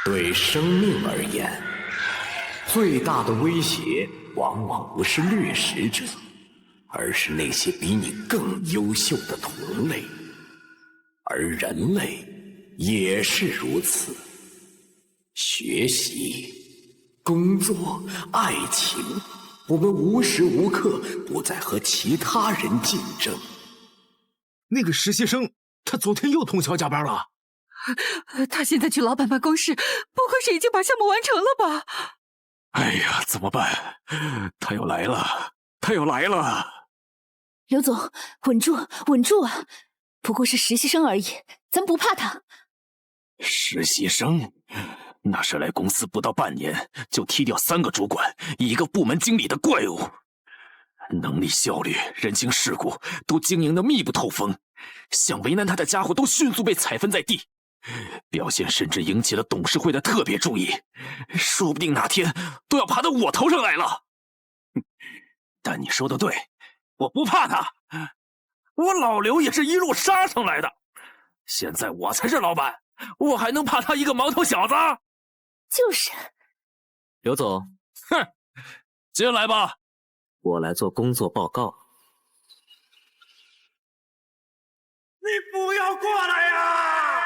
对生命而言，最大的威胁往往不是掠食者，而是那些比你更优秀的同类。而人类也是如此。学习、工作、爱情，我们无时无刻不在和其他人竞争。那个实习生，他昨天又通宵加班了。他现在去老板办公室，不会是已经把项目完成了吧？哎呀，怎么办？他又来了，他又来了！刘总，稳住，稳住啊！不过是实习生而已，咱不怕他。实习生？那是来公司不到半年就踢掉3个主管、1个部门经理的怪物，能力、效率、人情世故都经营得密不透风，想为难他的家伙都迅速被踩分在地。表现甚至引起了董事会的特别注意，说不定哪天都要爬到我头上来了。但你说的对，我不怕他，我老刘也是一路杀上来的。现在我才是老板，我还能怕他一个毛头小子？就是。刘总，哼，进来吧，我来做工作报告。你不要过来呀！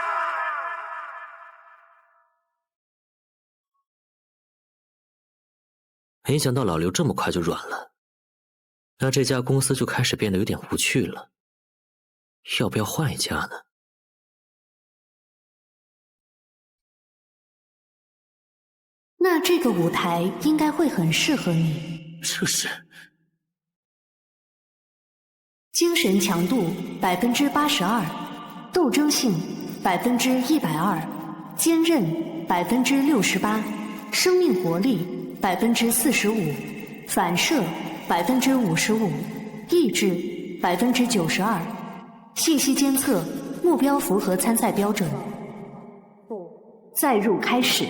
没想到老刘这么快就软了，那这家公司就开始变得有点无趣了。要不要换一家呢？那这个舞台应该会很适合你。这是精神强度82%，斗争性120%，坚韧68%，生命活力45%，反射55%，意志92%，信息监测目标符合参赛标准。载入开始。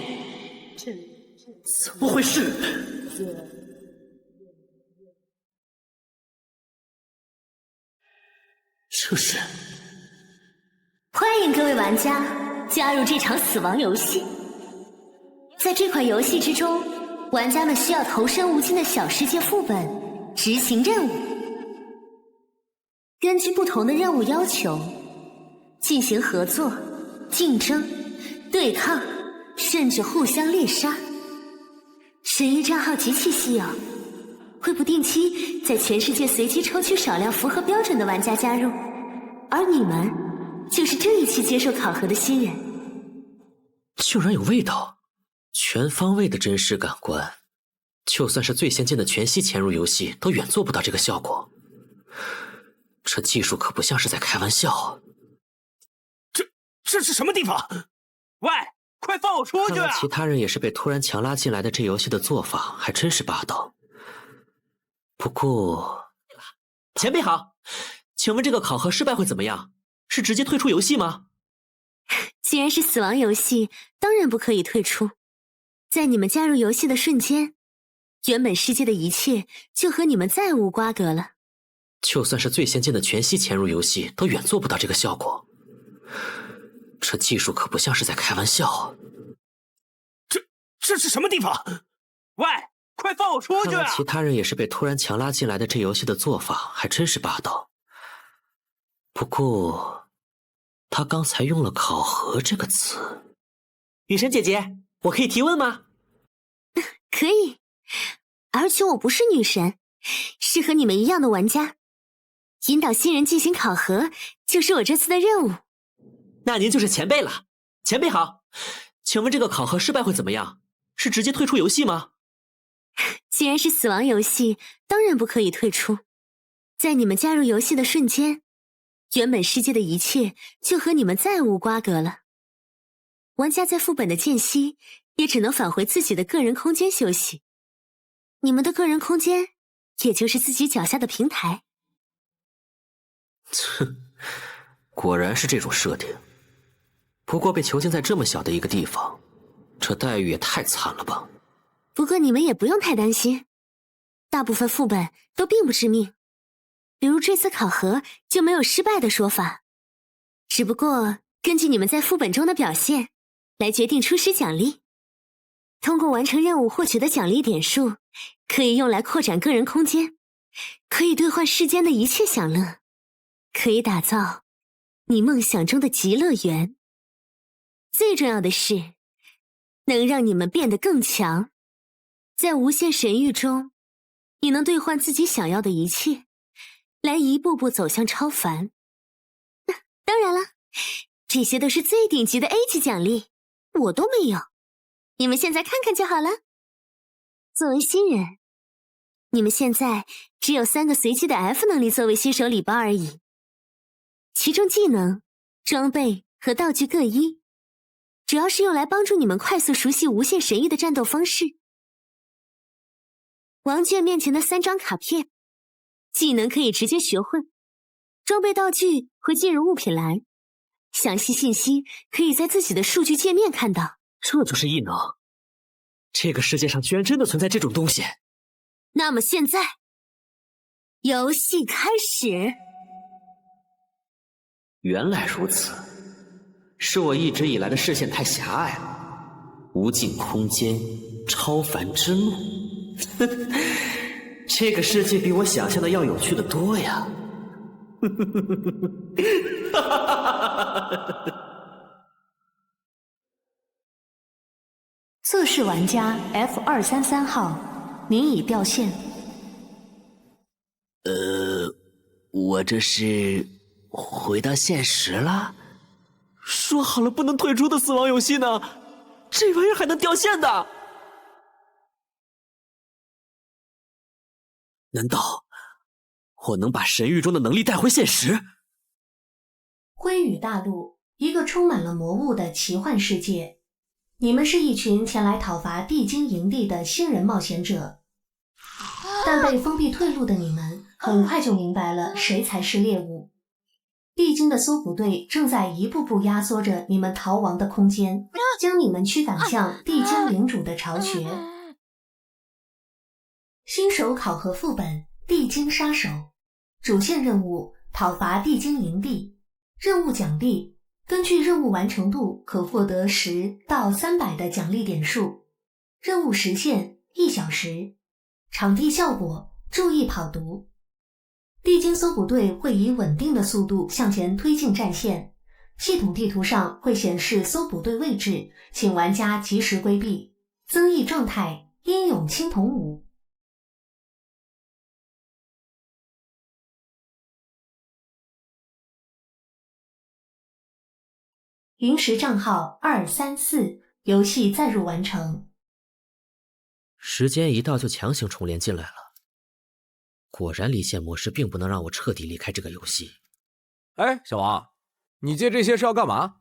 怎么回事？这是……欢迎各位玩家加入这场死亡游戏。在这款游戏之中，玩家们需要投身无尽的小世界副本，执行任务。根据不同的任务要求，进行合作、竞争、对抗，甚至互相猎杀。神域账号极其稀有，会不定期在全世界随机抽取少量符合标准的玩家加入，而你们就是这一期接受考核的新人。居然有味道，全方位的真实感官，就算是最先进的全息潜入游戏都远做不到这个效果。这技术可不像是在开玩笑。这是什么地方？喂，快放我出去啊！看来其他人也是被突然强拉进来的，这游戏的做法还真是霸道。不过，前辈好，请问这个考核失败会怎么样？是直接退出游戏吗？既然是死亡游戏，当然不可以退出。在你们加入游戏的瞬间，原本世界的一切就和你们再无瓜葛了。就算是最先进的全息潜入游戏都远做不到这个效果。这技术可不像是在开玩笑。这是什么地方？喂，快放我出去啊！看来其他人也是被突然强拉进来的，这游戏的做法还真是霸道。不过，他刚才用了“考核”这个词。雨神姐姐，我可以提问吗？可以，而且我不是女神，是和你们一样的玩家。引导新人进行考核，就是我这次的任务。那您就是前辈了。前辈好，请问这个考核失败会怎么样？是直接退出游戏吗？既然是死亡游戏，当然不可以退出。在你们加入游戏的瞬间，原本世界的一切就和你们再无瓜葛了。玩家在副本的间隙，也只能返回自己的个人空间休息。你们的个人空间，也就是自己脚下的平台。哼，果然是这种设定。不过被囚禁在这么小的一个地方，这待遇也太惨了吧。不过你们也不用太担心，大部分副本都并不致命，比如这次考核就没有失败的说法。只不过根据你们在副本中的表现，来决定初始奖励。通过完成任务获取的奖励点数，可以用来扩展个人空间，可以兑换世间的一切享乐，可以打造你梦想中的极乐园。最重要的是，能让你们变得更强。在无限神域中，你能兑换自己想要的一切，来一步步走向超凡。当然了，这些都是最顶级的 A 级奖励，我都没有，你们现在看看就好了。作为新人，你们现在只有3个随机的 F 能力作为新手礼包而已，其中技能、装备和道具各一，主要是用来帮助你们快速熟悉无限神域的战斗方式。王卷面前的3张卡片，技能可以直接学会，装备道具会进入物品栏，详细信息可以在自己的数据界面看到。这就是异能，这个世界上居然真的存在这种东西。那么现在，游戏开始。原来如此，是我一直以来的视线太狭隘了。无尽空间，超凡之路，这个世界比我想象的要有趣的多呀！测试玩家 F233号，您已掉线。我这是回到现实了？说好了不能退出的死亡游戏呢？这玩意儿还能掉线的？难道我能把神域中的能力带回现实？灰羽大陆，一个充满了魔物的奇幻世界。你们是一群前来讨伐地精营地的新人冒险者，但被封闭退路的你们很快就明白了谁才是猎物。地精的搜捕队正在一步步压缩着你们逃亡的空间，将你们驱赶向地精领主的巢穴。新手考核副本：地精杀手，主线任务：讨伐地精营地。任务奖励：根据任务完成度可获得10到300的奖励点数。任务时限1小时。场地效果：注意跑毒。地精搜捕队会以稳定的速度向前推进战线，系统地图上会显示搜捕队位置，请玩家及时规避。增益状态：英勇青铜5。云石账号234，游戏载入完成。时间一到就强行重连进来了。果然离线模式并不能让我彻底离开这个游戏。哎，小王，你借这些是要干嘛？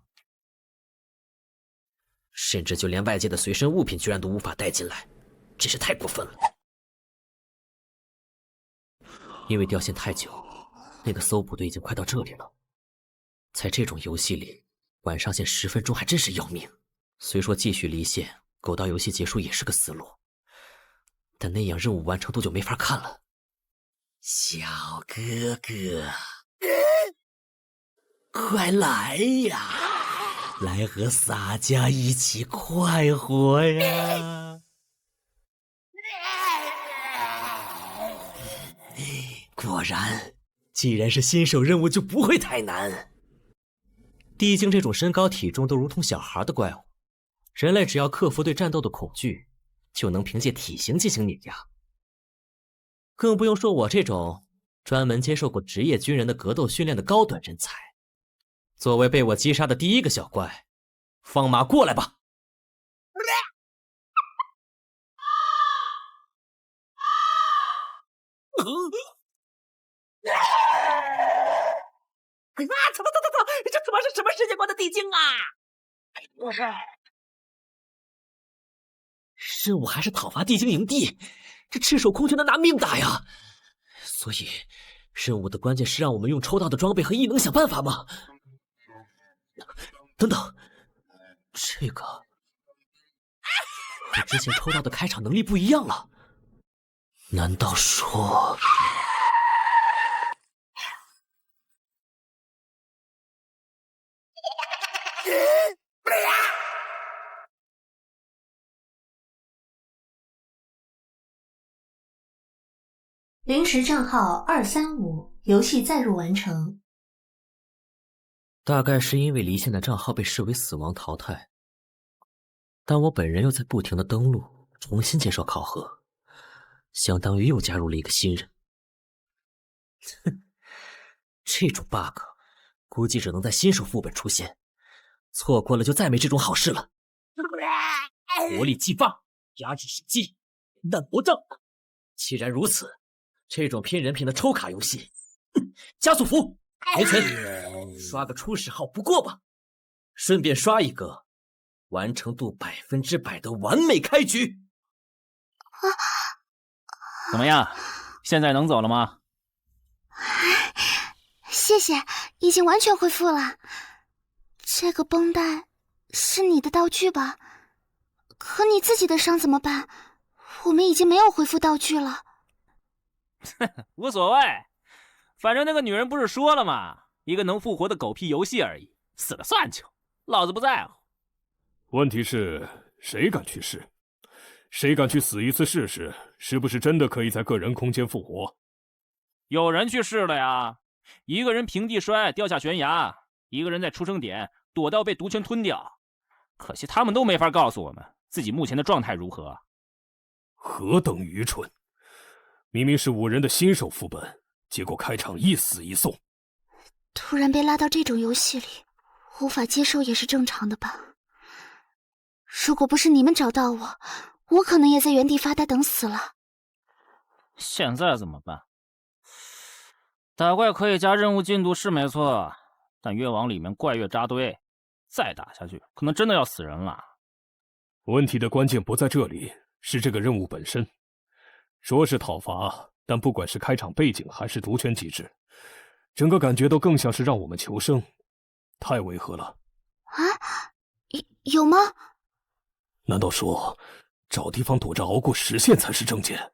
甚至就连外界的随身物品居然都无法带进来，真是太过分了。因为掉线太久，那个搜捕队已经快到这里了。在这种游戏里，晚上线10分钟还真是要命。虽说继续离线苟到游戏结束也是个思路，但那样任务完成度就没法看了。小哥哥，快来呀，来和洒家一起快活呀！果然，既然是新手任务就不会太难。地精这种身高体重都如同小孩的怪物，人类只要克服对战斗的恐惧，就能凭借体型进行碾压。更不用说我这种专门接受过职业军人的格斗训练的高端人才。作为被我击杀的第一个小怪，放马过来吧！怎么，这他妈是什么世界观的地精啊！任务还是讨伐地精营地，这赤手空拳的拿命打呀！所以，任务的关键是让我们用抽到的装备和异能想办法吗？等等，这个和之前抽到的开场能力不一样了。难道说……临时账号235，游戏载入完成。大概是因为离线的账号被视为死亡淘汰，但我本人又在不停的登录，重新接受考核，相当于又加入了一个新人。哼，这种 bug 估计只能在新手副本出现，错过了就再没这种好事了。活力激发，压制时机，难博障。既然如此，这种拼人品的抽卡游戏，加速服没存，刷个初始号不过吧？顺便刷一个完成度100%的完美开局。怎么样？现在能走了吗？谢谢，已经完全恢复了。这个绷带是你的道具吧？可你自己的伤怎么办？我们已经没有恢复道具了。无所谓，反正那个女人不是说了吗？一个能复活的狗屁游戏而已，死了算球，老子不在乎。问题是谁敢去试？谁敢去死一次试试？是不是真的可以在个人空间复活？有人去试了呀，一个人平地摔掉下悬崖，一个人在出生点躲到被毒圈吞掉。可惜他们都没法告诉我们自己目前的状态如何。何等愚蠢！明明是5人的新手副本，结果开场一死一送。突然被拉到这种游戏里，无法接受也是正常的吧。如果不是你们找到我，我可能也在原地发呆等死了。现在怎么办？打怪可以加任务进度是没错，但越往里面怪越扎堆，再打下去可能真的要死人了。问题的关键不在这里，是这个任务本身。说是讨伐，但不管是开场背景还是毒圈机制，整个感觉都更像是让我们求生，太违和了。啊？有吗？难道说找地方躲着熬过时限才是正解？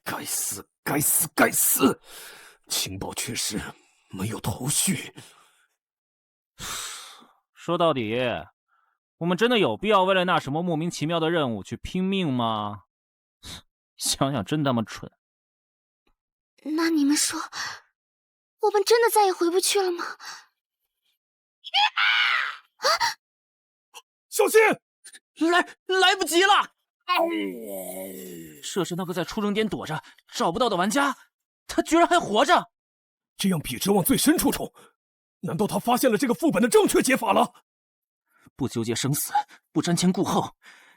该死该死该死！情报确实没有头绪。说到底，我们真的有必要为了那什么莫名其妙的任务去拼命吗？想想真他妈蠢。那你们说，我们真的再也回不去了吗？小心！来不及了！这是那个在出生点躲着找不到的玩家，他居然还活着！这样笔直往最深处冲，难道他发现了这个副本的正确解法了？不纠结生死，不瞻前顾后，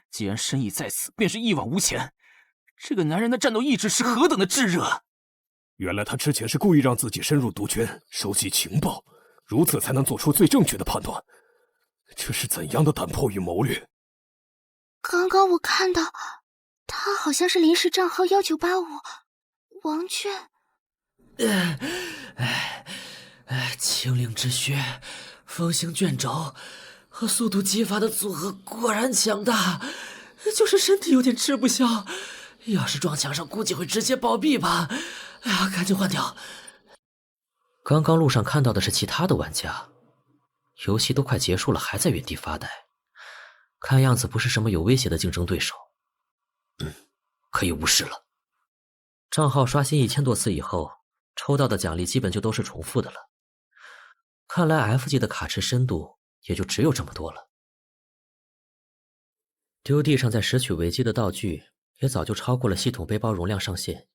既然身已在此，便是一往无前。这个男人的战斗意志是何等的炙热！原来他之前是故意让自己深入毒圈，收集情报，如此才能做出最正确的判断。这是怎样的胆魄与谋略？刚刚我看到他好像是临时账号1985王娟。清灵之血，风行卷轴和速度激发的组合果然强大，就是身体有点吃不消。要是撞墙上，估计会直接暴毙吧。哎呀，赶紧换掉。刚刚路上看到的是其他的玩家，游戏都快结束了，还在原地发呆，看样子不是什么有威胁的竞争对手。可以无视了。账号刷新1000多次以后，抽到的奖励基本就都是重复的了。看来 F 级的卡池深度也就只有这么多了。丢地上再拾取违纪的道具也早就超过了系统背包容量上限，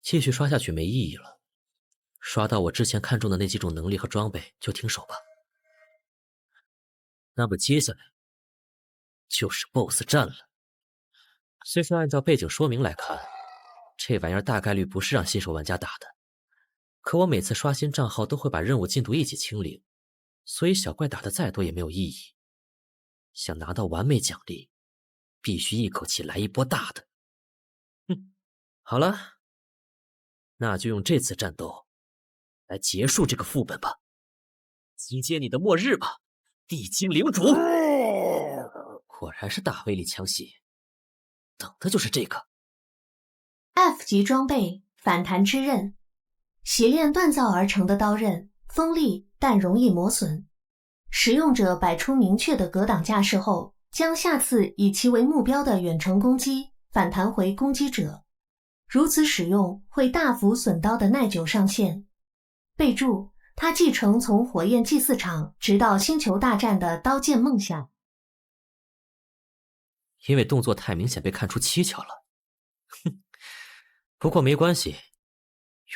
继续刷下去没意义了。刷到我之前看中的那几种能力和装备就停手吧。那么接下来就是 BOSS 战了。虽说按照背景说明来看，这玩意儿大概率不是让新手玩家打的，可我每次刷新账号都会把任务进度一起清零，所以小怪打的再多也没有意义。想拿到完美奖励，必须一口气来一波大的。好了，那就用这次战斗来结束这个副本吧，迎接你的末日吧，地精领主！果然是大威力枪械，等的就是这个。F 级装备反弹之刃，洗炼锻造而成的刀刃，锋利但容易磨损。使用者摆出明确的格挡架势后，将下次以其为目标的远程攻击反弹回攻击者。如此使用会大幅损刀的耐久上限。备注：他继承从火焰祭祀场直到星球大战的刀剑梦想。因为动作太明显被看出蹊跷了。哼，不过没关系，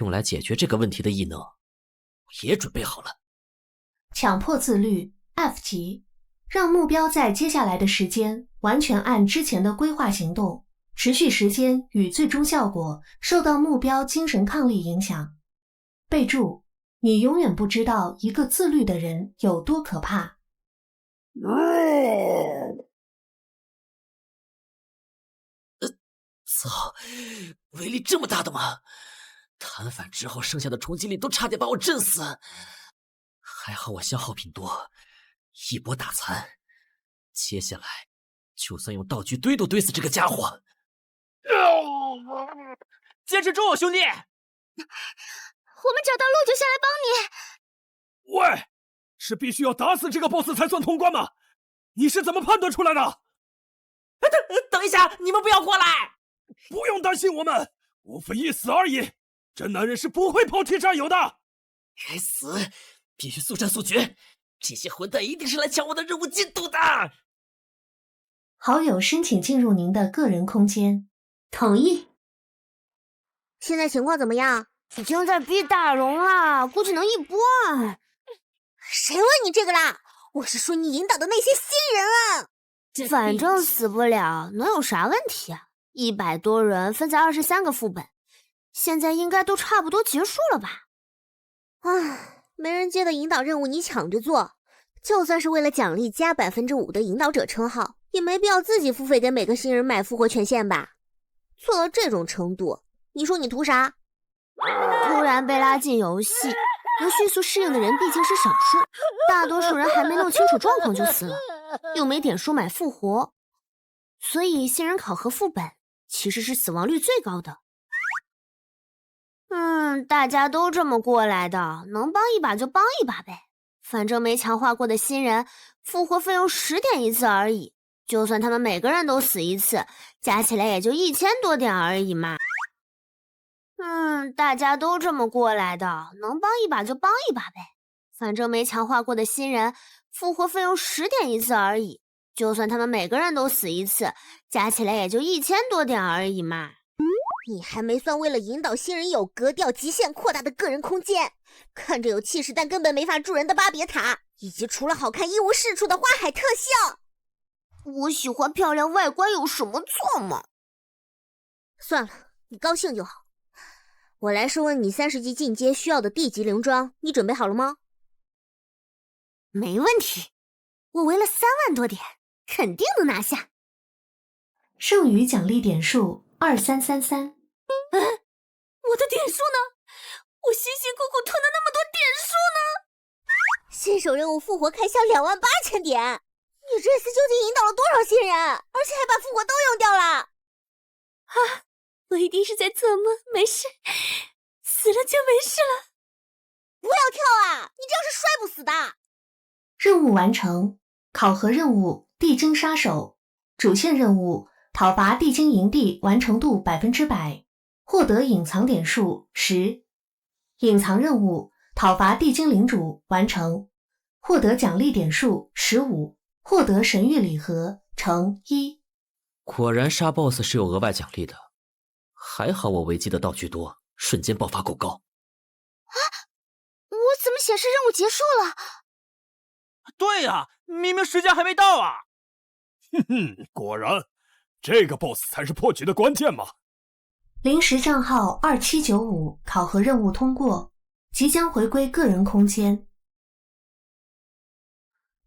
用来解决这个问题的异能，我也准备好了。强迫自律 F 级，让目标在接下来的时间完全按之前的规划行动，持续时间与最终效果受到目标精神抗力影响。备注：你永远不知道一个自律的人有多可怕。操，威力这么大的吗？弹反之后剩下的冲击力都差点把我震死，还好我消耗品多，一波打残。接下来就算用道具堆都堆死这个家伙。坚持住，兄弟！我们找到路就下来帮你。喂，是必须要打死这个 BOSS 才算通关吗？你是怎么判断出来的？等一下，你们不要过来！不用担心我们，无非一死而已。真男人是不会抛弃战友的。该死，必须速战速决！这些混蛋一定是来抢我的任务进度的。好友申请进入您的个人空间，同意。现在情况怎么样？已经在逼大龙了，估计能一波。谁问你这个啦？我是说你引导的那些新人啊。反正死不了，能有啥问题啊？100多人分在23个副本，现在应该都差不多结束了吧？唉，没人接的引导任务你抢着做，就算是为了奖励加5%的引导者称号，也没必要自己付费给每个新人买复活权限吧？做到这种程度，你说你图啥？突然被拉进游戏，能迅速适应的人毕竟是少数，大多数人还没弄清楚状况就死了，又没点数买复活，所以新人考核副本其实是死亡率最高的。大家都这么过来的，能帮一把就帮一把呗。反正没强化过的新人，复活费用10点一次而已，就算他们每个人都死一次，加起来也就1000多点而已嘛。大家都这么过来的，能帮一把就帮一把呗。反正没强化过的新人，复活费用10点一次而已，就算他们每个人都死一次，加起来也就1000多点而已嘛。你还没算为了引导新人有格调极限扩大的个人空间，看着有气势但根本没法助人的巴别塔，以及除了好看一无是处的花海特效。我喜欢漂亮外观有什么错吗？算了，你高兴就好。我来说问你30级进阶需要的地级灵装，你准备好了吗？没问题，我围了3万多点，肯定能拿下。剩余奖励点数2333。我的点数呢？我辛辛苦苦囤的那么多点数呢？新手任务复活开销28000点，你这次究竟引导了多少新人？而且还把复活都用掉了。我一定是在做梦，没事，死了就没事了。不要跳啊，你这样是摔不死的。任务完成，考核任务地精杀手，主线任务讨伐地精营地完成度100%，获得隐藏点数10。隐藏任务讨伐地精领主完成，获得奖励点数15，获得神谕礼盒乘1。果然杀 BOSS 是有额外奖励的，还好我维基的道具多，瞬间爆发够高。我怎么显示任务结束了？对呀，明明时间还没到啊！果然，这个 BOSS 才是破局的关键嘛！临时账号2795考核任务通过，即将回归个人空间。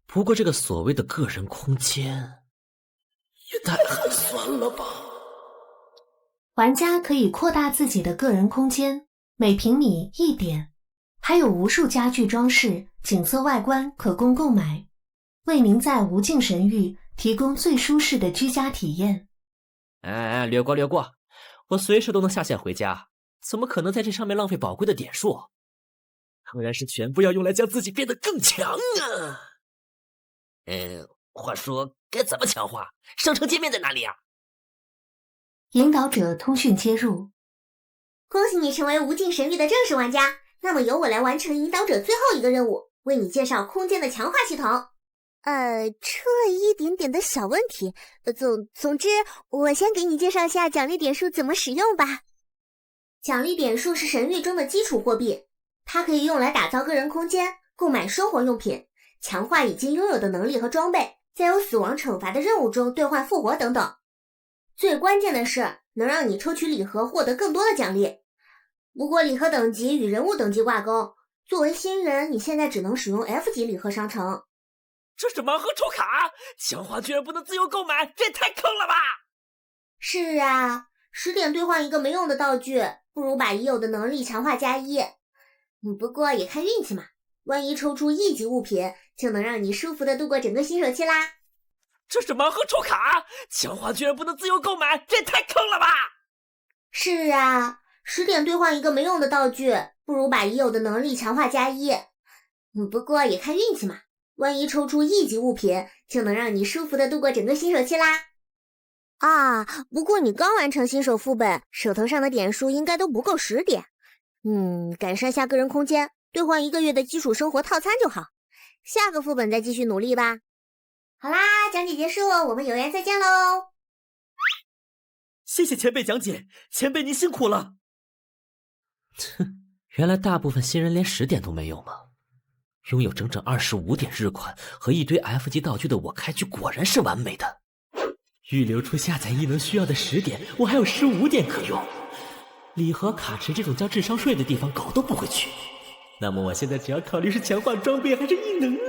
不过这个所谓的个人空间，也太寒酸了吧！玩家可以扩大自己的个人空间，每平米1点，还有无数家具装饰、景色外观可供购买，为您在无尽神域提供最舒适的居家体验。略过略过，我随时都能下线回家，怎么可能在这上面浪费宝贵的点数？当然是全部要用来将自己变得更强啊！话说该怎么强化？商城界面在哪里啊？引导者通讯接入，恭喜你成为无尽神域的正式玩家。那么由我来完成引导者最后一个任务，为你介绍空间的强化系统。出了一点点的小问题。总之，我先给你介绍一下奖励点数怎么使用吧。奖励点数是神域中的基础货币，它可以用来打造个人空间、购买生活用品、强化已经拥有的能力和装备，在有死亡惩罚的任务中兑换复活等等。最关键的是，能让你抽取礼盒获得更多的奖励。不过礼盒等级与人物等级挂钩，作为新人，你现在只能使用 F 级礼盒商城。这是盲盒抽卡，强化居然不能自由购买，这也太坑了吧！是啊，10点兑换一个没用的道具，不如把已有的能力强化加1。不过也看运气嘛，万一抽出1级物品，就能让你舒服的度过整个新手期啦。这是盲盒抽卡，强化居然不能自由购买，这也太坑了吧！是啊，10点兑换一个没用的道具，不如把已有的能力强化加1。不过也看运气嘛，万一抽出1级物品，就能让你舒服的度过整个新手期啦。不过你刚完成新手副本，手头上的点数应该都不够10点。改善下个人空间，兑换1个月的基础生活套餐就好。下个副本再继续努力吧。好啦，讲解结束，我们有缘再见喽。谢谢前辈讲解，前辈您辛苦了。原来大部分新人连10点都没有吗？拥有整整25点日款和一堆 F 级道具的我开局果然是完美的。预留出下载异能需要的10点，我还有15点可用。礼盒、卡池这种交智商税的地方狗都不会去。那么我现在只要考虑是强化装备还是异能呢？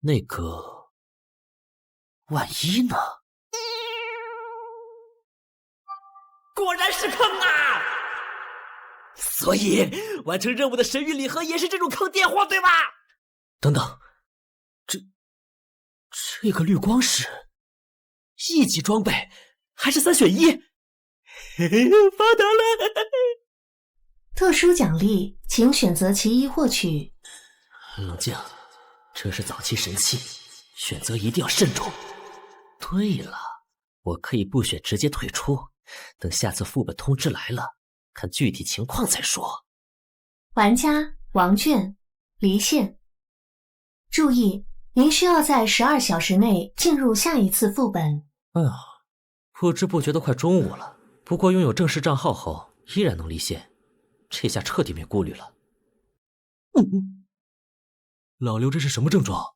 那个，万一呢？果然是坑啊！所以完成任务的神域礼盒也是这种坑爹货，对吧？等等，这个绿光石，1级装备还是3选1？发达了！特殊奖励，请选择其一获取。冷静，这是早期神器，选择一定要慎重。对了，我可以不选直接退出，等下次副本通知来了，看具体情况再说。玩家王卷，离线。注意，您需要在12小时内进入下一次副本。不知不觉都快中午了，不过拥有正式账号后依然能离线，这下彻底没顾虑了。老刘这是什么症状？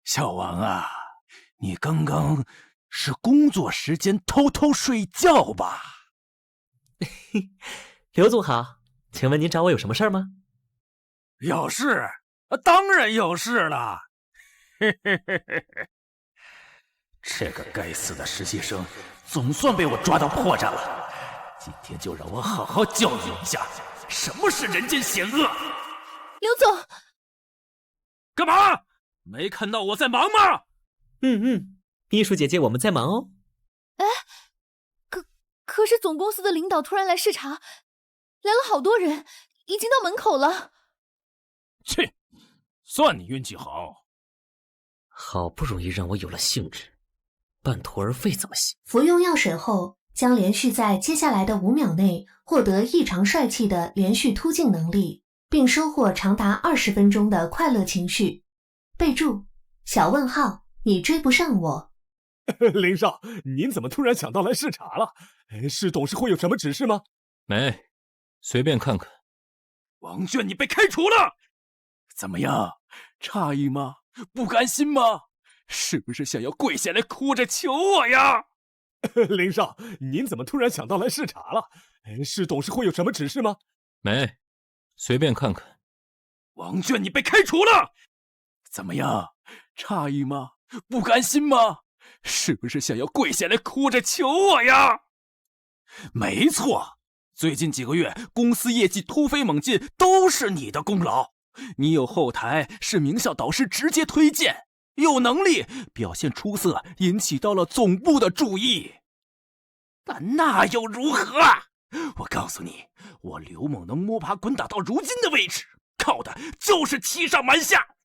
小王啊，你刚刚是工作时间偷偷睡觉吧？刘总好，请问您找我有什么事儿吗？有事，当然有事了。这个该死的实习生总算被我抓到破绽了，今天就让我好好教育一下什么是人间险恶。刘总，干嘛？没看到我在忙吗？秘书姐姐，我们在忙哦。可是总公司的领导突然来视察，来了好多人，已经到门口了。切，算你运气好。好不容易让我有了兴致，半途而废怎么行？服用药水后，将连续在接下来的5秒内获得异常帅气的连续突进能力，并收获长达20分钟的快乐情绪。备注：小问号，你追不上我。林少，您怎么突然想到来视察了？是董事会有什么指示吗？没，随便看看。王卷，你被开除了，怎么样？诧异吗？不甘心吗？是不是想要跪下来哭着求我呀？林少，您怎么突然想到来视察了？是董事会有什么指示吗？没，随便看看。王卷，你被开除了，怎么样？诧异吗？不甘心吗？是不是想要跪下来哭着求我呀？没错，最近几个月公司业绩突飞猛进，都是你的功劳。你有后台，是名校导师直接推荐，有能力，表现出色，引起到了总部的注意。但那又如何？我告诉你，我刘猛能摸爬滚打到如今的位置，靠的就是欺上瞒下。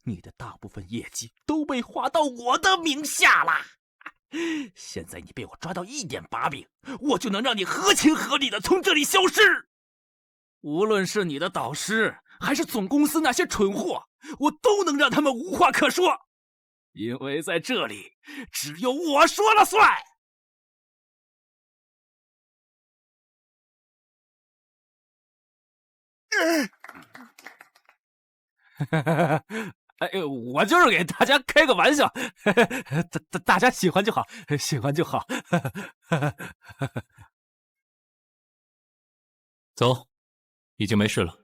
你的大部分业绩都被划到我的名下了，现在你被我抓到一点把柄，我就能让你合情合理的从这里消失。无论是你的导师，还是总公司那些蠢货，我都能让他们无话可说，因为在这里只有我说了算。哎，我就是给大家开个玩笑，大家喜欢就好，喜欢就好。走，已经没事了。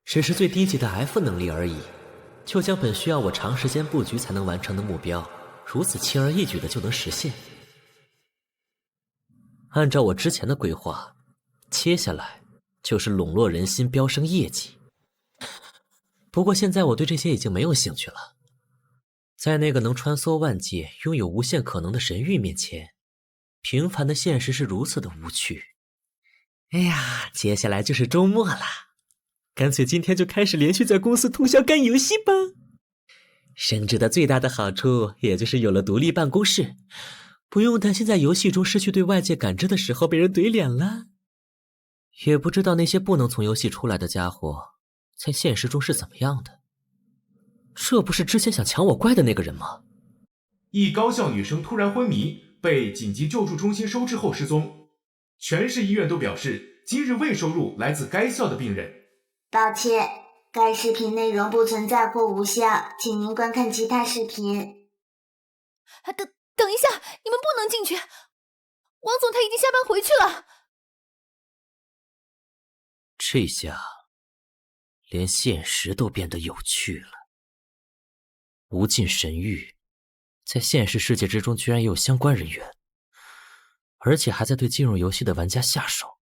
只是最低级的 F 能力而已，就将本需要我长时间布局才能完成的目标，如此轻而易举的就能实现。按照我之前的规划，接下来就是笼络人心、飙升业绩。不过现在我对这些已经没有兴趣了。在那个能穿梭万界、拥有无限可能的神域面前，平凡的现实是如此的无趣。哎呀，接下来就是周末了，干脆今天就开始连续在公司通宵干游戏吧。升职的最大的好处，也就是有了独立办公室，不用担心在游戏中失去对外界感知的时候被人怼脸了。也不知道那些不能从游戏出来的家伙，在现实中是怎么样的。这不是之前想抢我怪的那个人吗？一高校女生突然昏迷，被紧急救助中心收治后失踪，全市医院都表示今日未收入来自该校的病人。抱歉，该视频内容不存在或无效，请您观看其他视频。等一下，你们不能进去，王总他已经下班回去了。这下连现实都变得有趣了。无尽神域在现实世界之中居然也有相关人员，而且还在对进入游戏的玩家下手。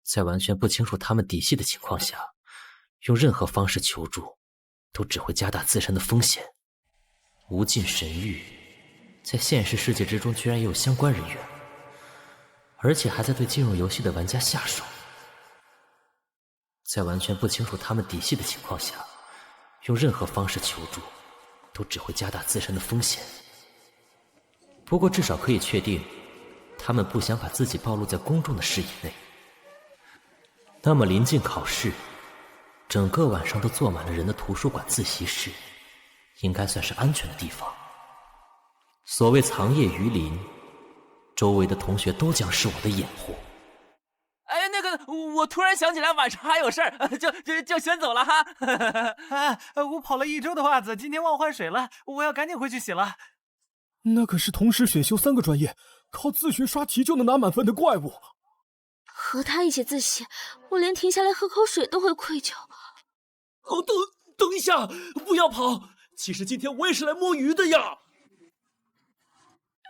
在完全不清楚他们底细的情况下，用任何方式求助都只会加大自身的风险。无尽神域在现实世界之中居然也有相关人员，而且还在对进入游戏的玩家下手。在完全不清楚他们底细的情况下，用任何方式求助都只会加大自身的风险。不过至少可以确定，他们不想把自己暴露在公众的视野内。那么临近考试，整个晚上都坐满了人的图书馆自习室，应该算是安全的地方。所谓藏叶于林，周围的同学都将是我的掩护。哎，那个，我突然想起来晚上还有事儿，就先走了哈。我跑了1周的袜子，今天忘换水了，我要赶紧回去洗了。那可是同时选修3个专业，靠自学刷题就能拿满分的怪物。和他一起自习，我连停下来喝口水都会愧疚。哦，等一下，不要跑！其实今天我也是来摸鱼的呀。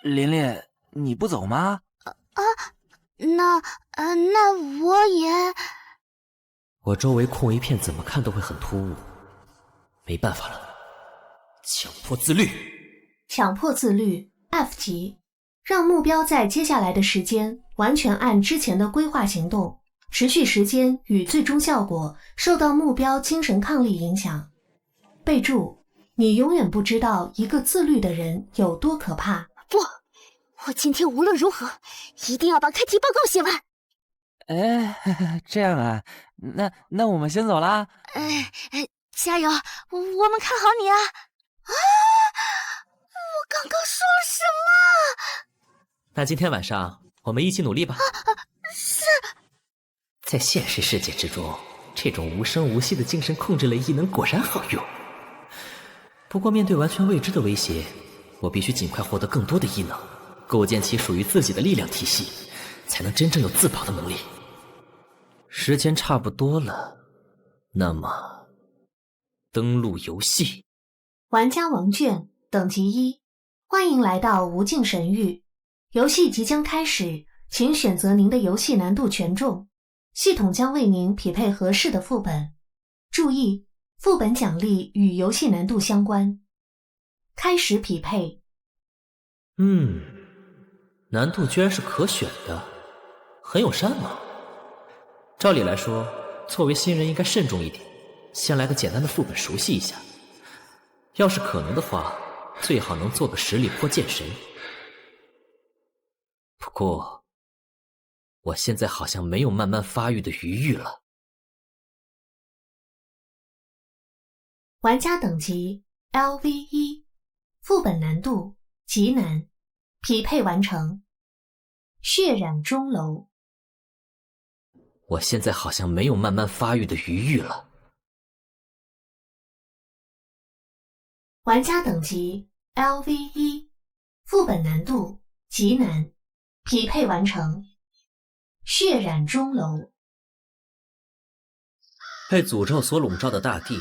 琳琳，你不走吗？那我也……我周围空一片，怎么看都会很突兀。没办法了，强迫自律。强迫自律 F 级，让目标在接下来的时间完全按之前的规划行动，持续时间与最终效果受到目标精神抗力影响。备注：你永远不知道一个自律的人有多可怕。不，我今天无论如何一定要把开题报告写完。哎，这样啊，那我们先走啦。加油，我们看好你啊！啊，我刚刚说了什么？那今天晚上我们一起努力吧。是。在现实世界之中，这种无声无息的精神控制类异能果然好用。不过面对完全未知的威胁，我必须尽快获得更多的异能，构建起属于自己的力量体系，才能真正有自保的能力。时间差不多了，那么登录游戏。玩家王卷，等级1，欢迎来到无尽神域。游戏即将开始，请选择您的游戏难度权重，系统将为您匹配合适的副本。注意，副本奖励与游戏难度相关。开始匹配。难度居然是可选的，很友善嘛。照理来说，作为新人应该慎重一点，先来个简单的副本熟悉一下。要是可能的话，最好能做个实力破剑神。不过，我现在好像没有慢慢发育的余裕了。玩家等级 LV1， 副本难度极难，匹配完成。血染钟楼。我现在好像没有慢慢发育的余裕了。玩家等级 LV1， 副本难度极难，匹配完成。血染钟楼。被诅咒所笼罩的大地，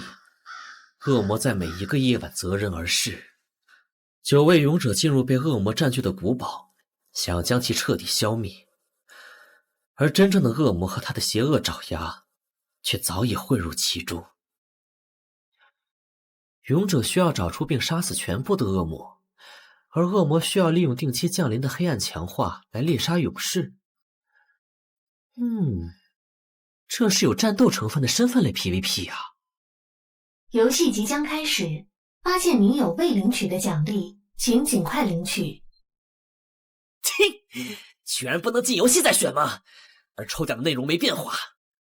恶魔在每一个夜晚择人而噬。9位勇者进入被恶魔占据的古堡，想要将其彻底消灭。而真正的恶魔和他的邪恶爪牙，却早已混入其中。勇者需要找出并杀死全部的恶魔，而恶魔需要利用定期降临的黑暗强化来猎杀勇士。这是有战斗成分的身份类 PVP 啊！游戏即将开始，发现您有未领取的奖励，请尽快领取。居然不能进游戏再选吗？而抽奖的内容没变化，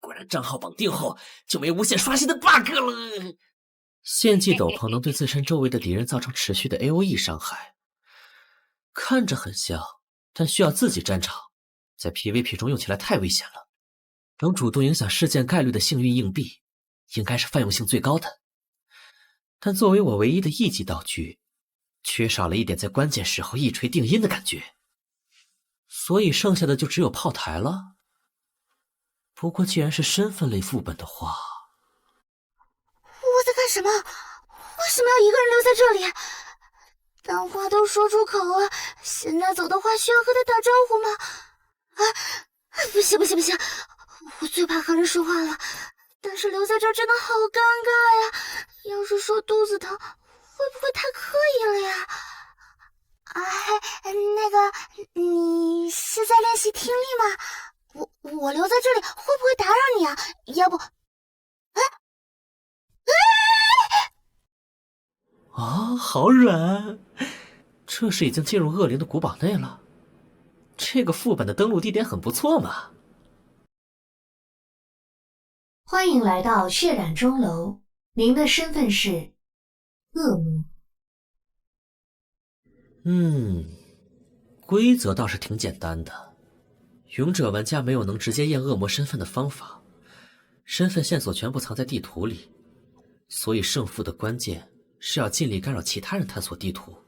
果然账号绑定后就没无限刷新的 bug 了。献祭斗篷能对自身周围的敌人造成持续的 AOE 伤害，看着很像，但需要自己沾场，在 PVP 中用起来太危险了。能主动影响事件概率的幸运硬币，应该是泛用性最高的。但作为我唯一的一级道具，缺少了一点在关键时候一锤定音的感觉，所以剩下的就只有炮台了。不过既然是身份类副本的话，我在干什么？为什么要一个人留在这里？当话都说出口了，现在走的话需要和他打招呼吗？不行不行不行，我最怕和人说话了，但是留在这儿真的好尴尬呀！要是说肚子疼，会不会太刻意了呀？那个，你是在练习听力吗？我留在这里会不会打扰你啊？要不，好软！这是已经进入恶灵的古堡内了。这个副本的登录地点很不错嘛。欢迎来到血染钟楼，您的身份是恶魔。规则倒是挺简单的。勇者玩家没有能直接验恶魔身份的方法，身份线索全部藏在地图里，所以胜负的关键是要尽力干扰其他人探索地图，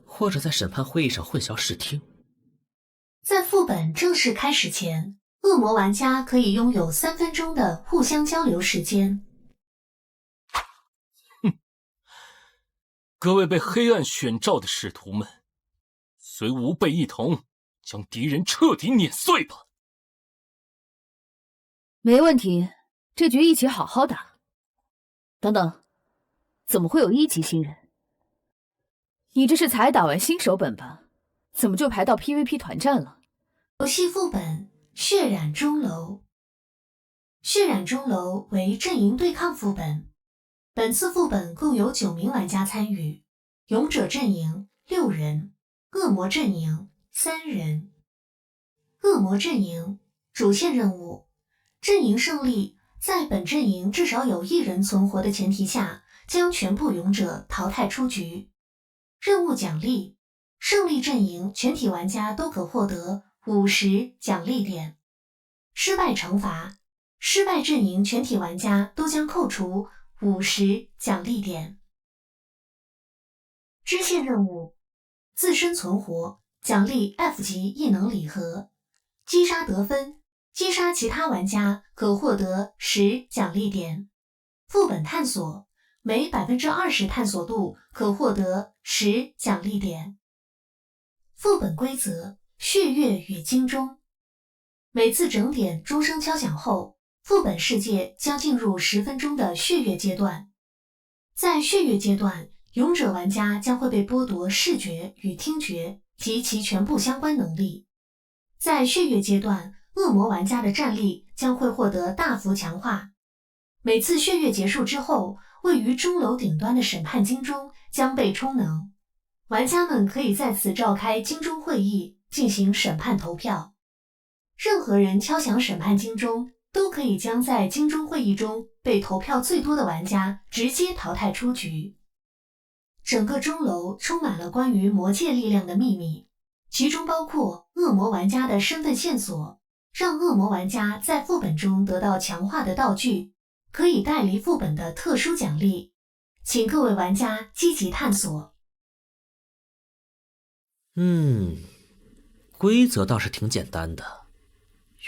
或者在审判会议上混淆视听。在副本正式开始前，恶魔玩家可以拥有3分钟的互相交流时间。各位被黑暗选召的使徒们，随吾辈一同将敌人彻底碾碎吧！没问题，这局一起好好打。等等，怎么会有1级新人？你这是才打完新手本吧？怎么就排到 PVP 团战了？游戏副本血染钟楼。血染钟楼为阵营对抗副本，本次副本共有9名玩家参与，勇者阵营6人，恶魔阵营3人。恶魔阵营主线任务：阵营胜利，在本阵营至少有1人存活的前提下，将全部勇者淘汰出局。任务奖励：胜利阵营全体玩家都可获得50奖励点。失败惩罚：失败阵营全体玩家都将扣除50奖励点。支线任务：自身存活，奖励 F 级异能礼盒。击杀得分，击杀其他玩家可获得10奖励点。副本探索，每 20% 探索度可获得10奖励点。副本规则：血月与金钟。每次整点钟声敲响后，副本世界将进入10分钟的血月阶段。在血月阶段，勇者玩家将会被剥夺视觉与听觉及其全部相关能力。在血月阶段，恶魔玩家的战力将会获得大幅强化。每次血月结束之后，位于钟楼顶端的审判金钟将被充能，玩家们可以在此召开金钟会议进行审判投票。任何人敲响审判金钟，都可以将在金钟会议中被投票最多的玩家直接淘汰出局。整个钟楼充满了关于魔界力量的秘密，其中包括恶魔玩家的身份线索，让恶魔玩家在副本中得到强化的道具，可以带离副本的特殊奖励，请各位玩家积极探索。规则倒是挺简单的。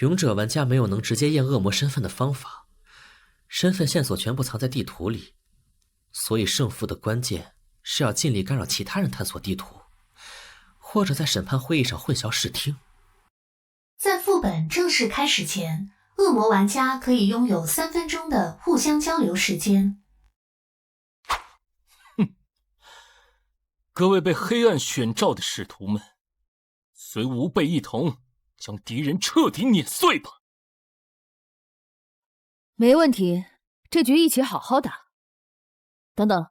勇者玩家没有能直接验恶魔身份的方法，身份线索全部藏在地图里，所以胜负的关键是要尽力干扰其他人探索地图，或者在审判会议上混淆视听。在副本正式开始前，恶魔玩家可以拥有3分钟的互相交流时间。各位被黑暗选召的使徒们，随吾辈一同将敌人彻底碾碎吧！没问题，这局一起好好打。等等，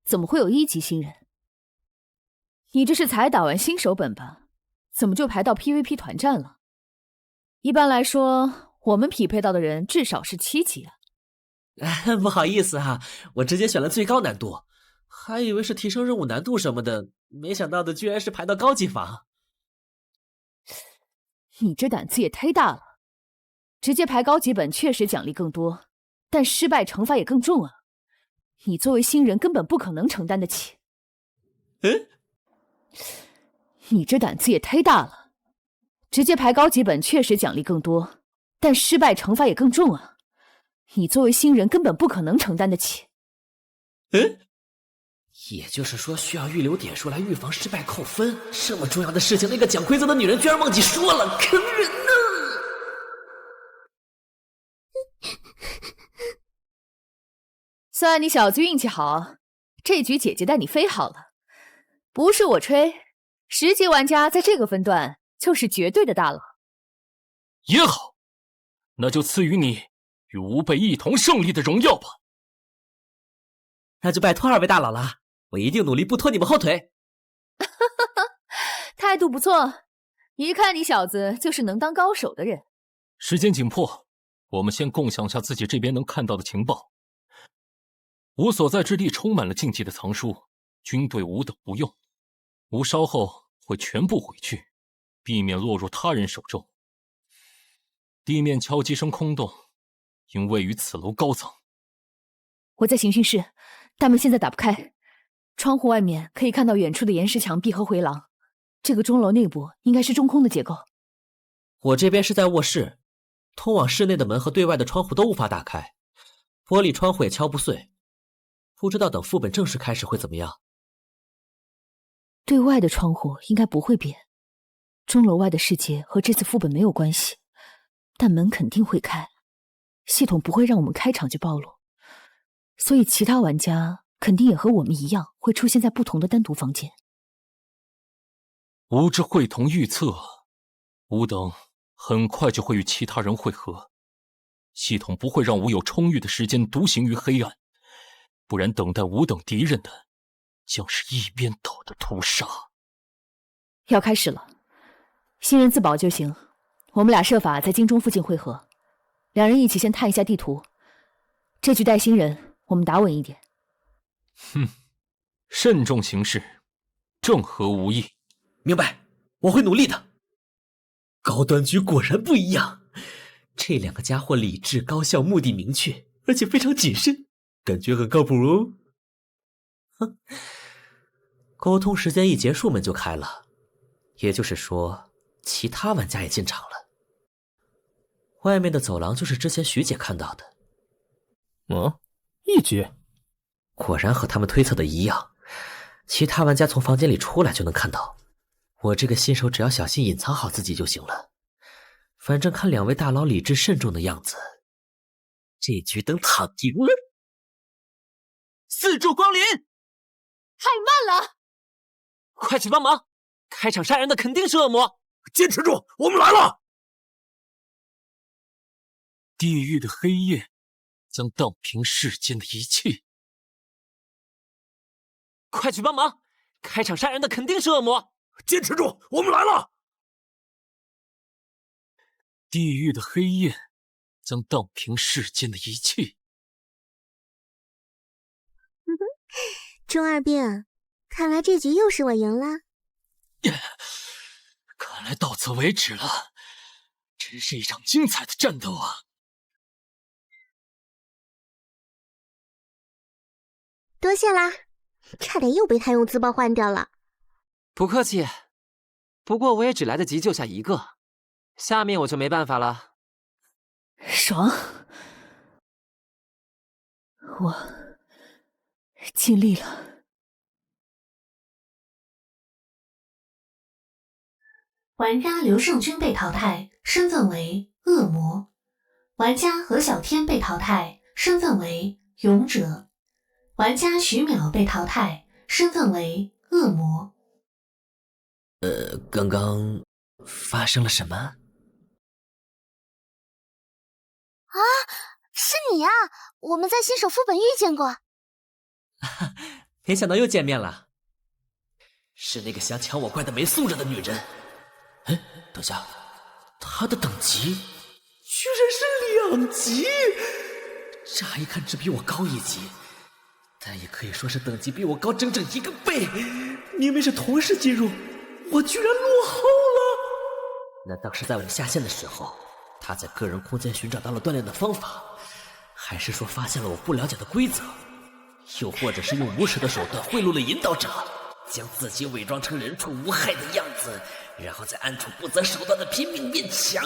怎么会有1级新人？你这是才打完新手本吧？怎么就排到 PVP 团战了？一般来说，我们匹配到的人至少是7级啊。不好意思啊，我直接选了最高难度，还以为是提升任务难度什么的，没想到的居然是排到高级房。你这胆子也忒大了，直接排高级本确实奖励更多，但失败惩罚也更重啊！你作为新人根本不可能承担得起。你这胆子也忒大了，直接排高级本确实奖励更多，但失败惩罚也更重啊！你作为新人根本不可能承担得起。也就是说需要预留点数来预防失败扣分，这么重要的事情，那个讲规则的女人居然忘记说了，坑人呢！算你小子运气好，这局姐姐带你飞好了。不是我吹，10级玩家在这个分段就是绝对的大佬。也好，那就赐予你与吾辈一同胜利的荣耀吧。那就拜托2位大佬了，我一定努力不拖你们后腿。态度不错，一看你小子就是能当高手的人。时间紧迫，我们先共享下自己这边能看到的情报。吾所在之地充满了禁忌的藏书，军队吾等不用，吾稍后会全部回去，避免落入他人手中。地面敲击声空洞，因位于此楼高层。我在刑讯室，大门现在打不开，窗户外面可以看到远处的岩石墙壁和回廊。这个钟楼内部应该是中空的结构。我这边是在卧室，通往室内的门和对外的窗户都无法打开，玻璃窗户也敲不碎。不知道等副本正式开始会怎么样。对外的窗户应该不会变，钟楼外的世界和这次副本没有关系，但门肯定会开，系统不会让我们开场就暴露，所以其他玩家肯定也和我们一样会出现在不同的单独房间。吾之会同预测，吾等很快就会与其他人会合，系统不会让吾有充裕的时间独行于黑暗，不然等待吾等敌人的将是一边倒的屠杀。要开始了，新人自保就行，我们俩设法在金钟附近会合，2人一起先探一下地图。这局带新人，我们打稳一点。慎重行事，正合吾意。明白，我会努力的。高端局果然不一样，这2个家伙理智、高效、目的明确，而且非常谨慎，感觉很靠谱哦。沟通时间一结束，门就开了，也就是说，其他玩家也进场了。外面的走廊就是之前徐姐看到的。1级，果然和他们推测的一样，其他玩家从房间里出来就能看到。我这个新手只要小心隐藏好自己就行了。反正看2位大佬理智慎重的样子，这局等躺赢了。4柱光临，太慢了，快去帮忙！开场杀人的肯定是恶魔，坚持住，我们来了！地狱的黑夜将荡平世间的一切。快去帮忙！开场杀人的肯定是恶魔！坚持住，我们来了！地狱的黑焰将荡平世间的一切。中二病，看来这局又是我赢了。看来到此为止了，真是一场精彩的战斗啊！多谢啦，差点又被他用自爆换掉了。不客气，不过我也只来得及救下一个，下面我就没办法了。爽，我尽力了。玩家刘胜军被淘汰，身份为恶魔；玩家何小天被淘汰，身份为勇者；玩家徐淼被淘汰，身份为恶魔。刚刚发生了什么？啊，是你啊！我们在新手副本遇见过。没想到又见面了。是那个想抢我怪的没素质的女人。哎，等下，她的等级居然是2级，乍一看只比我高1级，但也可以说是等级比我高整整1个倍。明明是同时进入，我居然落后了。难道是在我下线的时候，她在个人空间寻找到了锻炼的方法，还是说发现了我不了解的规则，又或者是用无耻的手段贿赂了引导者，将自己伪装成人畜无害的样子，然后在暗处不择手段的拼命变强。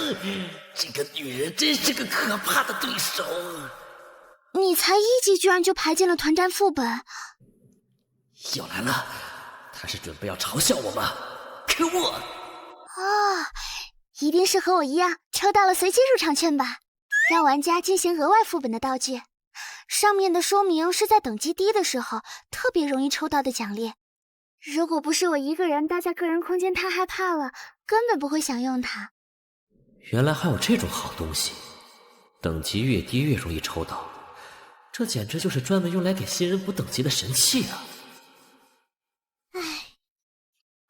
这个女人真是个可怕的对手。你才1级居然就排进了团战副本。又来了，她是准备要嘲笑我吗？可恶！啊，一定是和我一样抽到了随机入场券吧，让玩家进行额外副本的道具。上面的说明是在等级低的时候特别容易抽到的奖励。如果不是我一个人待在个人空间太害怕了，根本不会想用它。原来还有这种好东西，等级越低越容易抽到，这简直就是专门用来给新人补等级的神器啊！唉，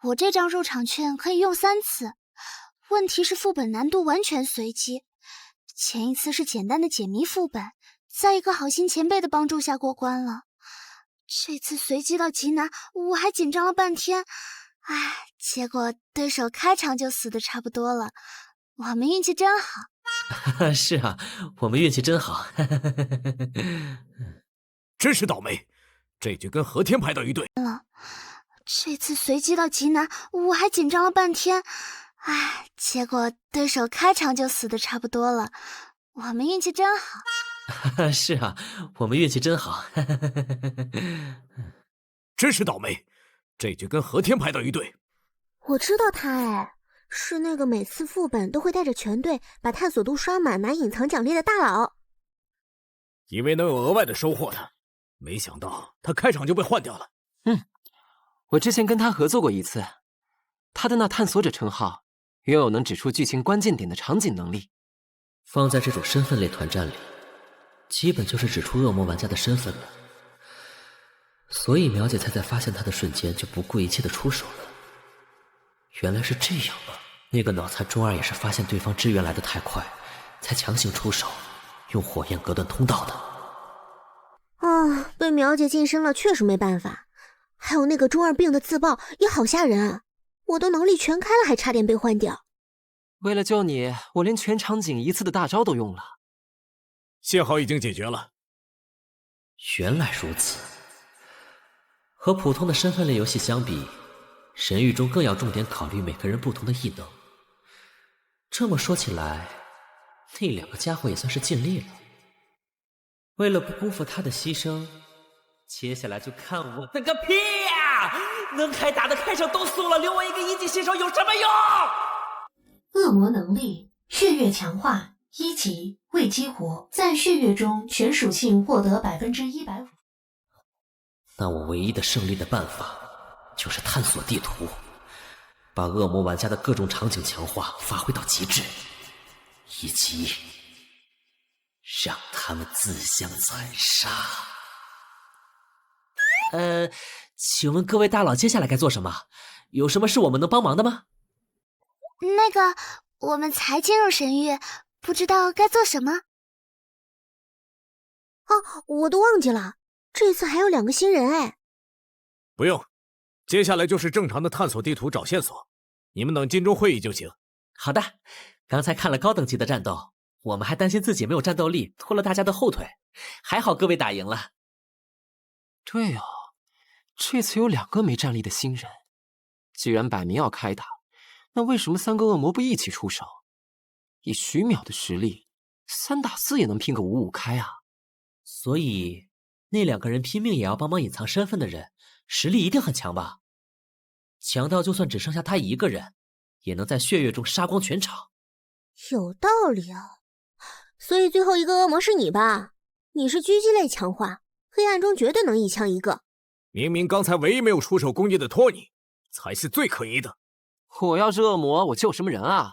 我这张入场券可以用3次，问题是副本难度完全随机。前一次是简单的解谜副本，在一个好心前辈的帮助下过关了。这次随机到极难，我还紧张了半天，唉，结果对手开场就死的差不多了。我们运气真好。是啊，我们运气真好。真是倒霉，这局跟和天排到一队了。这次随机到极难，我还紧张了半天，唉，结果对手开场就死的差不多了。我们运气真好。是啊，我们运气真好。真是倒霉，这局跟和天排到一队。我知道他哎，是那个每次副本都会带着全队把探索度刷满拿隐藏奖励的大佬。以为能有额外的收获呢，没想到他开场就被换掉了。我之前跟他合作过一次，他的那探索者称号拥有能指出剧情关键点的场景能力，放在这种身份类团战里，基本就是指出恶魔玩家的身份了。所以苗姐才在发现他的瞬间就不顾一切的出手了。原来是这样啊！那个脑残中二也是发现对方支援来的太快，才强行出手，用火焰隔断通道的。啊，被苗姐晋升了确实没办法。还有那个中二病的自爆也好吓人啊！我的能力全开了，还差点被换掉。为了救你，我连全场景一次的大招都用了。幸好已经解决了。原来如此。和普通的身份类游戏相比，神域中更要重点考虑每个人不同的异能。这么说起来，那2个家伙也算是尽力了。为了不辜负他的牺牲，接下来就看我的个屁呀！能开打的开场都输了，留我一个1级新手有什么用？恶魔能力血月强化1级未激活，在血月中全属性获得150%。那我唯一的胜利的办法就是探索地图，把恶魔玩家的各种场景强化发挥到极致，以及让他们自相残杀。请问各位大佬，接下来该做什么？有什么是我们能帮忙的吗？那个，我们才进入神域，不知道该做什么。哦，我都忘记了，这次还有2个新人哎。不用，接下来就是正常的探索地图找线索，你们等金钟会议就行。好的，刚才看了高等级的战斗，我们还担心自己没有战斗力，拖了大家的后腿，还好各位打赢了。对啊，这次有2个没战力的新人，既然摆明要开打，那为什么3个恶魔不一起出手？以徐淼的实力，3打4也能拼个5-5开啊！所以那2个人拼命也要帮忙隐藏身份的人，实力一定很强吧？强到就算只剩下他一个人，也能在血月中杀光全场。有道理啊，所以最后一个恶魔是你吧？你是狙击类强化，黑暗中绝对能一枪一个。明明刚才唯一没有出手攻击的托尼，才是最可疑的。我要是恶魔，我救什么人啊？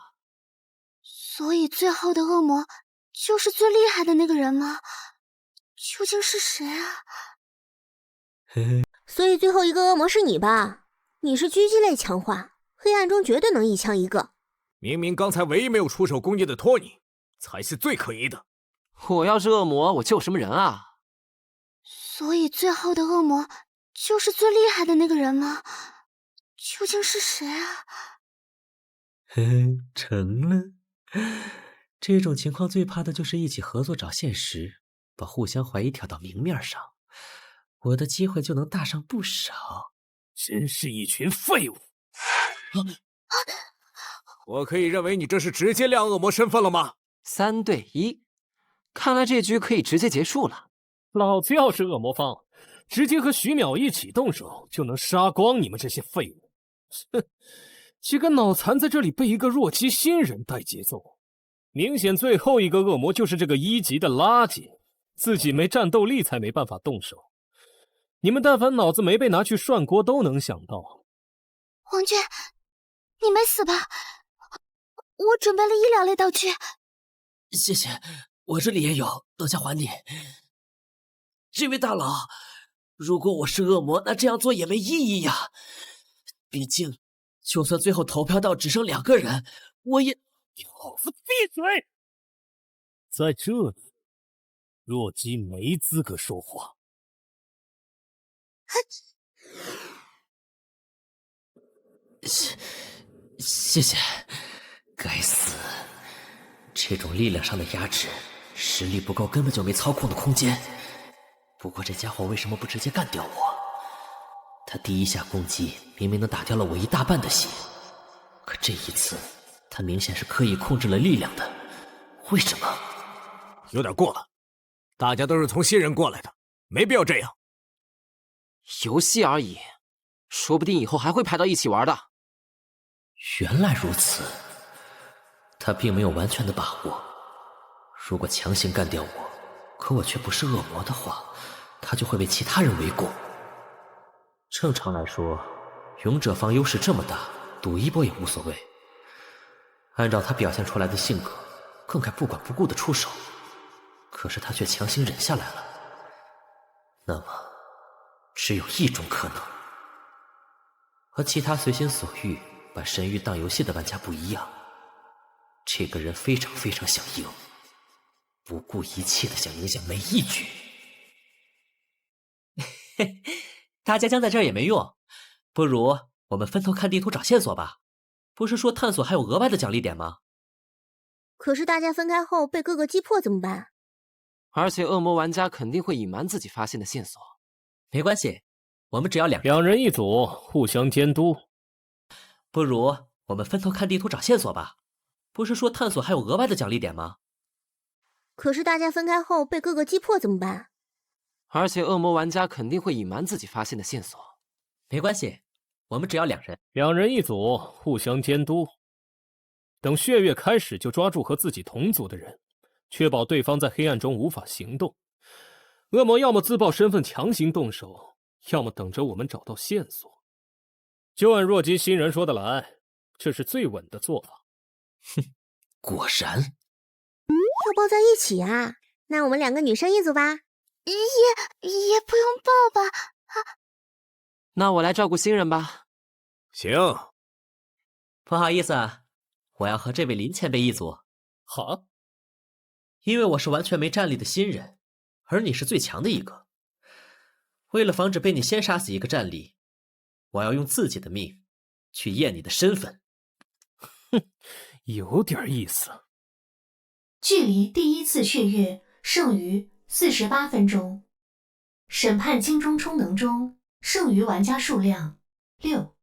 所以最后的恶魔就是最厉害的那个人吗？究竟是谁啊？所以最后一个恶魔是你吧？你是狙击类强化，黑暗中绝对能一枪一个。明明刚才唯一没有出手攻击的托尼，才是最可疑的。我要是恶魔，我救什么人啊？所以最后的恶魔就是最厉害的那个人吗？究竟是谁啊？成了。这种情况最怕的就是一起合作找现实，把互相怀疑挑到明面上，我的机会就能大上不少。真是一群废物！我可以认为你这是直接亮恶魔身份了吗？3对1，看来这局可以直接结束了。老子要是恶魔方，直接和徐淼一起动手，就能杀光你们这些废物。哼，几个脑残在这里被一个弱鸡新人带节奏，明显最后一个恶魔就是这个1级的垃圾，自己没战斗力才没办法动手。你们但凡脑子没被拿去涮锅，都能想到。王娟，你没死吧？我准备了医疗类道具。谢谢，我这里也有，等下还你。这位大佬，如果我是恶魔，那这样做也没意义呀。毕竟，就算最后投票到只剩2个人，我也……老子闭嘴！在这里，弱鸡没资格说话。谢谢。该死，这种力量上的压制，实力不够根本就没操控的空间。不过这家伙为什么不直接干掉我？他第一下攻击明明能打掉了我1大半的血，可这一次他明显是刻意控制了力量的，为什么？有点过了，大家都是从新人过来的，没必要这样。游戏而已，说不定以后还会排到一起玩的。原来如此，他并没有完全的把握。如果强行干掉我，可我却不是恶魔的话，他就会被其他人围攻。正常来说，勇者方优势这么大，赌一波也无所谓。按照他表现出来的性格，更该不管不顾的出手。可是他却强行忍下来了。那么，只有一种可能。和其他随心所欲把神域当游戏的玩家不一样，这个人非常非常想赢，不顾一切的想赢下每一局。大家僵在这儿也没用，不如我们分头看地图找线索吧。不是说探索还有额外的奖励点吗？可是大家分开后被各个击破怎么办？而且恶魔玩家肯定会隐瞒自己发现的线索。没关系，我们只要2人一组，互相监督。不如我们分头看地图找线索吧。不是说探索还有额外的奖励点吗？可是大家分开后被各个击破怎么办？而且恶魔玩家肯定会隐瞒自己发现的线索。没关系，我们只要2人。2人一组，互相监督。等血月开始就抓住和自己同组的人，确保对方在黑暗中无法行动。恶魔要么自曝身份强行动手，要么等着我们找到线索。就按弱鸡新人说的来，这是最稳的做法。哼，果然。要抱在一起啊？那我们2个女生一组吧。也不用抱吧。那我来照顾新人吧。行。不好意思啊，我要和这位林前辈一组。好。因为我是完全没战力的新人，而你是最强的一个。为了防止被你先杀死一个战力，我要用自己的命去验你的身份。哼，有点意思。距离第1次血月剩余48分钟。审判金钟充能中，剩余玩家数量6。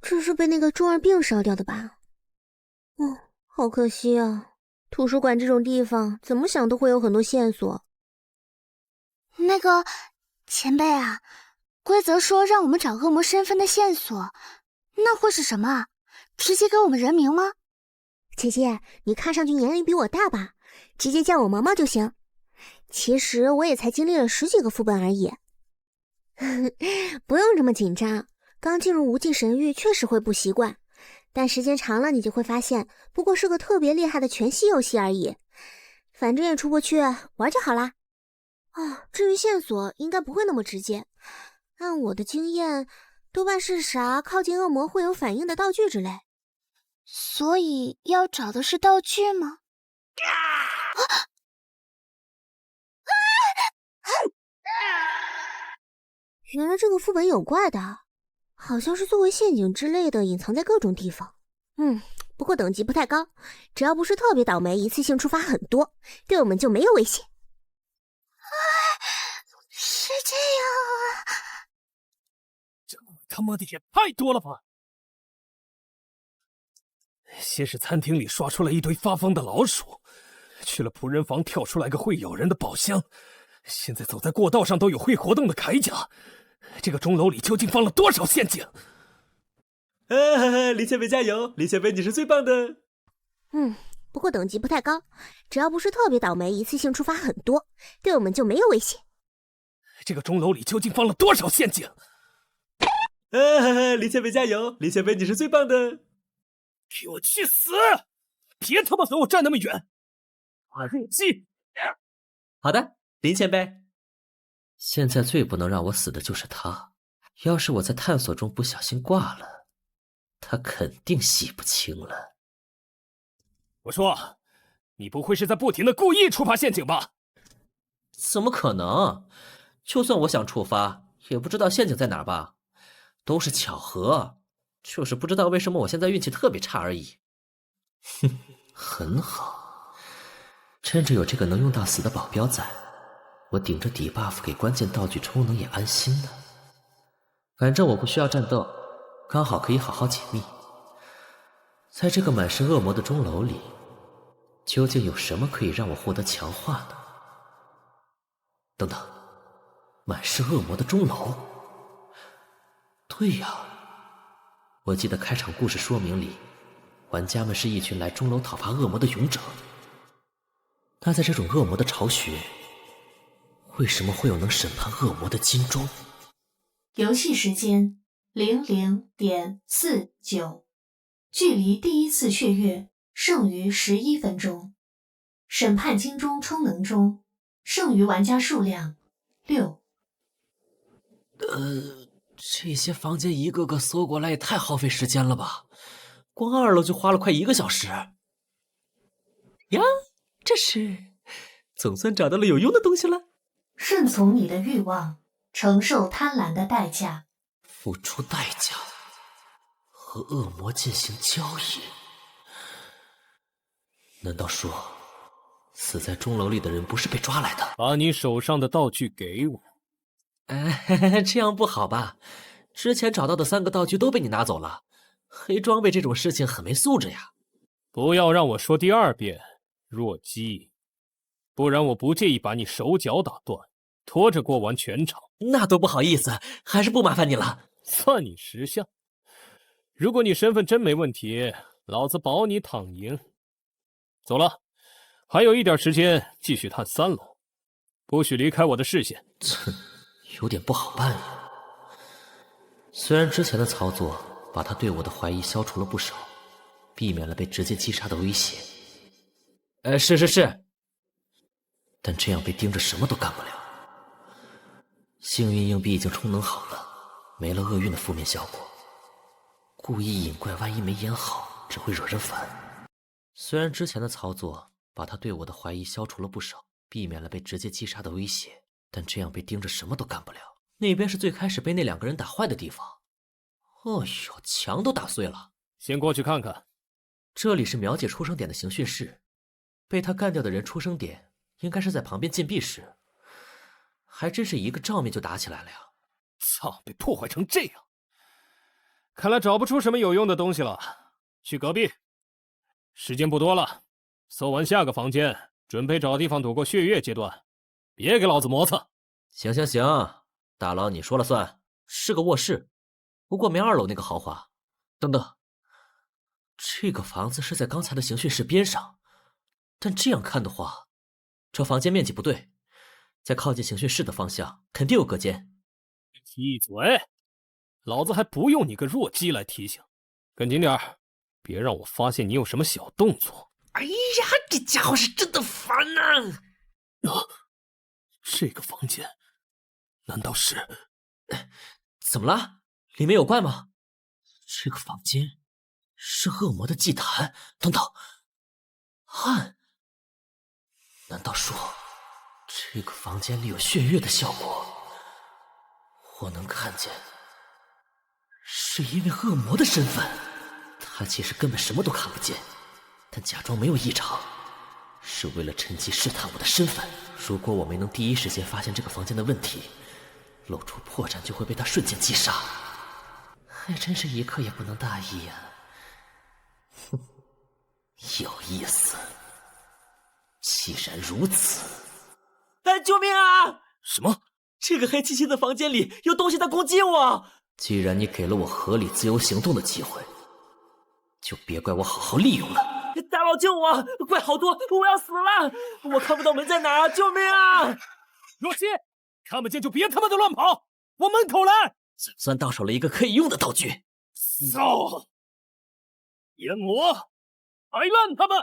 这是被那个中二病烧掉的吧？好可惜啊！图书馆这种地方，怎么想都会有很多线索。那个前辈啊，规则说让我们找恶魔身份的线索，那会是什么啊？直接给我们人名吗？姐姐，你看上去年龄比我大吧？直接叫我毛毛就行。其实我也才经历了10几个副本而已。不用这么紧张，刚进入无尽神域确实会不习惯，但时间长了你就会发现，不过是个特别厉害的全息游戏而已。反正也出不去，玩就好啦。至于线索应该不会那么直接，按我的经验，多半是啥靠近恶魔会有反应的道具之类。所以要找的是道具吗？原来这个副本有怪的，好像是作为陷阱之类的，隐藏在各种地方。不过等级不太高，只要不是特别倒霉，一次性触发很多，对我们就没有威胁。是这样啊！这他妈的也太多了吧！先是餐厅里刷出来一堆发疯的老鼠，去了仆人房跳出来个会咬人的宝箱，现在走在过道上都有会活动的铠甲。这个钟楼里究竟放了多少陷阱？林前辈加油！林前辈你是最棒的。不过等级不太高，只要不是特别倒霉，一次性触发很多，对我们就没有威胁。这个钟楼里究竟放了多少陷阱？林前辈加油！林前辈你是最棒的。给我去死！别他妈和我站那么远！我入记。好的，林前辈。现在最不能让我死的就是他。要是我在探索中不小心挂了，他肯定洗不清了。我说，你不会是在不停的故意触发陷阱吧？怎么可能？就算我想触发，也不知道陷阱在哪儿吧？都是巧合，就是不知道为什么我现在运气特别差而已。哼，很好，趁着有这个能用到死的保镖在，我顶着底 buff 给关键道具充能也安心呢。反正我不需要战斗，刚好可以好好解密。在这个满是恶魔的钟楼里，究竟有什么可以让我获得强化呢？等等，满是恶魔的钟楼。对呀，我记得开场故事说明里，玩家们是一群来钟楼讨伐恶魔的勇者。那在这种恶魔的巢穴，为什么会有能审判恶魔的金钟？游戏时间00:49，距离第1次血月剩余11分钟。审判金钟充能中，剩余玩家数量6。这些房间一个个搜过来也太耗费时间了吧！光2楼就花了快1个小时。呀，这是总算找到了有用的东西了。顺从你的欲望，承受贪婪的代价。付出代价，和恶魔进行交易。难道说，死在钟楼里的人不是被抓来的？把你手上的道具给我。这样不好吧？之前找到的3个道具都被你拿走了，黑装备这种事情很没素质呀！不要让我说第2遍，弱鸡，不然我不介意把你手脚打断，拖着过完全场。那都不好意思，还是不麻烦你了。算你识相。如果你身份真没问题，老子保你躺赢。走了，还有一点时间继续探3楼，不许离开我的视线。有点不好办呀。虽然之前的操作把他对我的怀疑消除了不少，避免了被直接击杀的威胁。是，但这样被盯着什么都干不了。幸运硬币已经充能好了，没了厄运的负面效果。故意引怪，万一没演好，只会惹人烦。虽然之前的操作把他对我的怀疑消除了不少，避免了被直接击杀的威胁，但这样被盯着什么都干不了。那边是最开始被那2个人打坏的地方。哎呦，墙都打碎了。先过去看看。这里是苗姐出生点的刑讯室，被他干掉的人出生点应该是在旁边禁闭室。还真是一个照面就打起来了呀！操，被破坏成这样，看来找不出什么有用的东西了。去隔壁，时间不多了，搜完下个房间，准备找地方躲过血月阶段，别给老子磨蹭。行，大佬你说了算。是个卧室，不过没2楼那个豪华。等等，这个房子是在刚才的刑讯室边上，但这样看的话，这房间面积不对，在靠近刑讯室的方向肯定有隔间。闭嘴！老子还不用你个弱鸡来提醒。跟紧点儿，别让我发现你有什么小动作。哎呀，这家伙是真的烦呐！这个房间难道是……怎么了？里面有怪吗？这个房间是恶魔的祭坛。等等，暗？难道说这个房间里有血月的效果？我能看见，是因为恶魔的身份。他其实根本什么都看不见，但假装没有异常，是为了趁机试探我的身份。如果我没能第一时间发现这个房间的问题，露出破绽就会被他瞬间击杀。还真是一刻也不能大意呀！哼，有意思。既然如此，救命啊！什么？这个黑漆漆的房间里有东西在攻击我！既然你给了我合理自由行动的机会，就别怪我好好利用了。大佬救我！怪好多，我要死了！我看不到门在哪啊！救命啊！若曦，看不见就别他妈的乱跑，往门口来！总算到手了一个可以用的道具。骚！阎魔，摆烂他们！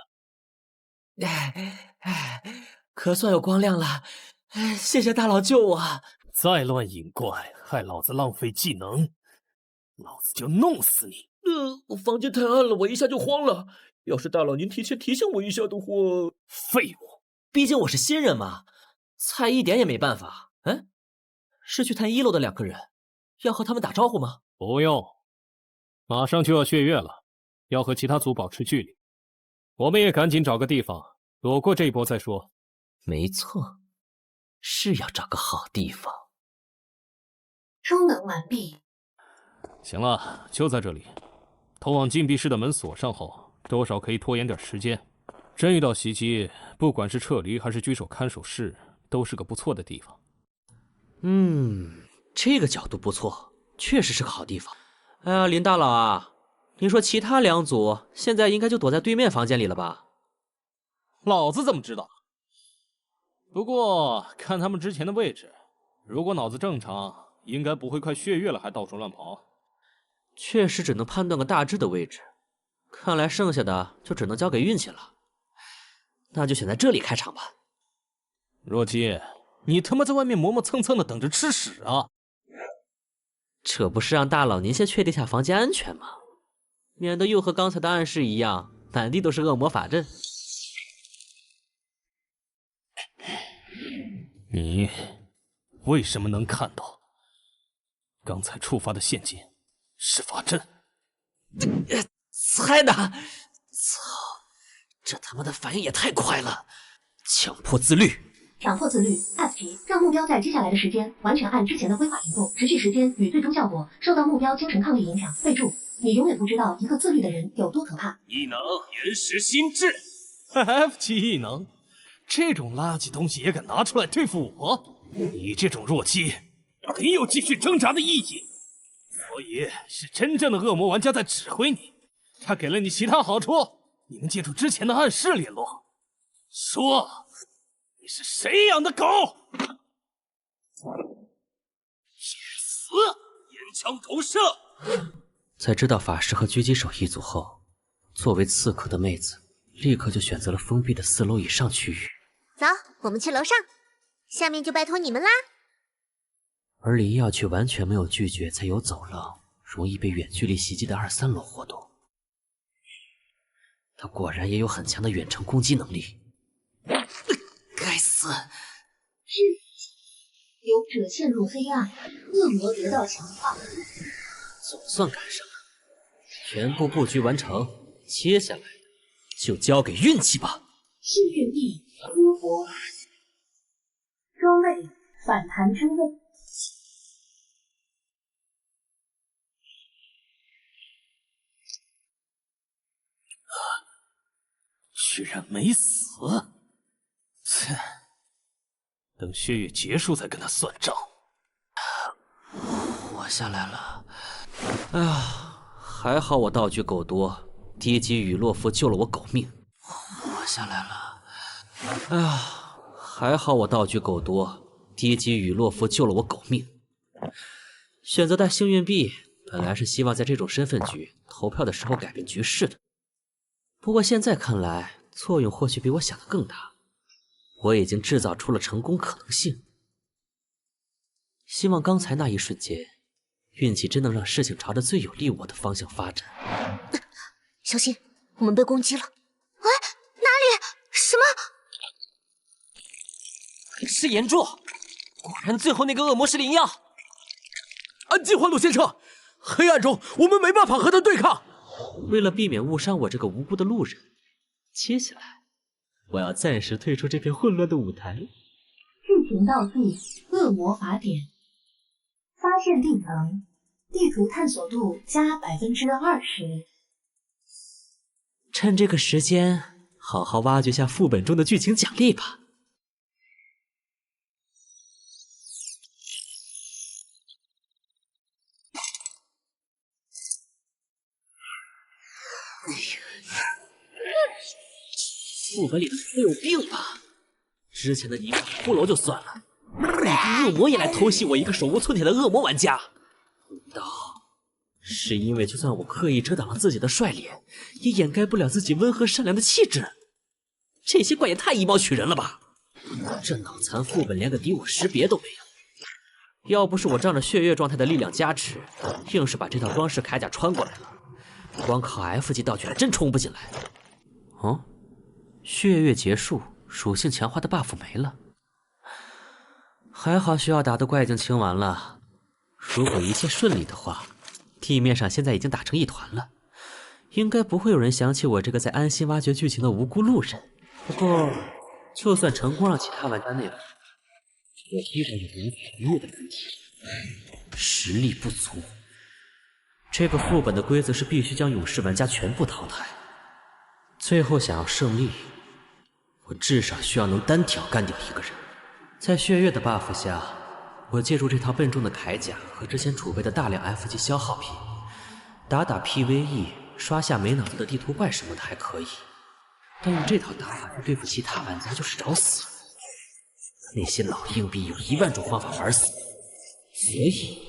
可算有光亮了，谢谢大佬救我。再乱引怪，害老子浪费技能，老子就弄死你！房间太暗了，我一下就慌了。要是大佬您提前提醒我一下的话……废物！毕竟我是新人嘛，菜一点也没办法。是去探1楼的2个人，要和他们打招呼吗？不用，马上就要血月了，要和其他组保持距离。我们也赶紧找个地方躲过这一波再说。没错，是要找个好地方。充能完毕。行了，就在这里。通往禁闭室的门锁上后，多少可以拖延点时间。真遇到袭击，不管是撤离还是居守看守室，都是个不错的地方。这个角度不错，确实是个好地方。哎呀，林大佬啊，您说其他2组现在应该就躲在对面房间里了吧？老子怎么知道？不过看他们之前的位置，如果脑子正常，应该不会快血月了还到处乱跑。确实只能判断个大致的位置，看来剩下的就只能交给运气了。那就选在这里开场吧。若曦，你他妈在外面磨磨蹭蹭的等着吃屎啊！这不是让大佬您先确定下房间安全吗？免得又和刚才的暗示一样，满地都是恶魔法阵。你为什么能看到？刚才触发的陷阱是法阵。猜的！操，这他妈的反应也太快了！强迫自律。强迫自律 F 级，让目标在接下来的时间完全按之前的规划行动，持续时间与最终效果受到目标精神抗力影响。备注：你永远不知道一个自律的人有多可怕。异能延时心智 ，F 级异能，这种垃圾东西也敢拿出来对付我？你这种弱鸡，没有继续挣扎的意义。所以是真正的恶魔玩家在指挥你，他给了你其他好处，你能借助之前的暗示联络。说，你是谁养的狗？去死！眼枪投射。在知道法师和狙击手一组后，作为刺客的妹子立刻就选择了封闭的4楼以上区域。走，我们去楼上，下面就拜托你们啦。而李耀却完全没有拒绝在有走廊容易被远距离袭击的2、3楼活动。他果然也有很强的远程攻击能力。该死！勇者陷入黑暗，恶魔得到强化。总算赶上了，全部布局完成，接下来就交给运气吧。幸运币多活，装备反弹之刃。居然没死！切，等血月结束再跟他算账。活下来了，哎呀，还好我道具够多，低级雨落符救了我狗命。活下来了，哎呀，还好我道具够多，低级雨落符救了我狗命。选择带幸运币，本来是希望在这种身份局投票的时候改变局势的，不过现在看来，作用或许比我想的更大。我已经制造出了成功可能性。希望刚才那一瞬间，运气真能让事情朝着最有利我的方向发展。小心，我们被攻击了！哎，哪里？什么？是岩柱！果然，最后那个恶魔是灵药。安静，幻路先生。黑暗中，我们没办法和他对抗。为了避免误伤我这个无辜的路人，接下来我要暂时退出这片混乱的舞台。剧情道具：恶魔法典。发现地层，地图探索度加20%。趁这个时间，好好挖掘下副本中的剧情奖励吧。副本里的人有病吧？之前的泥巴骷髅就算了，一个恶魔也来偷袭我一个手无寸铁的恶魔玩家。难道是因为就算我刻意遮挡了自己的帅脸，也掩盖不了自己温和善良的气质？这些怪也太以貌取人了吧！这脑残副本连个敌我识别都没有，要不是我仗着血月状态的力量加持，硬是把这套装饰铠甲穿过来了。光靠 F 级道具还真冲不进来。哦，血月结束，属性强化的 buff 没了。还好需要打的怪已经清完了，如果一切顺利的话，地面上现在已经打成一团了，应该不会有人想起我这个在安心挖掘剧情的无辜路人。不过，就算成功让其他玩家内服，我依然有无法逾越的难题，实力不足。这个副本的规则是必须将勇士玩家全部淘汰，最后想要胜利，我至少需要能单挑干掉一个人。在血月的 buff 下，我借助这套笨重的铠甲和之前储备的大量 F 级消耗品，打 PVE 刷下没脑子的地图怪什么的还可以，但用这套打法去对付其他玩家就是找死。那些老硬币有1万种方法玩死，所以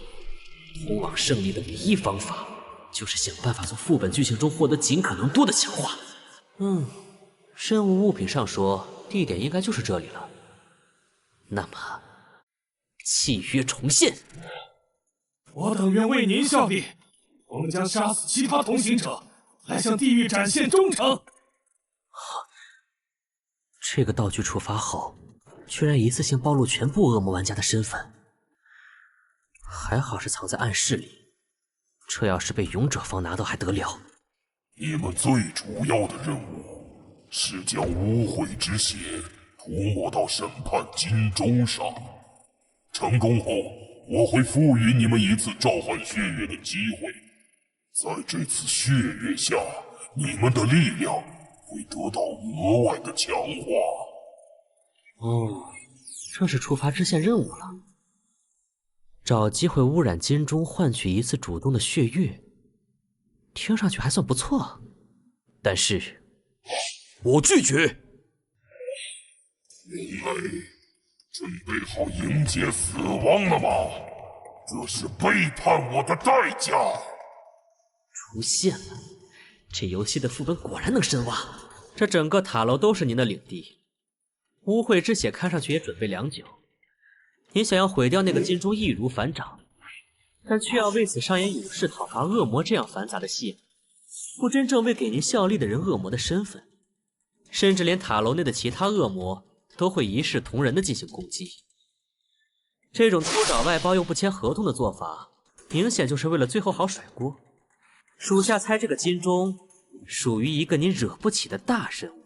通往胜利的唯一方法就是想办法从副本剧情中获得尽可能多的强化。任务物品上说地点应该就是这里了，那么契约重现。我等愿为您效力，我们将杀死其他同行者，来向地狱展现忠诚。这个道具触发后，居然一次性暴露全部恶魔玩家的身份，还好是藏在暗室里，这要是被勇者方拿到还得了？你们最主要的任务是将污秽之血涂抹到审判金钟上，成功后我会赋予你们一次召唤血月的机会，在这次血月下，你们的力量会得到额外的强化。这是触发支线任务了。找机会污染金钟，换取一次主动的血月，听上去还算不错，但是我拒绝。人类准备好迎接死亡了吗？这是背叛我的代价。出现了，这游戏的副本果然能深挖。这整个塔楼都是您的领地，污秽之血看上去也准备良久。您想要毁掉那个金钟易如反掌，但却要为此上演勇士讨伐恶魔这样繁杂的戏，不真正为给您效力的人恶魔的身份，甚至连塔楼内的其他恶魔都会一视同仁的进行攻击。这种偷找外包又不签合同的做法，明显就是为了最后好甩锅。属下猜这个金钟属于一个您惹不起的大人物。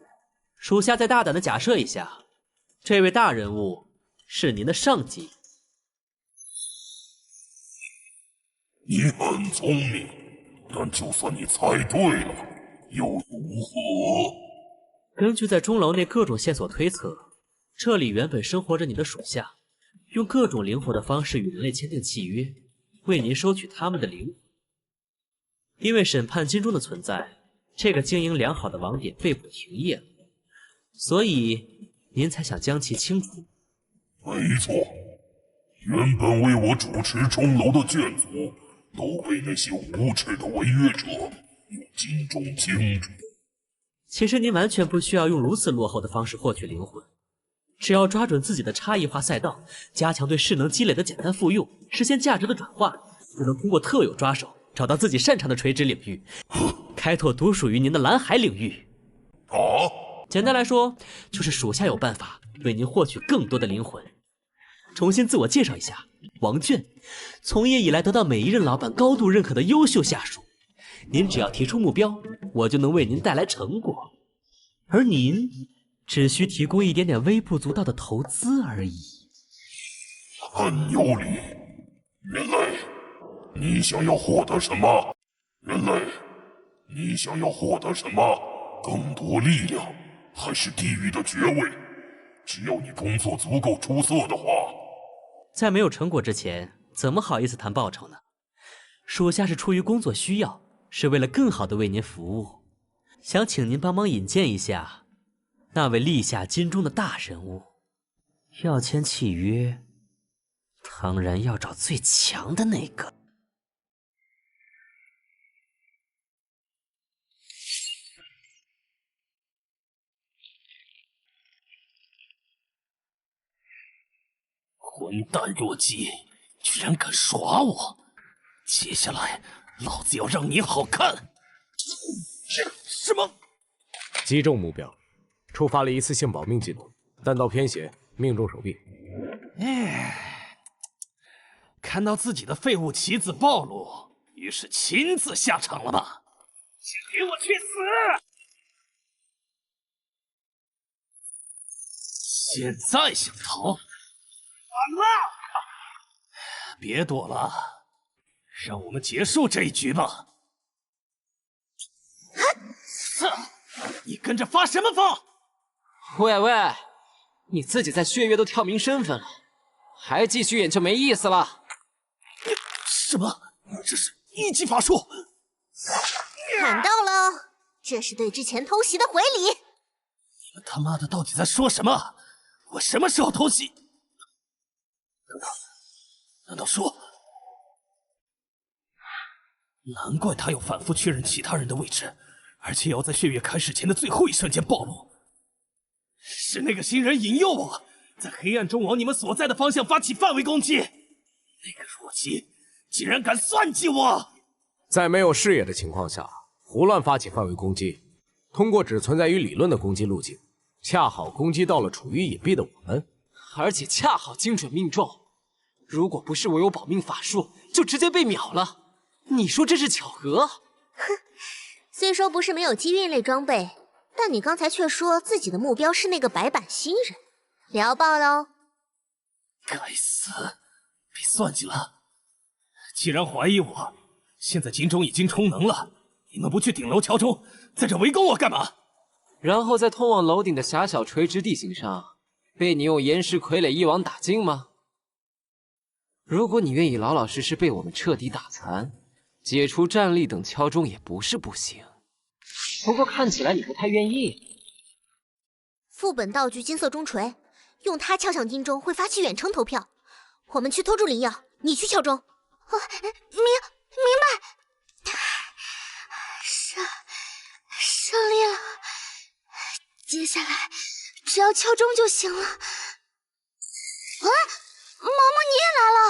属下再大胆的假设一下，这位大人物是您的上级。你很聪明，但就算你猜对了，又如何？根据在钟楼内各种线索推测，这里原本生活着你的属下，用各种灵活的方式与人类签订契约，为您收取他们的灵魂。因为审判金钟的存在，这个经营良好的网点被迫停业了，所以您才想将其清除。没错，原本为我主持钟楼的眷族都被那些无耻的违约者用金钟清除。其实您完全不需要用如此落后的方式获取灵魂，只要抓准自己的差异化赛道，加强对势能积累的简单复用，实现价值的转化，就能通过特有抓手找到自己擅长的垂直领域，开拓独属于您的蓝海领域。简单来说，就是属下有办法为您获取更多的灵魂。重新自我介绍一下，王倦，从业以来得到每一任老板高度认可的优秀下属。您只要提出目标，我就能为您带来成果，而您只需提供一点点微不足道的投资而已。很有理，人类，你想要获得什么？人类，你想要获得什么？更多力量，还是地狱的爵位？只要你工作足够出色的话，在没有成果之前，怎么好意思谈报酬呢？属下是出于工作需要，是为了更好的为您服务，想请您帮忙引荐一下那位立下金钟的大人物。要签契约，当然要找最强的那个。混蛋弱鸡，居然敢耍我！接下来，老子要让你好看！什么？击中目标，触发了一次性保命技能，弹道偏斜，命中手臂。看到自己的废物棋子暴露，于是亲自下场了吧？请给我去死！现在想逃？完了！别躲了，让我们结束这一局吧。你跟着发什么疯？喂喂，你自己在血月都挑明身份了，还继续演就没意思了。什么？这是一级法术？看到了，这是对之前偷袭的回礼。你们他妈的到底在说什么？我什么时候偷袭？难道说？难怪他要反复确认其他人的位置，而且要在血月开始前的最后一瞬间暴露。是那个新人引诱我，在黑暗中往你们所在的方向发起范围攻击。那个弱鸡竟然敢算计我！在没有视野的情况下，胡乱发起范围攻击，通过只存在于理论的攻击路径，恰好攻击到了处于隐蔽的我们，而且恰好精准命中。如果不是我有保命法术，就直接被秒了。你说这是巧合？哼，虽说不是没有机运类装备，但你刚才却说自己的目标是那个白板新人，聊爆喽！该死，被算计了！既然怀疑我，现在金钟已经充能了，你们不去顶楼桥中，在这围攻我干嘛？然后在通往楼顶的狭小垂直地形上，被你用岩石傀儡一网打尽吗？如果你愿意老老实实被我们彻底打残，解除战力等敲钟也不是不行。不过看起来你不太愿意。副本道具金色钟锤，用它敲响金钟会发起远程投票。我们去拖住灵药，你去敲钟。明白。胜利了，接下来只要敲钟就行了。啊，嬷嬷你也来了。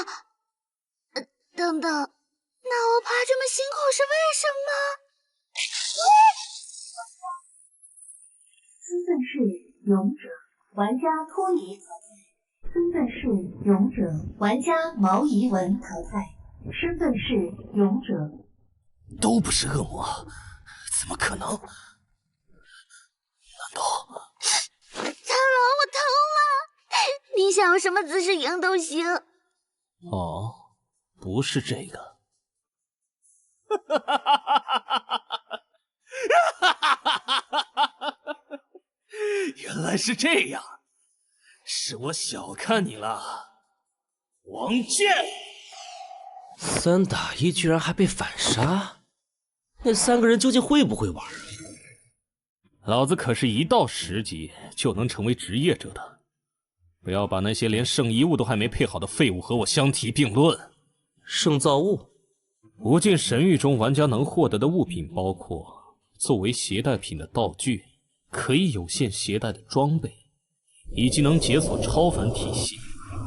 等等，那我爬这么辛苦是为什么？身份是勇者，玩家脱离淘汰。身份是勇者，玩家毛怡文淘汰。身份是勇者。都不是恶魔，怎么可能？难道？螳螂，我疼了！你想用什么姿势赢都行。哦，不是这个。原来是这样，是我小看你了，王健。3打1居然还被反杀，那3个人究竟会不会玩啊？老子可是1到10级就能成为职业者的，不要把那些连圣遗物都还没配好的废物和我相提并论。圣造物，无尽神域中玩家能获得的物品包括作为携带品的道具，可以有限携带的装备，以及能解锁超凡体系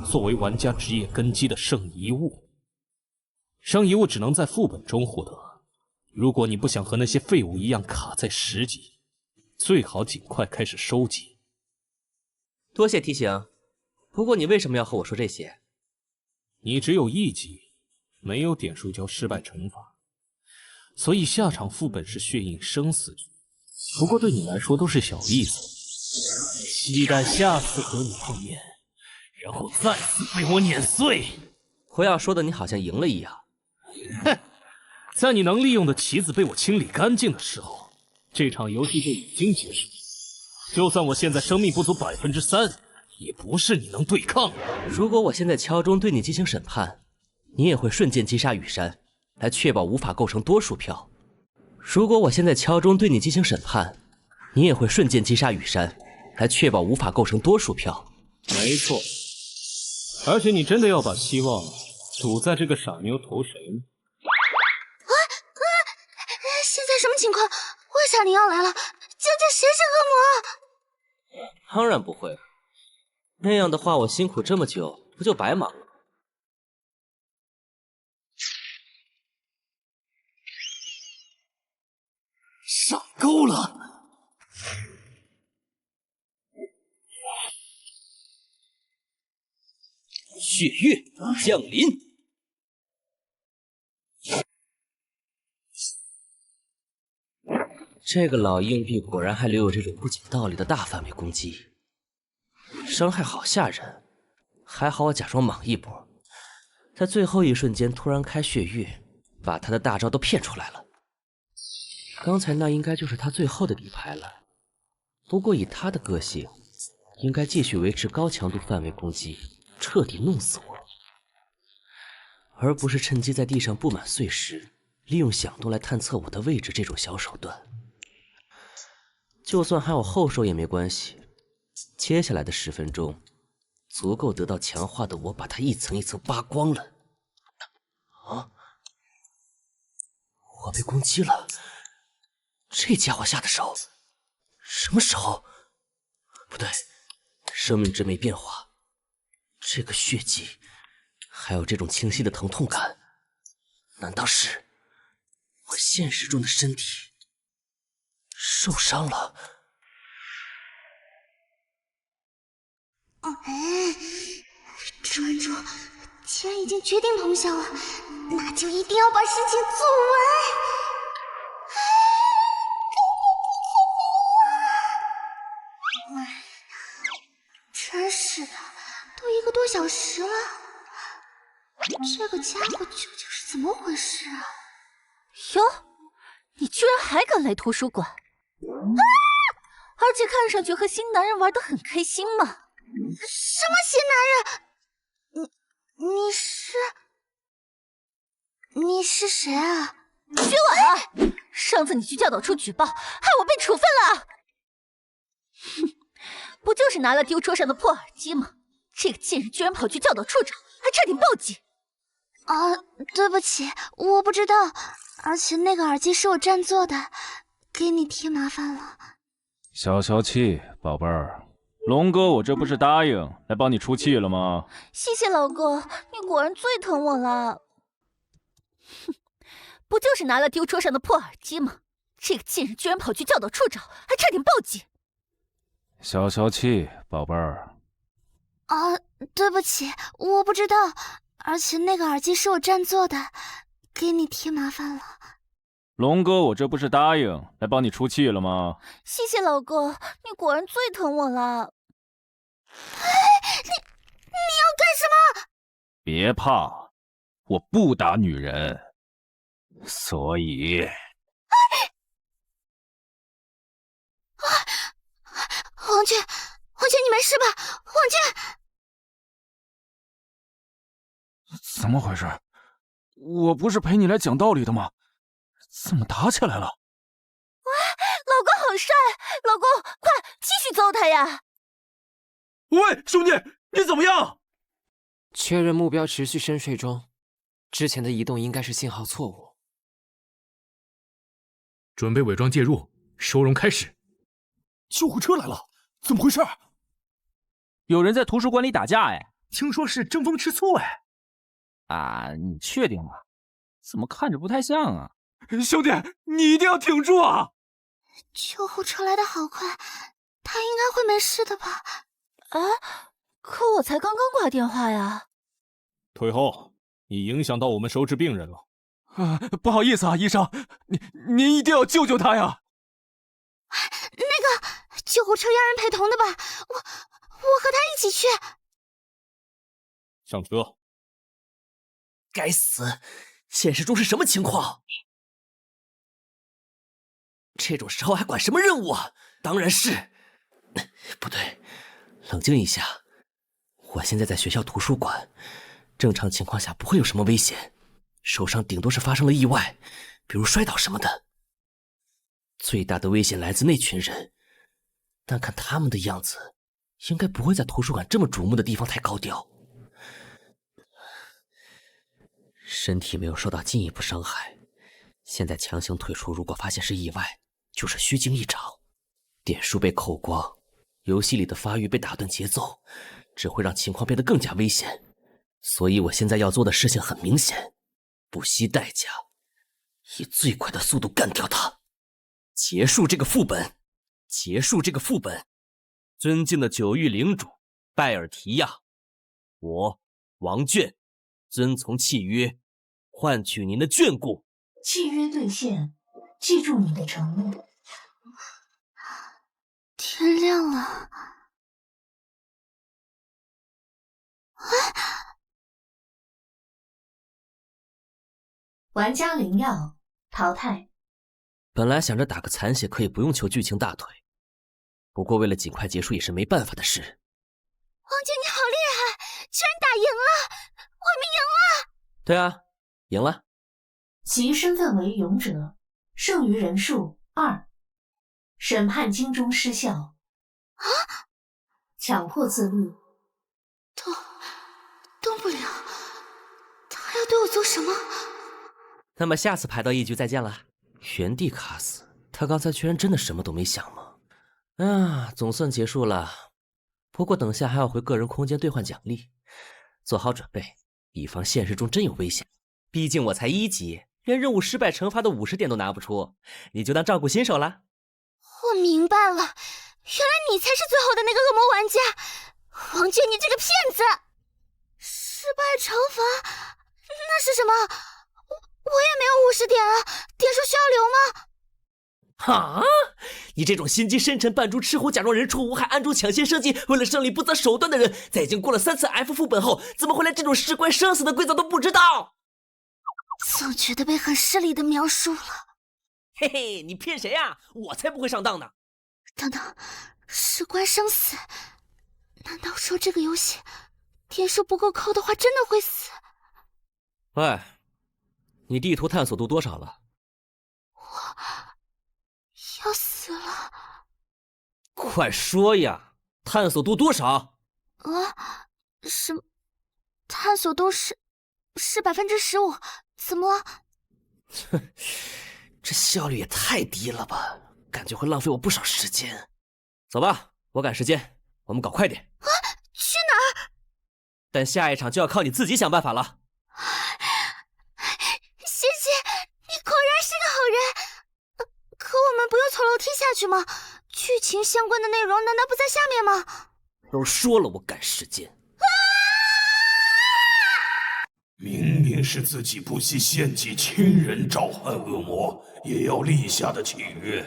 作为玩家职业根基的圣遗物。圣遗物只能在副本中获得，如果你不想和那些废物一样卡在10级，最好尽快开始收集。多谢提醒，不过你为什么要和我说这些？你只有1级，没有点数交失败惩罚，所以下场副本是血印生死局。不过对你来说都是小意思，期待下次和你碰面，然后再次被我碾碎。胡耀说的你好像赢了一样。哼，在你能利用的棋子被我清理干净的时候，这场游戏就已经结束。就算我现在生命不足3%，也不是你能对抗的。如果我现在敲钟对你进行审判，你也会瞬间击杀羽山，来确保无法构成多数票。如果我现在敲钟对你进行审判，你也会瞬间击杀羽山，来确保无法构成多数票。没错，而且你真的要把希望赌在这个傻妞头谁吗？现在什么情况？为啥灵药来了？究竟谁是恶魔？当然不会，那样的话我辛苦这么久不就白忙了？上钩了！血月降临。这个老硬币果然还留有这种不讲道理的大范围攻击，伤害好吓人。还好我假装莽一波，在最后一瞬间突然开血月，把他的大招都骗出来了。刚才那应该就是他最后的底牌了。不过以他的个性，应该继续维持高强度范围攻击，彻底弄死我，而不是趁机在地上布满碎石，利用响动来探测我的位置这种小手段。就算还有后手也没关系，接下来的10分钟足够得到强化的我把它一层一层扒光了。啊！我被攻击了，这家伙下的手，什么手？不对，生命值没变化，这个血迹，还有这种清晰的疼痛感，难道是我现实中的身体受伤了？专注，既然已经决定通宵了，那就一定要把事情做完。真是的，都1个多小时了，这个家伙究竟是怎么回事啊？哟，你居然还敢来图书馆啊！而且看上去和新男人玩得很开心嘛。什么新男人？你是谁啊？薛婉，上次你去教导处举报，害我被处分了。哼，不就是拿了丢桌上的破耳机吗？这个贱人居然跑去教导处找，还差点报警。啊，对不起，我不知道，而且那个耳机是我占座的，给你添麻烦了。消消气，宝贝儿。龙哥，我这不是答应来帮你出气了吗？谢谢老哥，你果然最疼我了。哼，不就是拿了丢车上的破耳机吗？这个贱人居然跑去教导处长，还差点报警。消消气，宝贝儿。啊，对不起，我不知道，而且那个耳机是我占座的，给你添麻烦了。龙哥，我这不是答应来帮你出气了吗？谢谢老哥，你果然最疼我了。你要干什么？别怕，我不打女人，所以。王俊，你没事吧？王俊，怎么回事？我不是陪你来讲道理的吗？怎么打起来了？哇，老公好帅！老公，快继续揍他呀！喂，兄弟，你怎么样？确认目标持续深睡中，之前的移动应该是信号错误。准备伪装介入，收容开始。救护车来了，怎么回事？有人在图书馆里打架哎，听说是争风吃醋哎。啊，你确定吗？怎么看着不太像啊？兄弟，你一定要挺住啊！救护车来得好快，他应该会没事的吧？啊，可我才刚刚挂电话呀。退后，你影响到我们收治病人了。啊，不好意思啊，医生，您一定要救救他呀！那个救护车要人陪同的吧？我和他一起去。上车。该死，现实中是什么情况？这种时候还管什么任务啊？当然是，不对，冷静一下。我现在在学校图书馆，正常情况下不会有什么危险，受伤顶多是发生了意外，比如摔倒什么的。最大的危险来自那群人，但看他们的样子，应该不会在图书馆这么瞩目的地方太高调。身体没有受到进一步伤害，现在强行退出，如果发现是意外，就是虚惊一场，点数被扣光，游戏里的发育被打断节奏，只会让情况变得更加危险。所以我现在要做的事情很明显，不惜代价，以最快的速度干掉他，结束这个副本，结束这个副本。尊敬的九域领主拜尔提亚，我王卷遵从契约，换取您的眷顾。契约兑现，记住你的承诺。天亮了。玩家灵药淘汰。本来想着打个残血可以不用求剧情大腿，不过为了尽快结束也是没办法的事。王姐你好厉害，居然打赢了，我们赢了。对啊，赢了。其身份为勇者，剩余人数2。审判金钟失效。啊！强迫自律。动不了，他要对我做什么？那么下次排到一局再见了。原地卡死，他刚才居然真的什么都没想吗？啊，总算结束了。不过等下还要回个人空间兑换奖励，做好准备，以防现实中真有危险。毕竟我才1级，连任务失败惩罚的50点都拿不出，你就当照顾新手了。我明白了，原来你才是最后的那个恶魔玩家，王娟，你这个骗子！失败惩罚？那是什么？我也没有50点啊，点数需要留吗？哈！你这种心机深沉、扮猪吃虎、假装人畜无害、暗中抢先射击、为了胜利不择手段的人，在已经过了3次 F 副本后，怎么会连这种事关生死的规则都不知道？总觉得被很失礼的描述了。嘿嘿，你骗谁呀？我才不会上当呢！等等，事关生死，难道说这个游戏点数不够扣的话，真的会死？喂，你地图探索度多少了？我要死了！快说呀，探索度多少？什么？探索度是是15%，怎么了？哼，这效率也太低了吧，感觉会浪费我不少时间。走吧，我赶时间，我们搞快点。啊，去哪儿？但下一场就要靠你自己想办法了。谢谢，你果然是个好人。可我们不用从楼梯下去吗？剧情相关的内容难道不在下面吗？都说了我赶时间。明明是自己不惜献祭亲人召唤恶魔，也要立下的契约，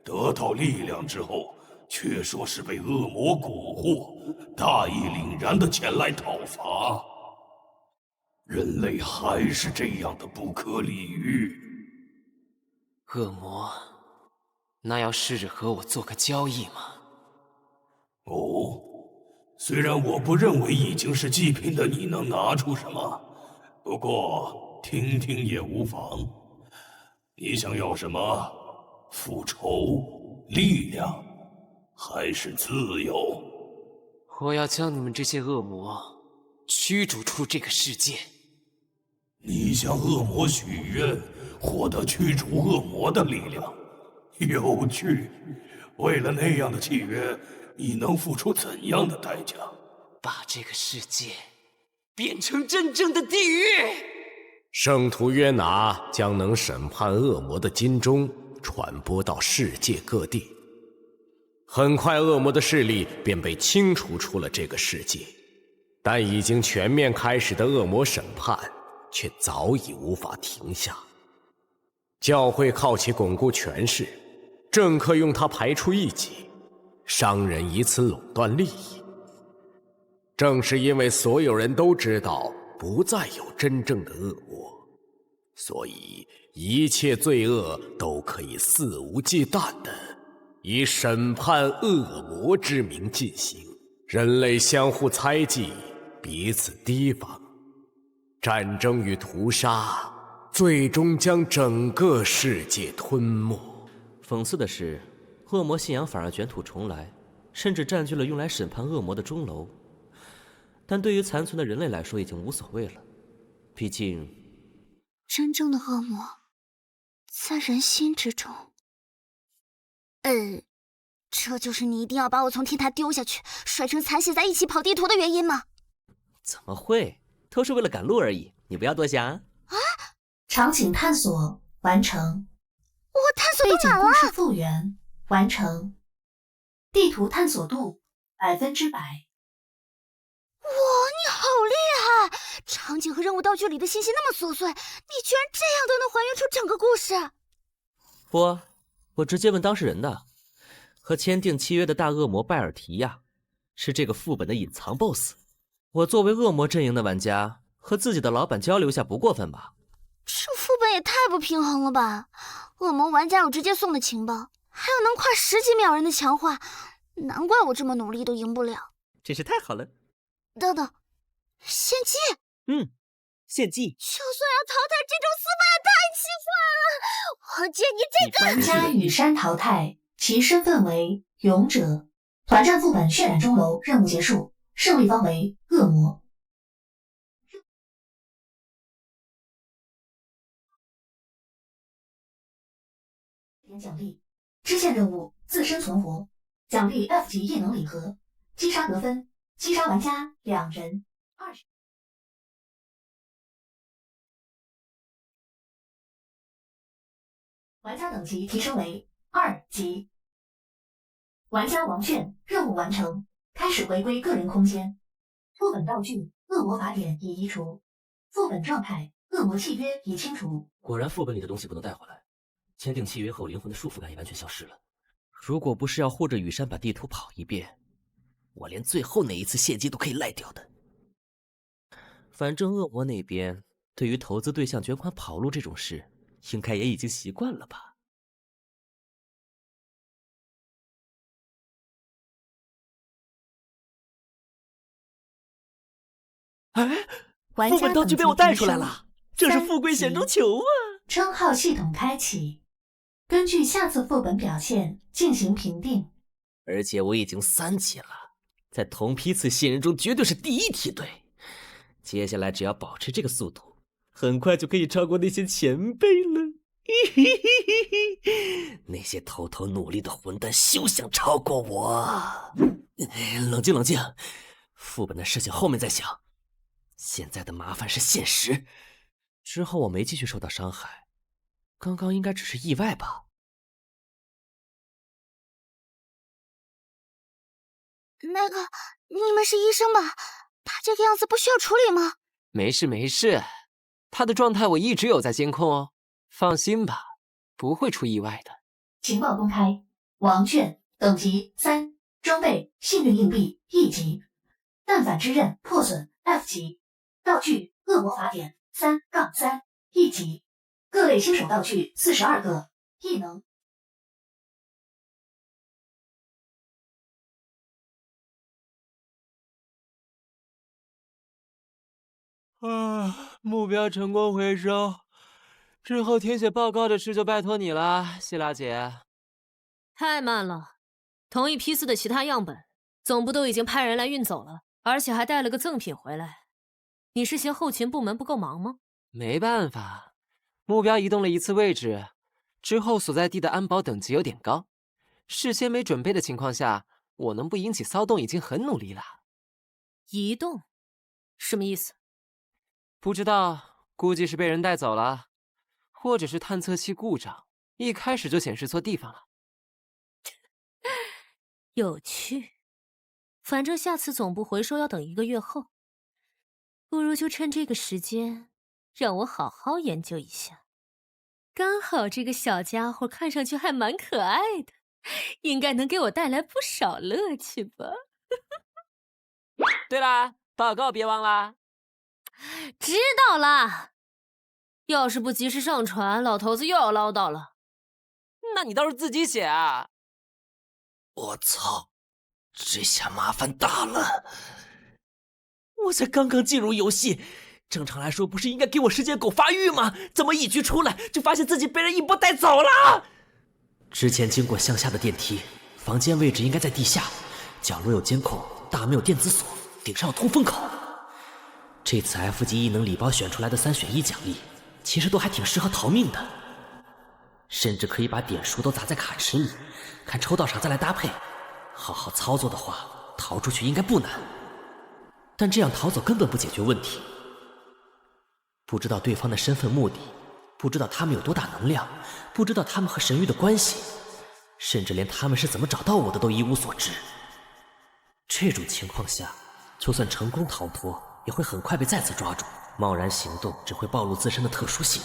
得到力量之后，却说是被恶魔蛊惑，大义凛然的前来讨伐。人类还是这样的不可理喻。恶魔，那要试着和我做个交易吗？哦，虽然我不认为已经是祭品的你能拿出什么，不过听听也无妨。你想要什么？复仇、力量，还是自由？我要将你们这些恶魔驱逐出这个世界。你向恶魔许愿，获得驱逐恶魔的力量，有趣。为了那样的契约，你能付出怎样的代价？把这个世界变成真正的地狱。圣徒约拿将能审判恶魔的金钟传播到世界各地，很快恶魔的势力便被清除出了这个世界。但已经全面开始的恶魔审判却早已无法停下。教会靠其巩固权势，政客用它排除异己，商人以此垄断利益。正是因为所有人都知道不再有真正的恶魔，所以一切罪恶都可以肆无忌惮地以审判恶魔之名进行。人类相互猜忌，彼此提防，战争与屠杀最终将整个世界吞没。讽刺的是，恶魔信仰反而卷土重来，甚至占据了用来审判恶魔的钟楼。但对于残存的人类来说已经无所谓了，毕竟真正的恶魔在人心之中。这就是你一定要把我从天台丢下去，摔成残血再一起跑地图的原因吗？怎么会，都是为了赶路而已，你不要多想啊。场景探索完成，我探索背景满了。故事复原完成，地图探索度100%。哇，你好厉害！场景和任务道具里的信息那么琐碎，你居然这样都能还原出整个故事。不，我直接问当事人的。和签订契约的大恶魔拜尔提亚，是这个副本的隐藏 BOSS。我作为恶魔阵营的玩家，和自己的老板交流下不过分吧？这副本也太不平衡了吧！恶魔玩家有直接送的情报，还有能跨10几秒人的强化，难怪我这么努力都赢不了。真是太好了。等等，献祭？献祭。就算要淘汰这种死法也太奇怪了！我建议这个玩家羽山淘汰，其身份为勇者。团战副本渲染钟楼任务结束，胜利方为恶魔。点奖励：支线任务自身存活，奖励 F 级异能礼盒，击杀得分，击杀玩家2人20。玩家等级提升为2级。玩家王炫任务完成，开始回归个人空间。副本道具恶魔法典已移除，副本状态恶魔契约已清除。果然副本里的东西不能带回来，签订契约后灵魂的束缚感也完全消失了。如果不是要护着雨山把地图跑一遍，我连最后那一次献祭都可以赖掉的。反正恶魔那边对于投资对象卷款跑路这种事，应该也已经习惯了吧。副本道具被我带出来了，这是富贵险中求啊！称号系统开启，根据下次副本表现进行评定。而且我已经3级了，在同批次新人中绝对是第1梯队。接下来只要保持这个速度，很快就可以超过那些前辈了。那些偷偷努力的混蛋休想超过我！冷静冷静，副本的事情后面再想。现在的麻烦是现实，之后我没继续受到伤害，刚刚应该只是意外吧？那个，你们是医生吧？他这个样子不需要处理吗？没事没事，他的状态我一直有在监控哦，放心吧，不会出意外的。情报公开，王炫等级3，装备幸运硬币1级，但反之刃破损 F 级，道具恶魔法典3-3 1级，各类新手道具42个，异能。目标成功回收，之后填写报告的事就拜托你了，希拉姐。太慢了，同一批次的其他样本，总部都已经派人来运走了，而且还带了个赠品回来。你是嫌后勤部门不够忙吗？没办法，目标移动了一次位置，之后所在地的安保等级有点高，事先没准备的情况下，我能不引起骚动已经很努力了。移动？什么意思？不知道，估计是被人带走了，或者是探测器故障，一开始就显示错地方了。有趣，反正下次总部回收要等1个月后，不如就趁这个时间，让我好好研究一下。刚好这个小家伙看上去还蛮可爱的，应该能给我带来不少乐趣吧。对啦，报告别忘啦。知道啦，要是不及时上传，老头子又要唠叨了。那你倒是自己写啊！我操，这下麻烦大了！我才刚刚进入游戏，正常来说不是应该给我时间狗发育吗？怎么一局出来就发现自己被人一波带走了？之前经过向下的电梯，房间位置应该在地下，角落有监控，大门有电子锁，顶上有通风口。这次 F 级异能礼包选出来的3选1奖励，其实都还挺适合逃命的，甚至可以把点数都砸在卡池里，看抽到啥再来搭配。好好操作的话，逃出去应该不难。但这样逃走根本不解决问题。不知道对方的身份目的，不知道他们有多大能量，不知道他们和神域的关系，甚至连他们是怎么找到我的都一无所知。这种情况下，就算成功逃脱，也会很快被再次抓住。贸然行动只会暴露自身的特殊性。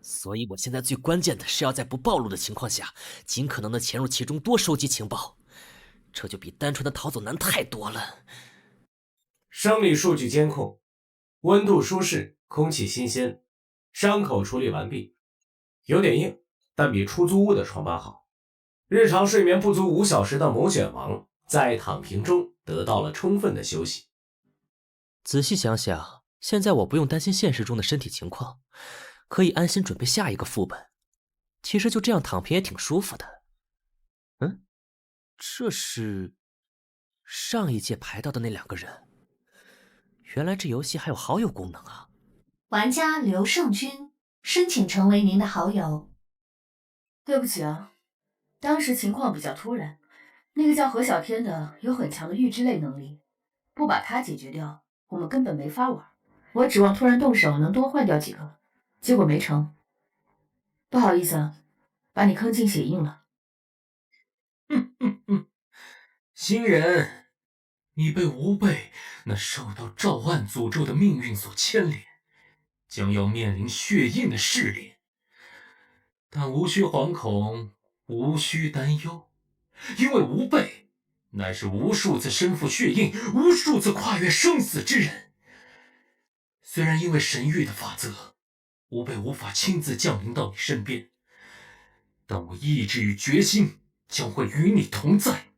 所以我现在最关键的是要在不暴露的情况下，尽可能的潜入其中，多收集情报。这就比单纯的逃走难太多了。生理数据监控，温度舒适，空气新鲜，伤口处理完毕。有点硬，但比出租屋的床板好。日常睡眠不足5小时的魔卷王，在躺平中得到了充分的休息。仔细想想，现在我不用担心现实中的身体情况，可以安心准备下一个副本。其实就这样躺平也挺舒服的。这是上一届排到的那2个人。原来这游戏还有好友功能啊！玩家刘胜军申请成为您的好友。对不起啊，当时情况比较突然，那个叫何小天的有很强的预知类能力，不把他解决掉，我们根本没法玩。我指望突然动手能多换掉几个，结果没成。不好意思啊，把你坑进血印了。新人，你被吾辈那受到召唤诅咒的命运所牵连，将要面临血印的试炼。但无需惶恐，无需担忧，因为吾辈乃是无数次身负血印、无数次跨越生死之人。虽然因为神域的法则，吾辈无法亲自降临到你身边，但我意志与决心将会与你同在。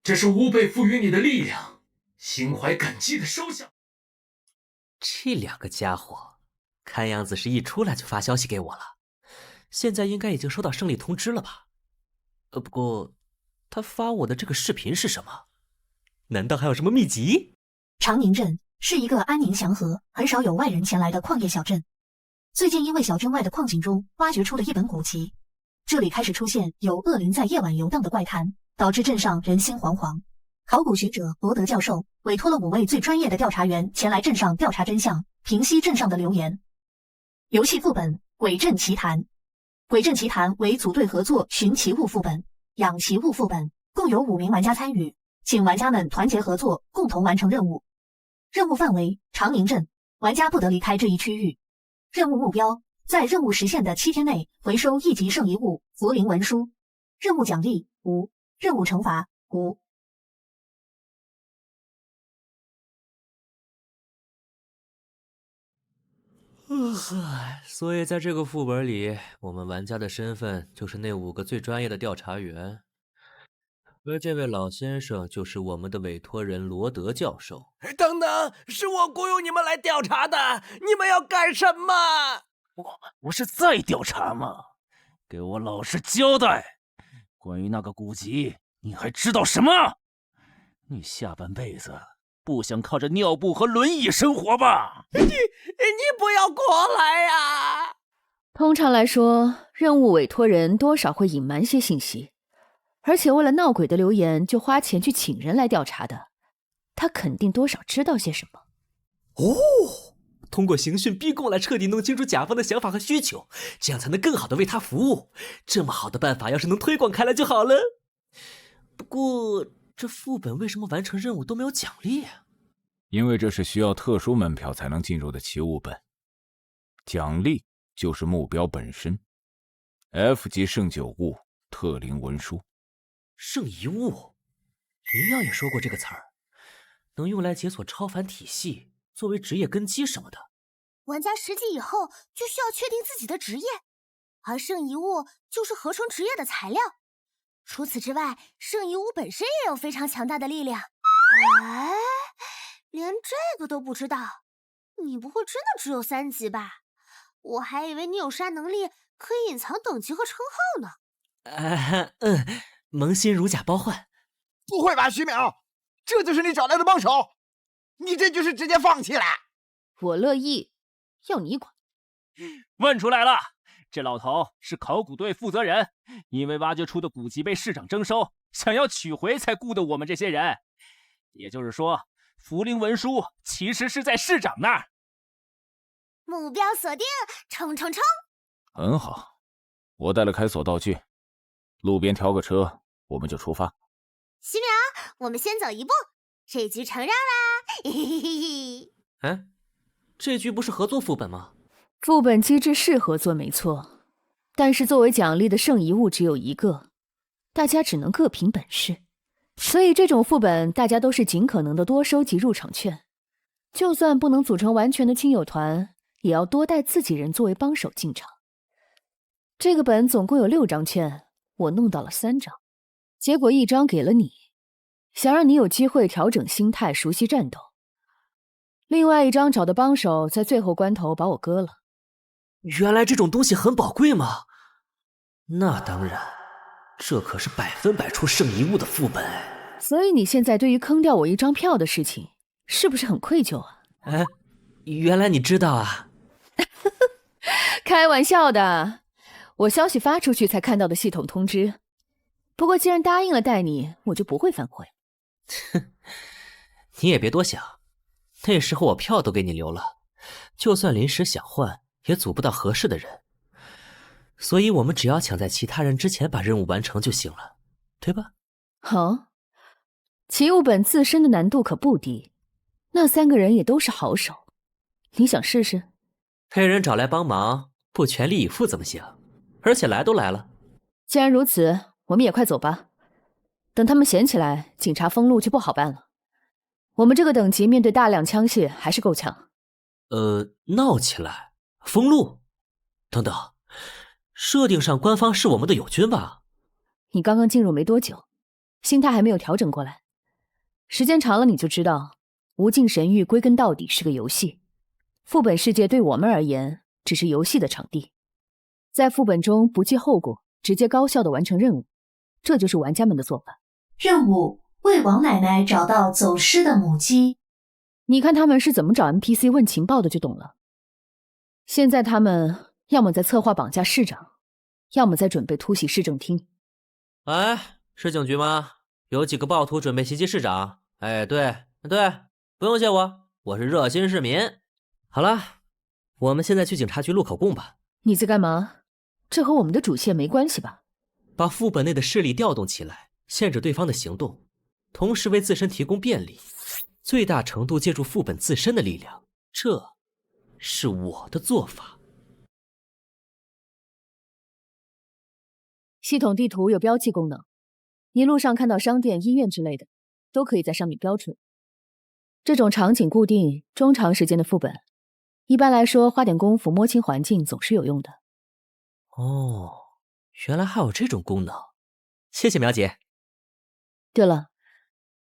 这是吾辈赋予你的力量，心怀感激的收下。这2个家伙，看样子是一出来就发消息给我了。现在应该已经收到胜利通知了吧？不过他发我的这个视频是什么？难道还有什么秘籍？长宁镇是一个安宁祥和、很少有外人前来的矿业小镇。最近因为小镇外的矿井中挖掘出了一本古籍，这里开始出现有恶灵在夜晚游荡的怪谈，导致镇上人心惶惶。考古学者罗德教授委托了5位最专业的调查员前来镇上调查真相，平息镇上的流言。游戏副本《鬼镇奇谈》。《鬼镇奇谈》为组队合作寻奇物副本、养奇物副本，共有5名玩家参与，请玩家们团结合作，共同完成任务。任务范围：长宁镇，玩家不得离开这一区域。任务目标：在任务实现的7天内回收1级圣遗物符灵文书。任务奖励5，任务惩罚5。所以在这个副本里，我们玩家的身份就是那5个最专业的调查员，而这位老先生就是我们的委托人罗德教授。等等，是我雇佣你们来调查的，你们要干什么？我是在调查吗？给我老实交代，关于那个古籍，你还知道什么？你下半辈子不想靠着尿布和轮椅生活吧？你不要过来呀！通常来说，任务委托人多少会隐瞒些信息，而且为了闹鬼的流言就花钱去请人来调查的，他肯定多少知道些什么。哦，通过刑讯逼供来彻底弄清楚甲方的想法和需求，这样才能更好的为他服务。这么好的办法要是能推广开来就好了。不过这副本为什么完成任务都没有奖励啊？因为这是需要特殊门票才能进入的奇物本，奖励就是目标本身。F 级圣酒物特灵文书。圣遗物，林耀也说过这个词儿，能用来解锁超凡体系，作为职业根基什么的。玩家10级以后就需要确定自己的职业，而圣遗物就是合成职业的材料。除此之外，圣遗物本身也有非常强大的力量。哎，连这个都不知道，你不会真的只有3级吧？我还以为你有啥能力可以隐藏等级和称号呢。萌新如假包换。不会吧，徐淼，这就是你找来的帮手？你这就是直接放弃了？我乐意，要你管。问出来了，这老头是考古队负责人，因为挖掘出的古籍被市长征收，想要取回才雇的我们这些人。也就是说，符灵文书其实是在市长那儿。目标锁定，冲冲冲！很好，我带了开锁道具，路边调个车，我们就出发。徐淼，我们先走一步，这局承让啦！嘿嘿嘿嘿。哎，这局不是合作副本吗？副本机制是合作没错，但是作为奖励的圣遗物只有1个，大家只能各凭本事。所以这种副本大家都是尽可能的多收集入场券，就算不能组成完全的亲友团，也要多带自己人作为帮手进场。这个本总共有6张券，我弄到了3张，结果1张给了你，想让你有机会调整心态，熟悉战斗。另外1张找的帮手在最后关头把我割了。原来这种东西很宝贵吗？那当然，这可是100%出圣遗物的副本。所以你现在对于坑掉我1张票的事情，是不是很愧疚啊？哎，原来你知道啊。开玩笑的，我消息发出去才看到的系统通知。不过既然答应了带你，我就不会反悔。你也别多想，那时候我票都给你留了，就算临时想换，也组不到合适的人。所以我们只要抢在其他人之前把任务完成就行了，对吧？好，奇物本自身的难度可不低，那3个人也都是好手，你想试试？被人找来帮忙，不全力以赴怎么行？而且来都来了。既然如此，我们也快走吧。等他们闲起来，警察封路就不好办了。我们这个等级面对大量枪械还是够呛。闹起来？封路？等等，设定上官方是我们的友军吧？你刚刚进入没多久，心态还没有调整过来。时间长了你就知道，无尽神域归根到底是个游戏。副本世界对我们而言只是游戏的场地，在副本中不计后果，直接高效的完成任务，这就是玩家们的做法。任务：为王奶奶找到走失的母鸡。你看他们是怎么找 NPC 问情报的就懂了。现在他们要么在策划绑架市长，要么在准备突袭市政厅。哎，市警局吗？有几个暴徒准备袭击市长。哎，对，不用谢我是热心市民。好了，我们现在去警察局录口供吧。你在干嘛？这和我们的主线没关系吧？把副本内的势力调动起来，限制对方的行动，同时为自身提供便利，最大程度借助副本自身的力量，这是我的做法。系统地图有标记功能，一路上看到商店、医院之类的，都可以在上面标出。这种场景固定、中长时间的副本，一般来说花点功夫摸清环境总是有用的。哦，原来还有这种功能，谢谢苗姐。对了，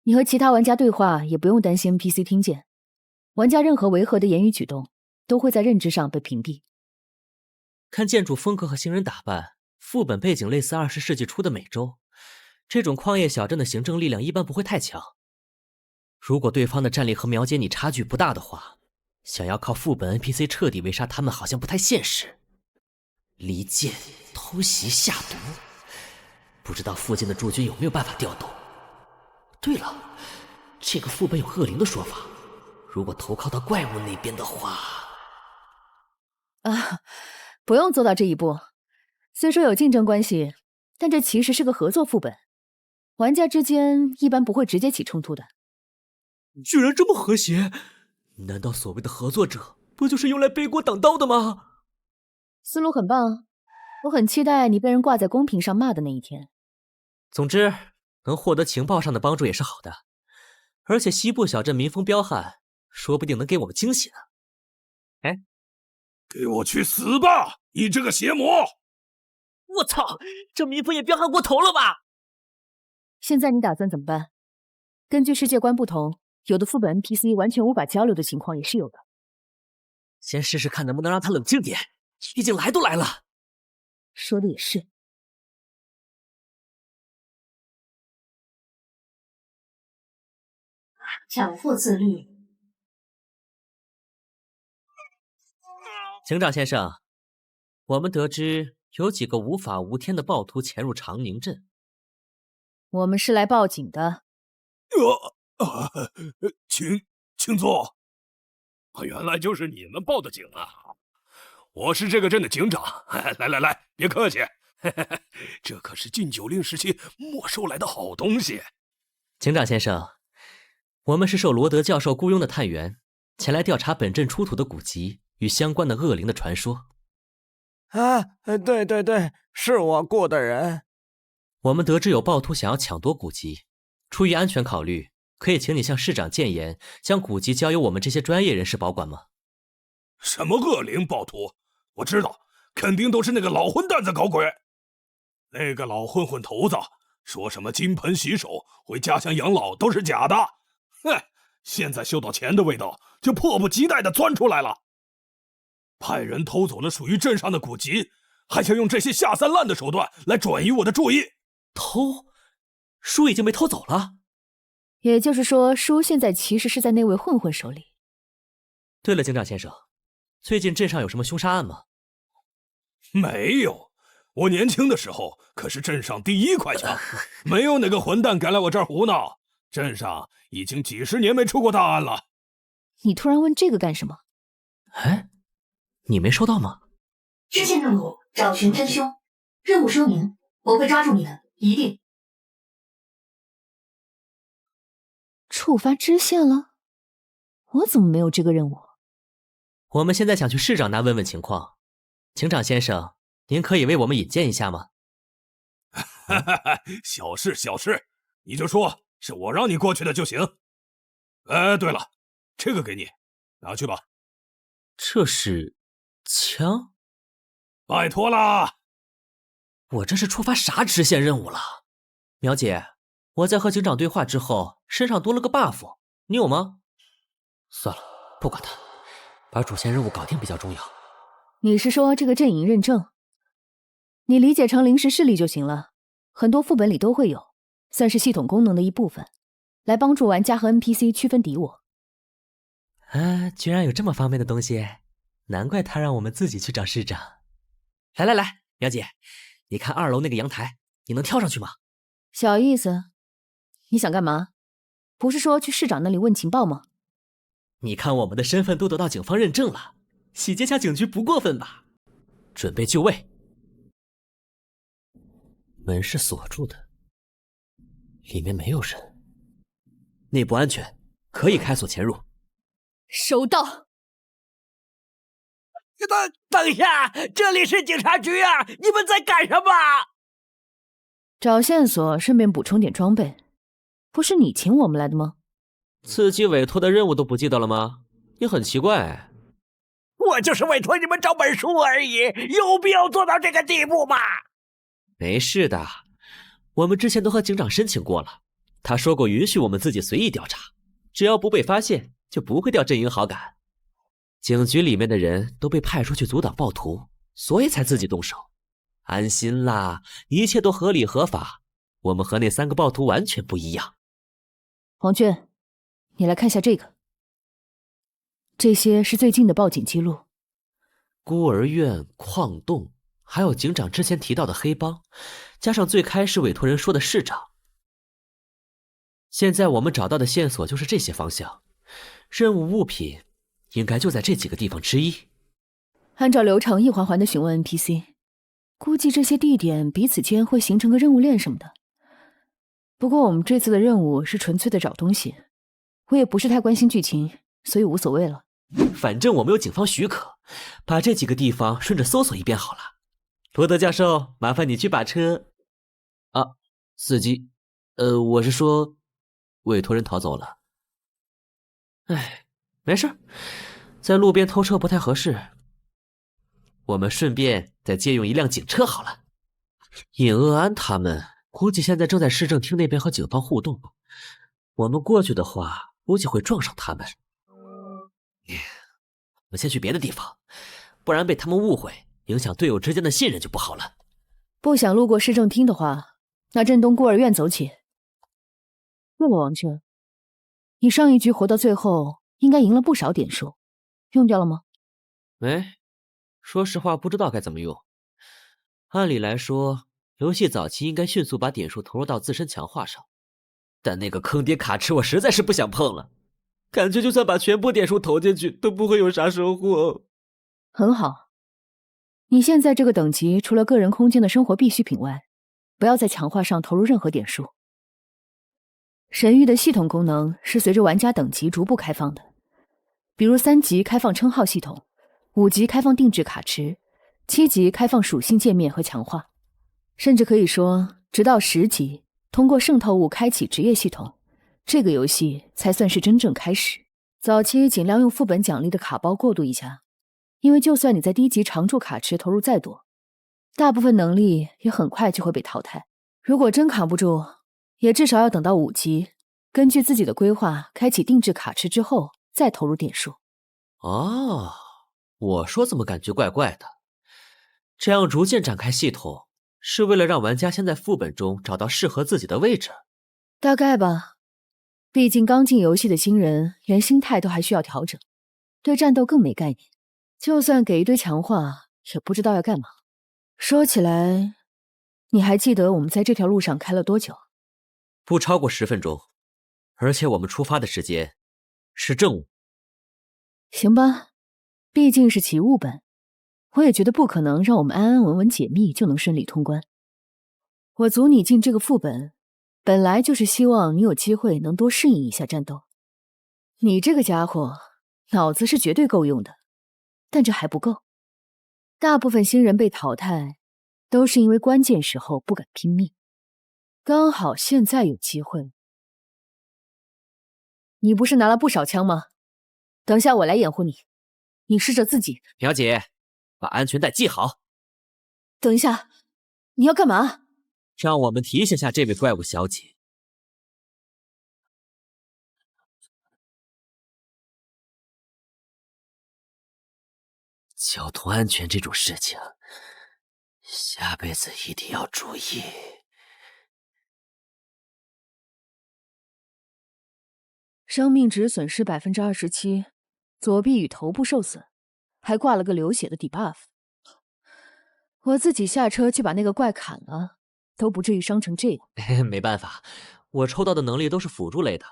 你和其他玩家对话也不用担心 NPC 听见，玩家任何违和的言语举动都会在认知上被屏蔽。看建筑风格和行人打扮，副本背景类似20世纪初的美洲，这种矿业小镇的行政力量一般不会太强。如果对方的战力和苗姐你差距不大的话，想要靠副本 NPC 彻底围杀他们好像不太现实。离间、偷袭、下毒，不知道附近的驻军有没有办法调动。对了，这个副本有恶灵的说法，如果投靠到怪物那边的话……不用做到这一步。虽说有竞争关系，但这其实是个合作副本，玩家之间一般不会直接起冲突的。居然这么和谐，难道所谓的合作者不就是用来背锅挡刀的吗？思路很棒，我很期待你被人挂在公屏上骂的那一天。总之，能获得情报上的帮助也是好的，而且西部小镇民风彪悍，说不定能给我们惊喜呢。哎，给我去死吧，你这个邪魔！我操，这民风也彪悍过头了吧？现在你打算怎么办？根据世界观不同，有的副本 NPC 完全无法交流的情况也是有的。先试试看能不能让他冷静点，毕竟来都来了。说的也是。强迫自律。警长先生，我们得知有几个无法无天的暴徒潜入长宁镇。我们是来报警的。请坐。原来就是你们报的警啊！我是这个镇的警长。来，别客气。这可是禁酒令时期没收来的好东西。警长先生，我们是受罗德教授雇佣的探员，前来调查本镇出土的古籍与相关的恶灵的传说。对，是我雇的人。我们得知有暴徒想要抢夺古籍，出于安全考虑，可以请你向市长谏言，将古籍交由我们这些专业人士保管吗？什么恶灵暴徒？我知道，肯定都是那个老混蛋在搞鬼。那个老混混头子说什么金盆洗手、回家乡养老都是假的。现在嗅到钱的味道，就迫不及待地钻出来了。派人偷走了属于镇上的古籍，还想用这些下三滥的手段来转移我的注意。偷？书已经被偷走了？也就是说，书现在其实是在那位混混手里。对了，警长先生，最近镇上有什么凶杀案吗？没有，我年轻的时候可是镇上第一快枪，没有哪个混蛋敢来我这儿胡闹。镇上已经几10年没出过大案了。你突然问这个干什么？哎，你没收到吗？支线任务：找寻真凶。任务说明：我会抓住你的，一定。触发支线了？我怎么没有这个任务？我们现在想去市长那问问情况。警长先生，您可以为我们引荐一下吗？小事，你就说是我让你过去的就行。对了，这个给你，拿去吧。这是枪？拜托啦！我这是触发啥支线任务了？苗姐，我在和警长对话之后，身上多了个 buff， 你有吗？算了，不管他，把主线任务搞定比较重要。你是说这个阵营认证？你理解成临时势力就行了，很多副本里都会有，算是系统功能的一部分，来帮助玩家和 NPC 区分敌我。居然有这么方便的东西，难怪他让我们自己去找市长。来，苗姐，你看2楼那个阳台，你能跳上去吗？小意思，你想干嘛？不是说去市长那里问情报吗？你看我们的身份都得到警方认证了，洗劫下警局不过分吧？准备就位。门是锁住的，里面没有人，内部安全，可以开锁潜入。收到。等一下，这里是警察局啊！你们在干什么？找线索，顺便补充点装备。不是你请我们来的吗？自己委托的任务都不记得了吗？你很奇怪。我就是委托你们找本书而已，有必要做到这个地步吗？没事的，我们之前都和警长申请过了，他说过允许我们自己随意调查，只要不被发现，就不会掉阵营好感。警局里面的人都被派出去阻挡暴徒，所以才自己动手。安心啦，一切都合理合法。我们和那3个暴徒完全不一样。黄娟，你来看下这个。这些是最近的报警记录。孤儿院、矿洞，还有警长之前提到的黑帮，加上最开始委托人说的市长。现在我们找到的线索就是这些方向，任务物品应该就在这几个地方之一。按照流程一环环的询问 NPC， 估计这些地点彼此间会形成个任务链什么的。不过我们这次的任务是纯粹的找东西，我也不是太关心剧情，所以无所谓了。反正我们有警方许可，把这几个地方顺着搜索一遍好了。罗德教授，麻烦你去把车……啊，司机，我是说，委托人逃走了。哎，没事，在路边偷车不太合适。我们顺便再借用一辆警车好了。尹鄂安他们估计现在正在市政厅那边和警方互动，我们过去的话，估计会撞上他们。我们先去别的地方，不然被他们误会，影响队友之间的信任就不好了。不想路过市政厅的话，那镇东孤儿院走起。对了，王俊，你上一局活到最后，应该赢了不少点数，用掉了吗？没，说实话不知道该怎么用。按理来说，游戏早期应该迅速把点数投入到自身强化上，但那个坑爹卡池我实在是不想碰了，感觉就算把全部点数投进去，都不会有啥收获。很好，你现在这个等级，除了个人空间的生活必需品外，不要在强化上投入任何点数。神域的系统功能是随着玩家等级逐步开放的，比如3级开放称号系统，5级开放定制卡池，7级开放属性界面和强化，甚至可以说，直到10级通过渗透物开启职业系统，这个游戏才算是真正开始。早期尽量用副本奖励的卡包过渡一下，因为就算你在低级常驻卡池投入再多，大部分能力也很快就会被淘汰。如果真扛不住，也至少要等到5级，根据自己的规划开启定制卡池之后再投入点数。哦，我说怎么感觉怪怪的？这样逐渐展开系统，是为了让玩家先在副本中找到适合自己的位置？大概吧，毕竟刚进游戏的新人连心态都还需要调整，对战斗更没概念，就算给一堆强化也不知道要干嘛。说起来，你还记得我们在这条路上开了多久？不超过10分钟，而且我们出发的时间是正午。行吧，毕竟是奇物本，我也觉得不可能让我们安安稳稳解密就能顺利通关。我组你进这个副本，本来就是希望你有机会能多适应一下战斗。你这个家伙脑子是绝对够用的，但这还不够。大部分新人被淘汰，都是因为关键时候不敢拼命。刚好现在有机会。你不是拿了不少枪吗？等下我来掩护你，你试着自己。苗姐，把安全带系好。等一下，你要干嘛？让我们提醒下这位怪物小姐。交通安全这种事情，下辈子一定要注意。生命值损失27%，左臂与头部受损，还挂了个流血的 debuff。我自己下车去把那个怪砍了，都不至于伤成这样。没办法，我抽到的能力都是辅助类的，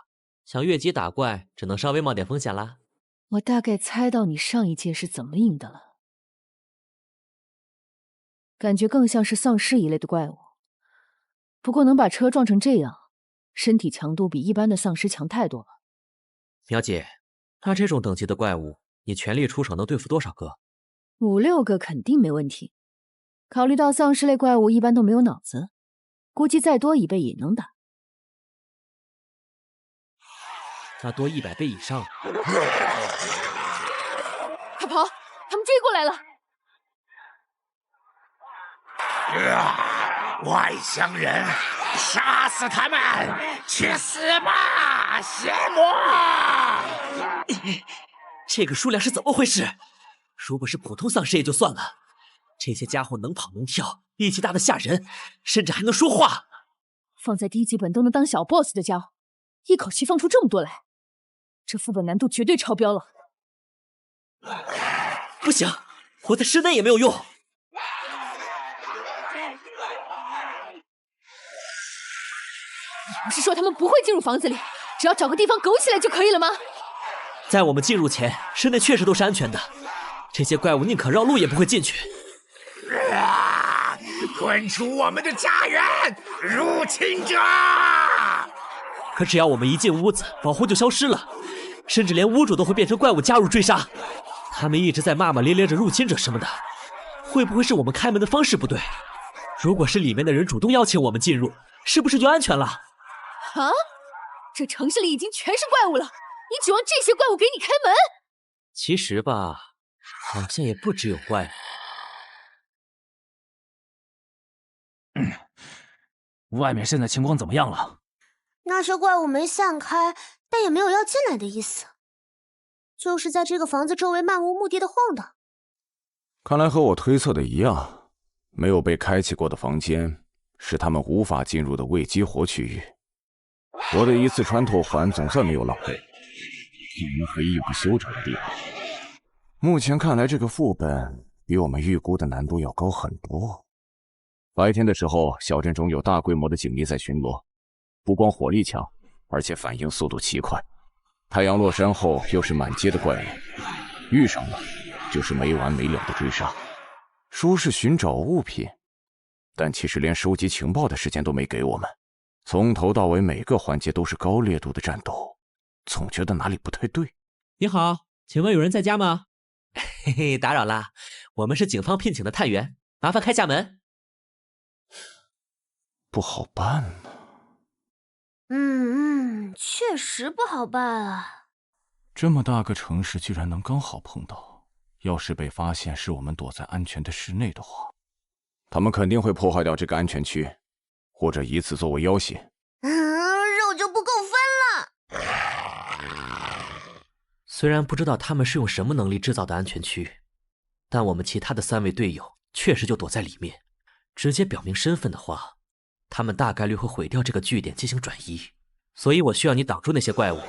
想越级打怪，只能稍微冒点风险啦。我大概猜到你上一届是怎么赢的了，感觉更像是丧尸一类的怪物。不过能把车撞成这样，身体强度比一般的丧尸强太多了。苗姐，那这种等级的怪物，你全力出手能对付多少个？5、6个肯定没问题。考虑到丧尸类怪物一般都没有脑子，估计再多1倍也能打。那多100倍以上。快跑！他们追过来了！外乡人，杀死他们！去死吧，邪魔！这个数量是怎么回事？如果是普通丧尸也就算了，这些家伙能跑能跳，力气大的吓人，甚至还能说话。放在低级本都能当小 boss 的家伙，一口气放出这么多来，这副本难度绝对超标了。不行，我在室内也没有用。不是说他们不会进入房子里，只要找个地方苟起来就可以了吗？在我们进入前，室内确实都是安全的，这些怪物宁可绕路也不会进去。滚出我们的家园，入侵者！可只要我们一进屋子，保护就消失了，甚至连屋主都会变成怪物加入追杀。他们一直在骂骂咧咧着入侵者什么的，会不会是我们开门的方式不对？如果是里面的人主动邀请我们进入，是不是就安全了？啊！这城市里已经全是怪物了，你指望这些怪物给你开门？其实吧，好像也不只有怪物。外面现在情况怎么样了？那些怪物没散开，但也没有要进来的意思，就是在这个房子周围漫无目的的晃荡。看来和我推测的一样，没有被开启过的房间是他们无法进入的未激活区域。我的一次穿透环总算没有浪费，竟然还一无休整的地方。目前看来，这个副本比我们预估的难度要高很多。白天的时候，小镇中有大规模的警力在巡逻，不光火力强，而且反应速度奇快。太阳落山后，又是满街的怪物，遇上了就是没完没了的追杀。说是寻找物品，但其实连收集情报的时间都没给我们。从头到尾每个环节都是高烈度的战斗，总觉得哪里不太对。你好，请问有人在家吗？嘿嘿，打扰啦，我们是警方聘请的探员，麻烦开下门。不好办呢。确实不好办啊。这么大个城市居然能刚好碰到，要是被发现是我们躲在安全的室内的话，他们肯定会破坏掉这个安全区，或者以此作为要挟。肉就不够分了。虽然不知道他们是用什么能力制造的安全区，但我们其他的3位队友确实就躲在里面。直接表明身份的话，他们大概率会毁掉这个据点进行转移。所以我需要你挡住那些怪物，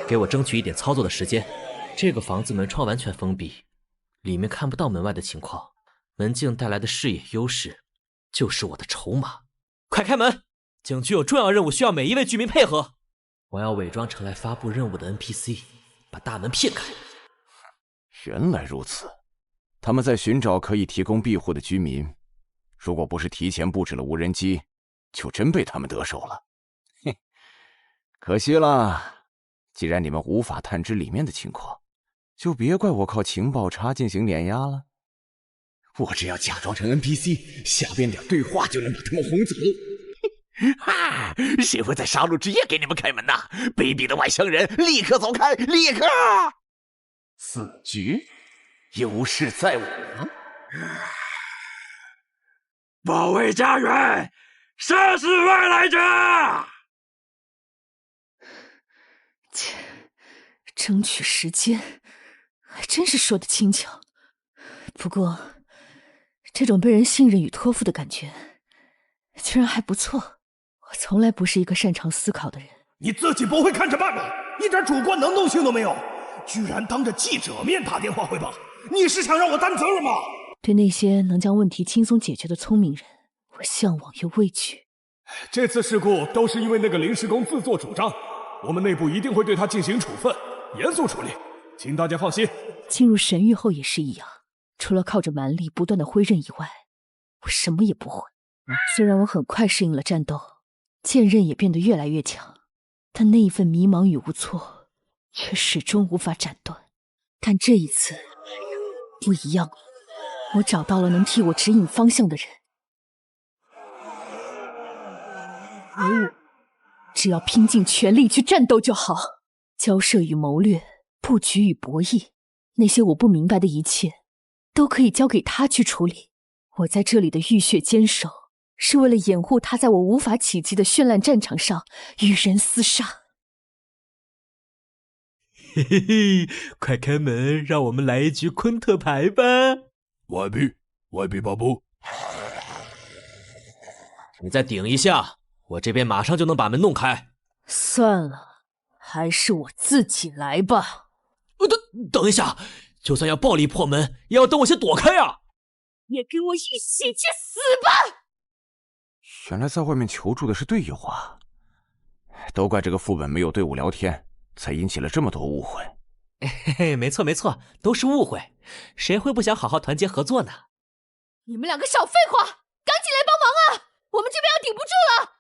给我争取一点操作的时间。这个房子门窗完全封闭，里面看不到门外的情况，门镜带来的视野优势就是我的筹码。快开门！警局有重要任务需要每一位居民配合。我要伪装成来发布任务的 NPC， 把大门骗开。原来如此，他们在寻找可以提供庇护的居民。如果不是提前布置了无人机，就真被他们得手了。嘿，可惜了。既然你们无法探知里面的情况，就别怪我靠情报差进行碾压了。我只要假装成 NPC， 瞎编点对话就能把他们轰走。哈！谁会在杀戮之夜给你们开门呐？卑鄙的外乡人，立刻走开！立刻！死局，优势在我。保卫家园，杀死外来者！争取时间，还真是说得轻巧。不过，这种被人信任与托付的感觉，居然还不错。我从来不是一个擅长思考的人。你自己不会看着办吗？一点主观能动性都没有。居然当着记者面打电话汇报，你是想让我担责任吗？对那些能将问题轻松解决的聪明人，我向往又畏惧。这次事故都是因为那个临时工自作主张，我们内部一定会对他进行处分，严肃处理，请大家放心。进入神域后也是一样，除了靠着蛮力不断的挥刃以外，我什么也不会。虽然我很快适应了战斗，剑刃也变得越来越强，但那一份迷茫与无措却始终无法斩断。但这一次不一样了，我找到了能替我指引方向的人。只要拼尽全力去战斗就好，交涉与谋略，布局与博弈，那些我不明白的一切都可以交给他去处理。我在这里的浴血坚守，是为了掩护他在我无法企及的绚烂战场上与人厮杀。嘿嘿嘿，快开门，让我们来一局昆特牌吧！外币巴布，你再顶一下，我这边马上就能把门弄开。算了，还是我自己来吧。等一下，就算要暴力破门，也要等我先躲开啊！也跟我一起去死吧！原来在外面求助的是队友啊！都怪这个副本没有队伍聊天，才引起了这么多误会。嘿嘿，没错没错，都是误会，谁会不想好好团结合作呢？你们两个少废话，赶紧来帮忙啊！我们这边要顶不住了。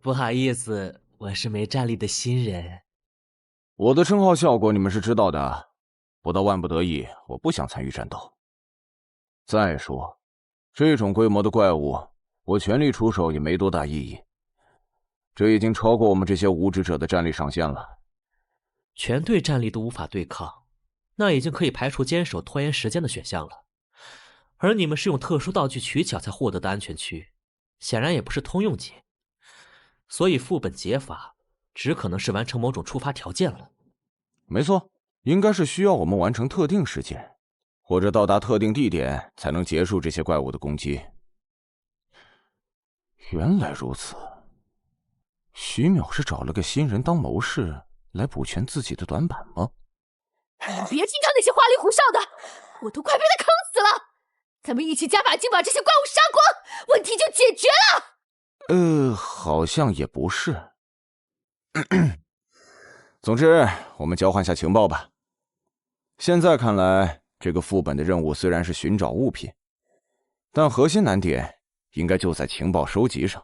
不好意思，我是没战力的新人。我的称号效果你们是知道的，不到万不得已，我不想参与战斗。再说，这种规模的怪物，我全力出手也没多大意义。这已经超过我们这些无知者的战力上限了。全队战力都无法对抗，那已经可以排除坚守拖延时间的选项了。而你们是用特殊道具取巧才获得的安全区，显然也不是通用解，所以副本解法只可能是完成某种触发条件了。没错，应该是需要我们完成特定事件，或者到达特定地点才能结束这些怪物的攻击。原来如此，徐淼是找了个新人当谋士来补全自己的短板吗？你们别听他那些花里胡哨的，我都快被他坑死了。咱们一起加把劲把这些怪物杀光，问题就解决了。好像也不是。总之，我们交换下情报吧。现在看来，这个副本的任务虽然是寻找物品，但核心难点应该就在情报收集上。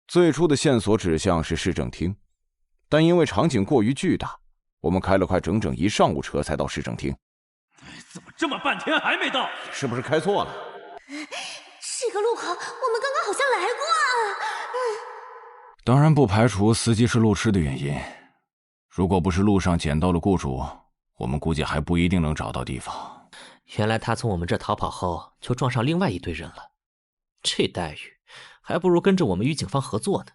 最初的线索指向是市政厅，但因为场景过于巨大，我们开了快整整1上午车才到市政厅。怎么这么半天还没到？是不是开错了？这个路口我们刚刚好像来过啊。当然不排除司机是路痴的原因。如果不是路上捡到了雇主，我们估计还不一定能找到地方。原来他从我们这逃跑后，就撞上另外一队人了。这待遇还不如跟着我们与警方合作呢。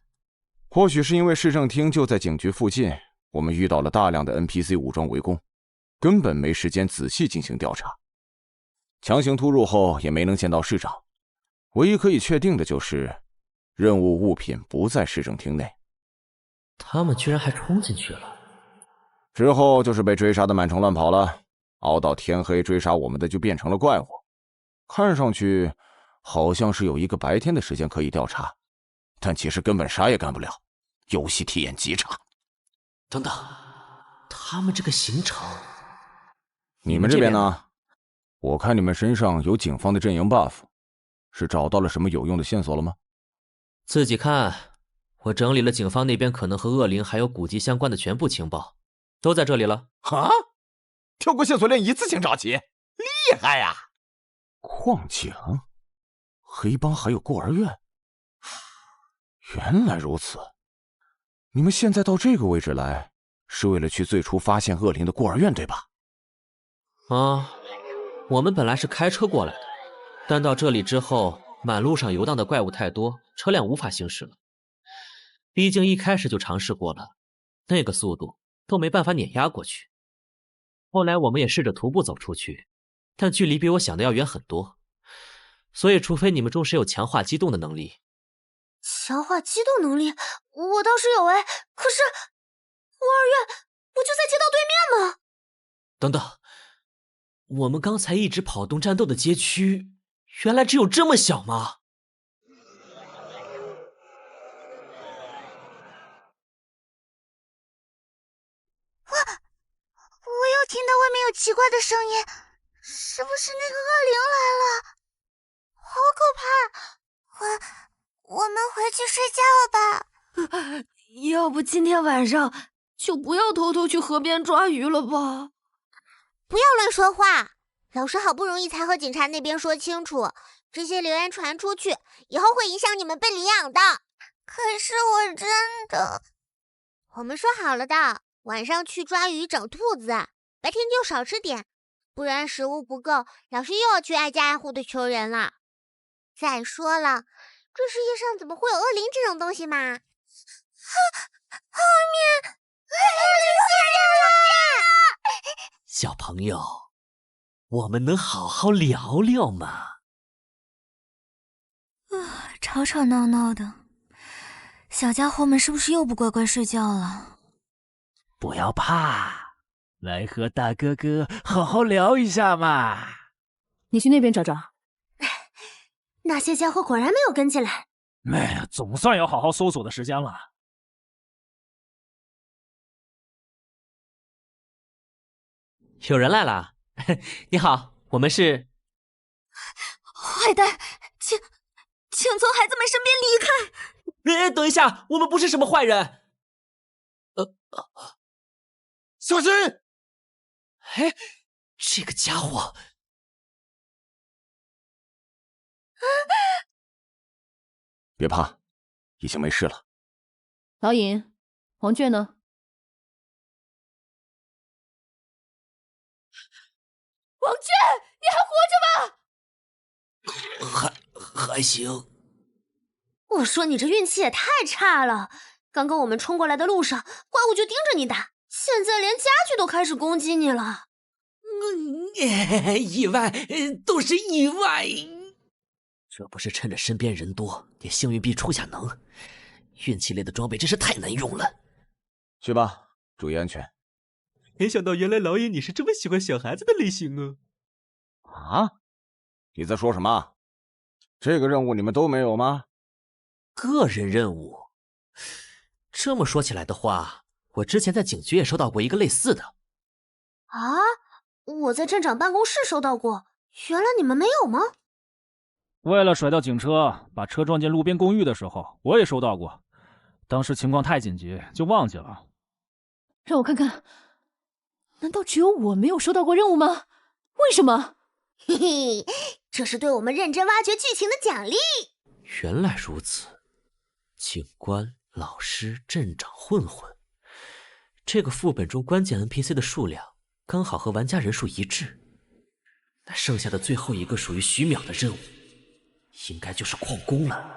或许是因为市政厅就在警局附近，我们遇到了大量的 NPC 武装围攻，根本没时间仔细进行调查。强行突入后也没能见到市长，唯一可以确定的就是任务物品不在市政厅内。他们居然还冲进去了。之后就是被追杀的满城乱跑了，熬到天黑追杀我们的就变成了怪物。看上去好像是有一个白天的时间可以调查，但其实根本啥也干不了，游戏体验极差。等等，他们这个行程……你们这边呢？我看你们身上有警方的阵营 buff， 是找到了什么有用的线索了吗？自己看，我整理了警方那边可能和恶灵还有古籍相关的全部情报，都在这里了。啊！跳过线索链一次性找齐，厉害呀！矿井、黑帮还有孤儿院，原来如此。你们现在到这个位置来，是为了去最初发现恶灵的孤儿院，对吧？啊，我们本来是开车过来的，但到这里之后，满路上游荡的怪物太多，车辆无法行驶了。毕竟一开始就尝试过了，那个速度都没办法碾压过去。后来我们也试着徒步走出去，但距离比我想的要远很多。所以除非你们中谁有强化机动的能力。强化机动能力，我倒是有哎，可是孤儿院不就在街道对面吗？等等，我们刚才一直跑动战斗的街区，原来只有这么小吗？我又听到外面有奇怪的声音，是不是那个恶灵来了？好可怕！我们回去睡觉吧。要不今天晚上就不要偷偷去河边抓鱼了吧？不要乱说话！老师好不容易才和警察那边说清楚，这些流言传出去，以后会影响你们被领养的。可是我真的……我们说好了的，晚上去抓鱼找兔子，白天就少吃点，不然食物不够，老师又要去挨家挨户的求人了。再说了，这世界上怎么会有恶灵这种东西嘛？后面出现了！小朋友，我们能好好聊聊吗？吵吵闹闹的，小家伙们是不是又不乖乖睡觉了？不要怕，来和大哥哥好好聊一下嘛。你去那边找找。那些家伙果然没有跟进来。哎呀，总算有好好搜索的时间了。有人来了，你好，我们是……坏蛋，请从孩子们身边离开！等一下，我们不是什么坏人。小心！哎，这个家伙！别怕，已经没事了。老尹，黄卷呢？王娟，你还活着吗？还行。我说你这运气也太差了，刚刚我们冲过来的路上，怪物就盯着你打，现在连家具都开始攻击你了。意外，都是意外。这不是趁着身边人多，点幸运币出下能，运气类的装备真是太难用了。去吧，注意安全。没想到原来老爷你是这么喜欢小孩子的类型啊！啊？你在说什么？这个任务你们都没有吗？个人任务？这么说起来的话，我之前在警局也收到过一个类似的。啊？我在镇长办公室收到过，原来你们没有吗？为了甩掉警车，把车撞进路边公寓的时候，我也收到过。当时情况太紧急，就忘记了。让我看看，难道只有我没有收到过任务吗？为什么？嘿嘿，这是对我们认真挖掘剧情的奖励。原来如此，警官、老师、镇长、混混，这个副本中关键 NPC 的数量刚好和玩家人数一致。那剩下的最后一个属于徐淼的任务，应该就是矿工了。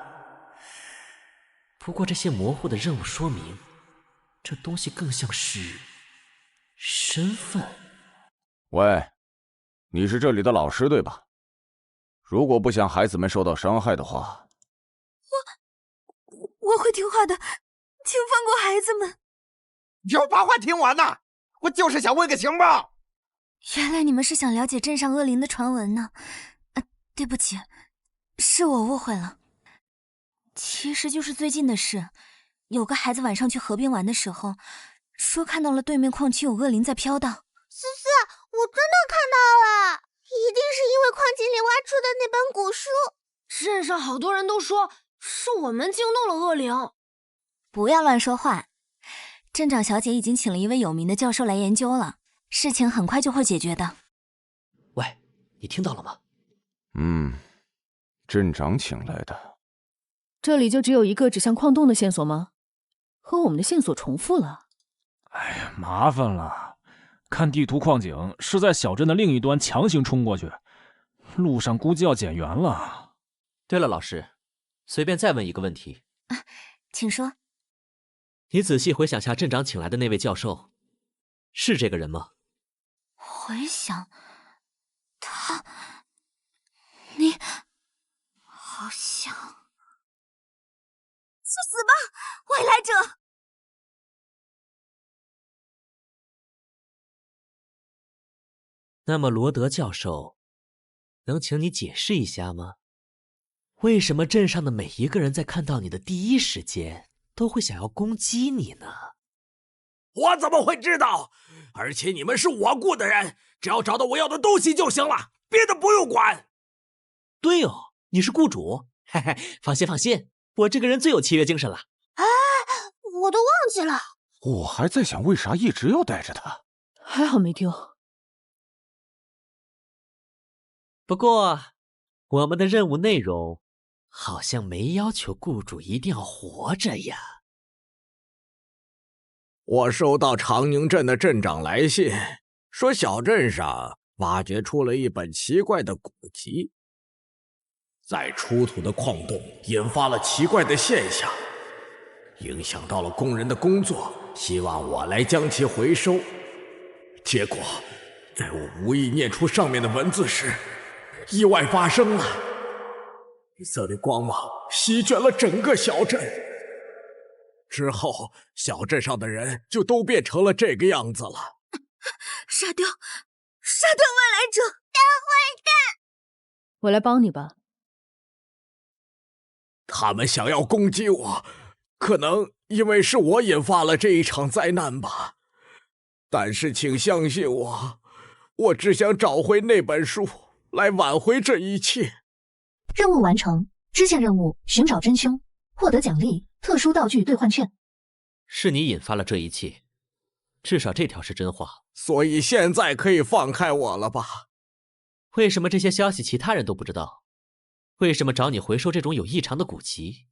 不过这些模糊的任务说明，这东西更像是身份。喂，你是这里的老师对吧？如果不想孩子们受到伤害的话，我会听话的，请放过孩子们。要把话听完呐！我就是想问个情报。原来你们是想了解镇上恶灵的传闻呢。对不起，是我误会了。其实就是最近的事，有个孩子晚上去河边玩的时候，说看到了对面矿区有恶灵在飘荡。思思，我真的看到了，一定是因为矿井里挖出的那本古书。镇上好多人都说是我们惊动了恶灵。不要乱说话，镇长小姐已经请了一位有名的教授来研究了，事情很快就会解决的。喂，你听到了吗？镇长请来的。这里就只有一个指向矿洞的线索吗？和我们的线索重复了。哎呀，麻烦了。看地图，矿井是在小镇的另一端强行冲过去，路上估计要减员了。对了，老师，随便再问一个问题。请说。你仔细回想下镇长请来的那位教授，是这个人吗？回想，你好像……去死吧，外来者！那么罗德教授，能请你解释一下吗？为什么镇上的每一个人在看到你的第一时间都会想要攻击你呢？我怎么会知道？而且你们是我雇的人，只要找到我要的东西就行了，别的不用管。对哦，你是雇主，嘿嘿，放心放心，我这个人最有契约精神了。哎，我都忘记了。我还在想为啥一直要带着他，还好没丢。不过，我们的任务内容好像没要求雇主一定要活着呀。我收到长宁镇的镇长来信，说小镇上挖掘出了一本奇怪的古籍，在出土的矿洞引发了奇怪的现象，影响到了工人的工作，希望我来将其回收。结果，在我无意念出上面的文字时，意外发生了，绿色的光芒席卷了整个小镇。之后，小镇上的人就都变成了这个样子了。杀掉外来者！大坏蛋！我来帮你吧。他们想要攻击我，可能因为是我引发了这一场灾难吧。但是请相信我，我只想找回那本书，来挽回这一切。任务完成，支线任务寻找真凶，获得奖励。特殊道具兑换券，是你引发了这一切，至少这条是真话。所以现在可以放开我了吧？为什么这些消息其他人都不知道？为什么找你回收这种有异常的古籍？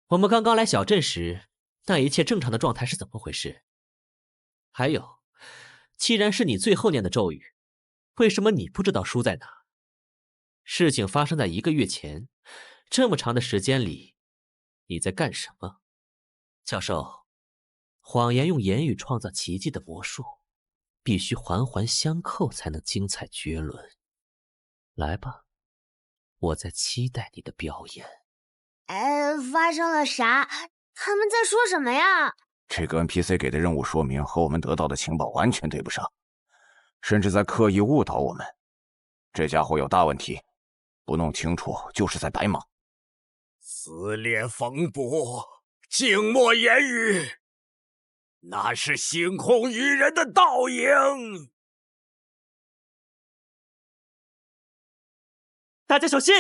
我们刚刚来小镇时，那一切正常的状态是怎么回事？还有，既然是你最后念的咒语，为什么你不知道书在哪？事情发生在1个月前，这么长的时间里，你在干什么？教授，谎言用言语创造奇迹的魔术，必须环环相扣才能精彩绝伦。来吧，我在期待你的表演。发生了啥？他们在说什么呀？这个 NPC 给的任务说明和我们得到的情报完全对不上，甚至在刻意误导我们。这家伙有大问题，不弄清楚就是在白忙。撕裂风波，静默言语，那是星空与人的倒影。大家小心！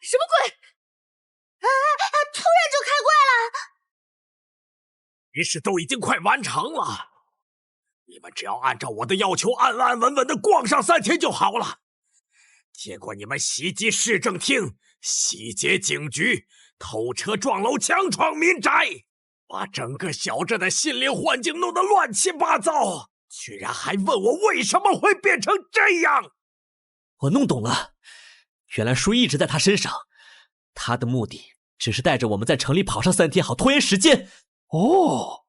什么鬼？突然就开怪了！仪式都已经快完成了，你们只要按照我的要求安安稳稳的逛上3天就好了。结果你们袭击市政厅，洗劫警局，偷车撞楼，强闯民宅，把整个小镇的心灵环境弄得乱七八糟，居然还问我为什么会变成这样。我弄懂了，原来书一直在他身上，他的目的只是带着我们在城里跑上3天，好拖延时间。哦，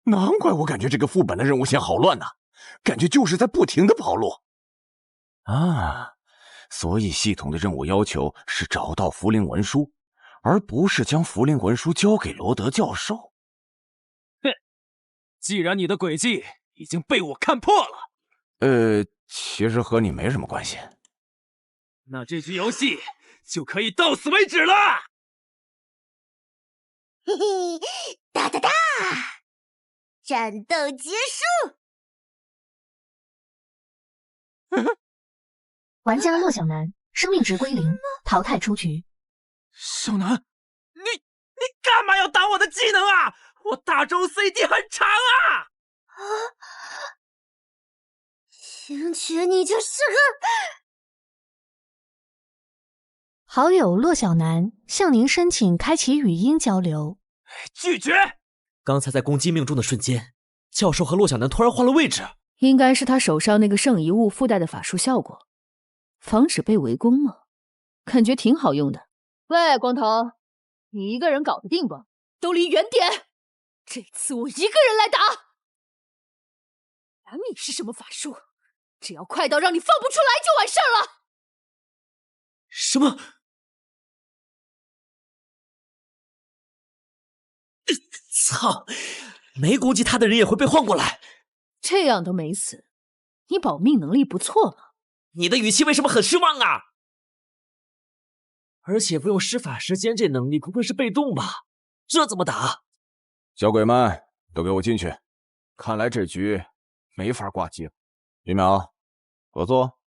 难怪我感觉这个副本的任务线好乱呐，感觉就是在不停的跑路。啊，所以系统的任务要求是找到符灵文书，而不是将符灵文书交给罗德教授。哼，既然你的诡计已经被我看破了，其实和你没什么关系。那这局游戏就可以到此为止了。嘿嘿，哒哒哒，战斗结束。玩家骆小楠生命值归0，淘汰出局。小南，你干嘛要挡我的技能啊？我大招 CD 很长啊！星爵，你就是个……好友骆小楠向您申请开启语音交流。拒绝！刚才在攻击命中的瞬间，教授和骆小楠突然换了位置，应该是他手上那个圣遗物附带的法术效果，防止被围攻吗？感觉挺好用的。喂，光头，你一个人搞得定不？都离远点！这次我一个人来打。管你是什么法术，只要快到让你放不出来就完事儿了。什么？操！没攻击他的人也会被换过来。这样都没死，你保命能力不错嘛。你的语气为什么很失望啊？而且不用施法时间这能力，不会是被动吧？这怎么打？小鬼们都给我进去！看来这局没法挂机了。徐淼，合作，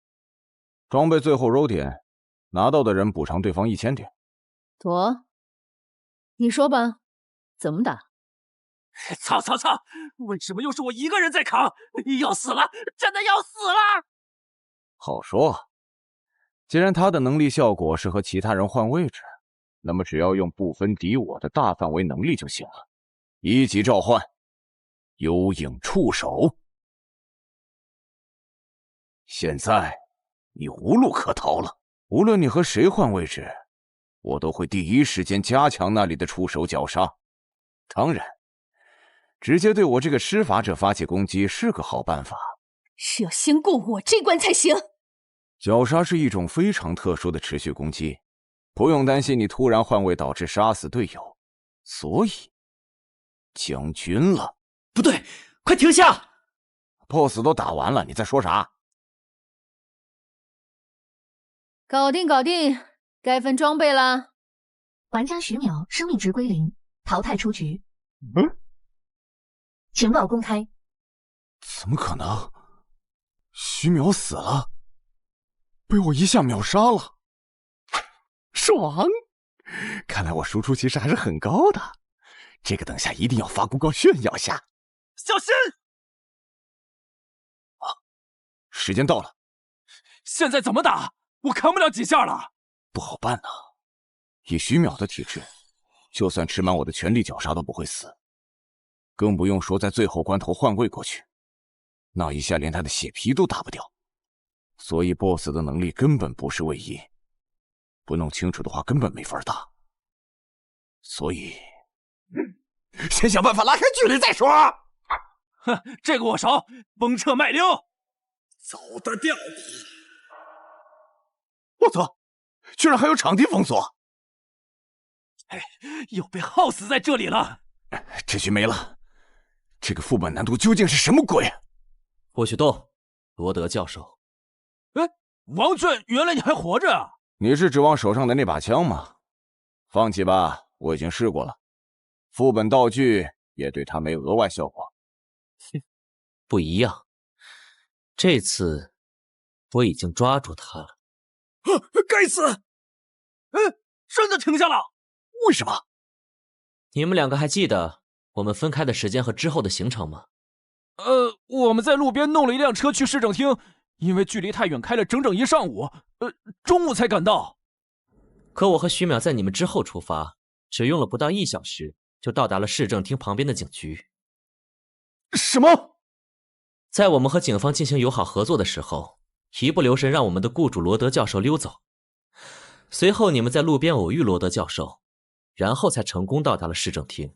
装备最后揉点，拿到的人补偿对方1000点。妥，你说吧，怎么打？操！为什么又是我一个人在扛？要死了，真的要死了！好说，既然他的能力效果是和其他人换位置，那么只要用不分敌我的大范围能力就行了。1级召唤，幽影触手。现在你无路可逃了，无论你和谁换位置，我都会第一时间加强那里的触手绞杀。当然，直接对我这个施法者发起攻击是个好办法，是要先过我这关才行。绞杀是一种非常特殊的持续攻击，不用担心你突然换位导致杀死队友，所以将军了。不对，快停下 ！BOSS 都打完了，你在说啥？搞定，该分装备啦。玩家徐淼生命值归0，淘汰出局。情报公开。怎么可能？徐淼死了，被我一下秒杀了，爽！看来我输出其实还是很高的，这个等下一定要发公告炫耀下。小心！时间到了，现在怎么打？我扛不了几下了。不好办啊！以徐淼的体质，就算吃满我的全力绞杀都不会死，更不用说在最后关头换位过去，那一下连他的血皮都打不掉。所以 BOSS 的能力根本不是位移，不弄清楚的话根本没法打。所以，先想办法拉开距离再说。哼，这个我熟，崩彻麦溜，走得掉你！我操，居然还有场地封锁！又被耗死在这里了。这局没了，这个副本难度究竟是什么鬼？霍雪洞，罗德教授。王俊，原来你还活着啊！你是指望手上的那把枪吗？放弃吧，我已经试过了，副本道具也对他没额外效果。不一样，这次我已经抓住他了。该死！真的停下了？为什么？你们两个还记得我们分开的时间和之后的行程吗？我们在路边弄了一辆车去市政厅，因为距离太远，开了整整1上午，中午才赶到。可我和徐淼在你们之后出发，只用了不到1小时，就到达了市政厅旁边的警局。什么？在我们和警方进行友好合作的时候，一不留神让我们的雇主罗德教授溜走。随后你们在路边偶遇罗德教授，然后才成功到达了市政厅。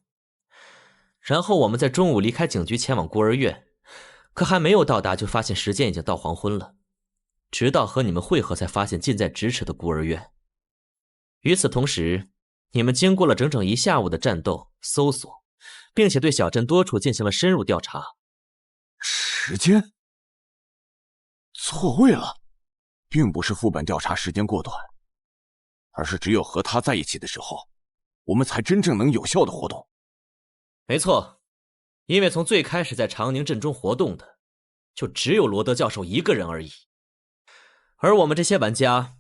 然后我们在中午离开警局前往孤儿院，可还没有到达就发现时间已经到黄昏了，直到和你们会合才发现近在咫尺的孤儿院。与此同时，你们经过了整整1下午的战斗、搜索，并且对小镇多处进行了深入调查。时间错位了，并不是副本调查时间过短，而是只有和他在一起的时候，我们才真正能有效的活动。没错，因为从最开始在长宁镇中活动的，就只有罗德教授一个人而已。而我们这些玩家，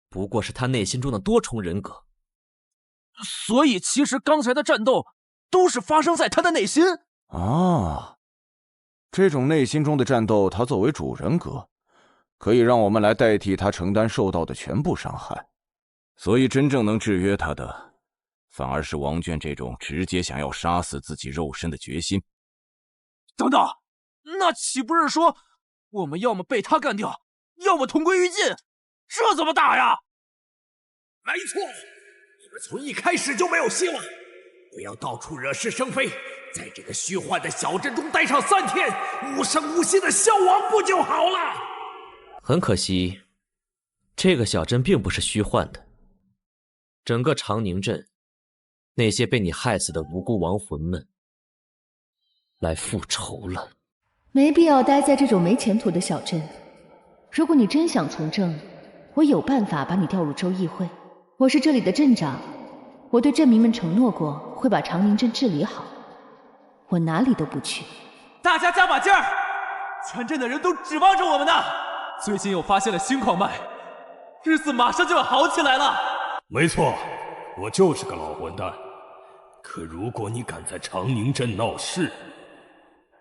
不过是他内心中的多重人格。所以其实刚才的战斗都是发生在他的内心啊！这种内心中的战斗，他作为主人格，可以让我们来代替他承担受到的全部伤害。所以真正能制约他的，反而是王娟这种直接想要杀死自己肉身的决心。等等，那岂不是说我们要么被他干掉，要么同归于尽？这怎么打呀？没错，你们从一开始就没有希望。不要到处惹是生非，在这个虚幻的小镇中待上3天，无声无息的消亡不就好了？很可惜，这个小镇并不是虚幻的。整个长宁镇，那些被你害死的无辜亡魂们，来复仇了。没必要待在这种没前途的小镇。如果你真想从政，我有办法把你调入州议会。我是这里的镇长，我对镇民们承诺过会把长宁镇治理好。我哪里都不去。大家加把劲儿，全镇的人都指望着我们呢。最近又发现了新矿脉，日子马上就要好起来了。没错，我就是个老混蛋。可如果你敢在长宁镇闹事，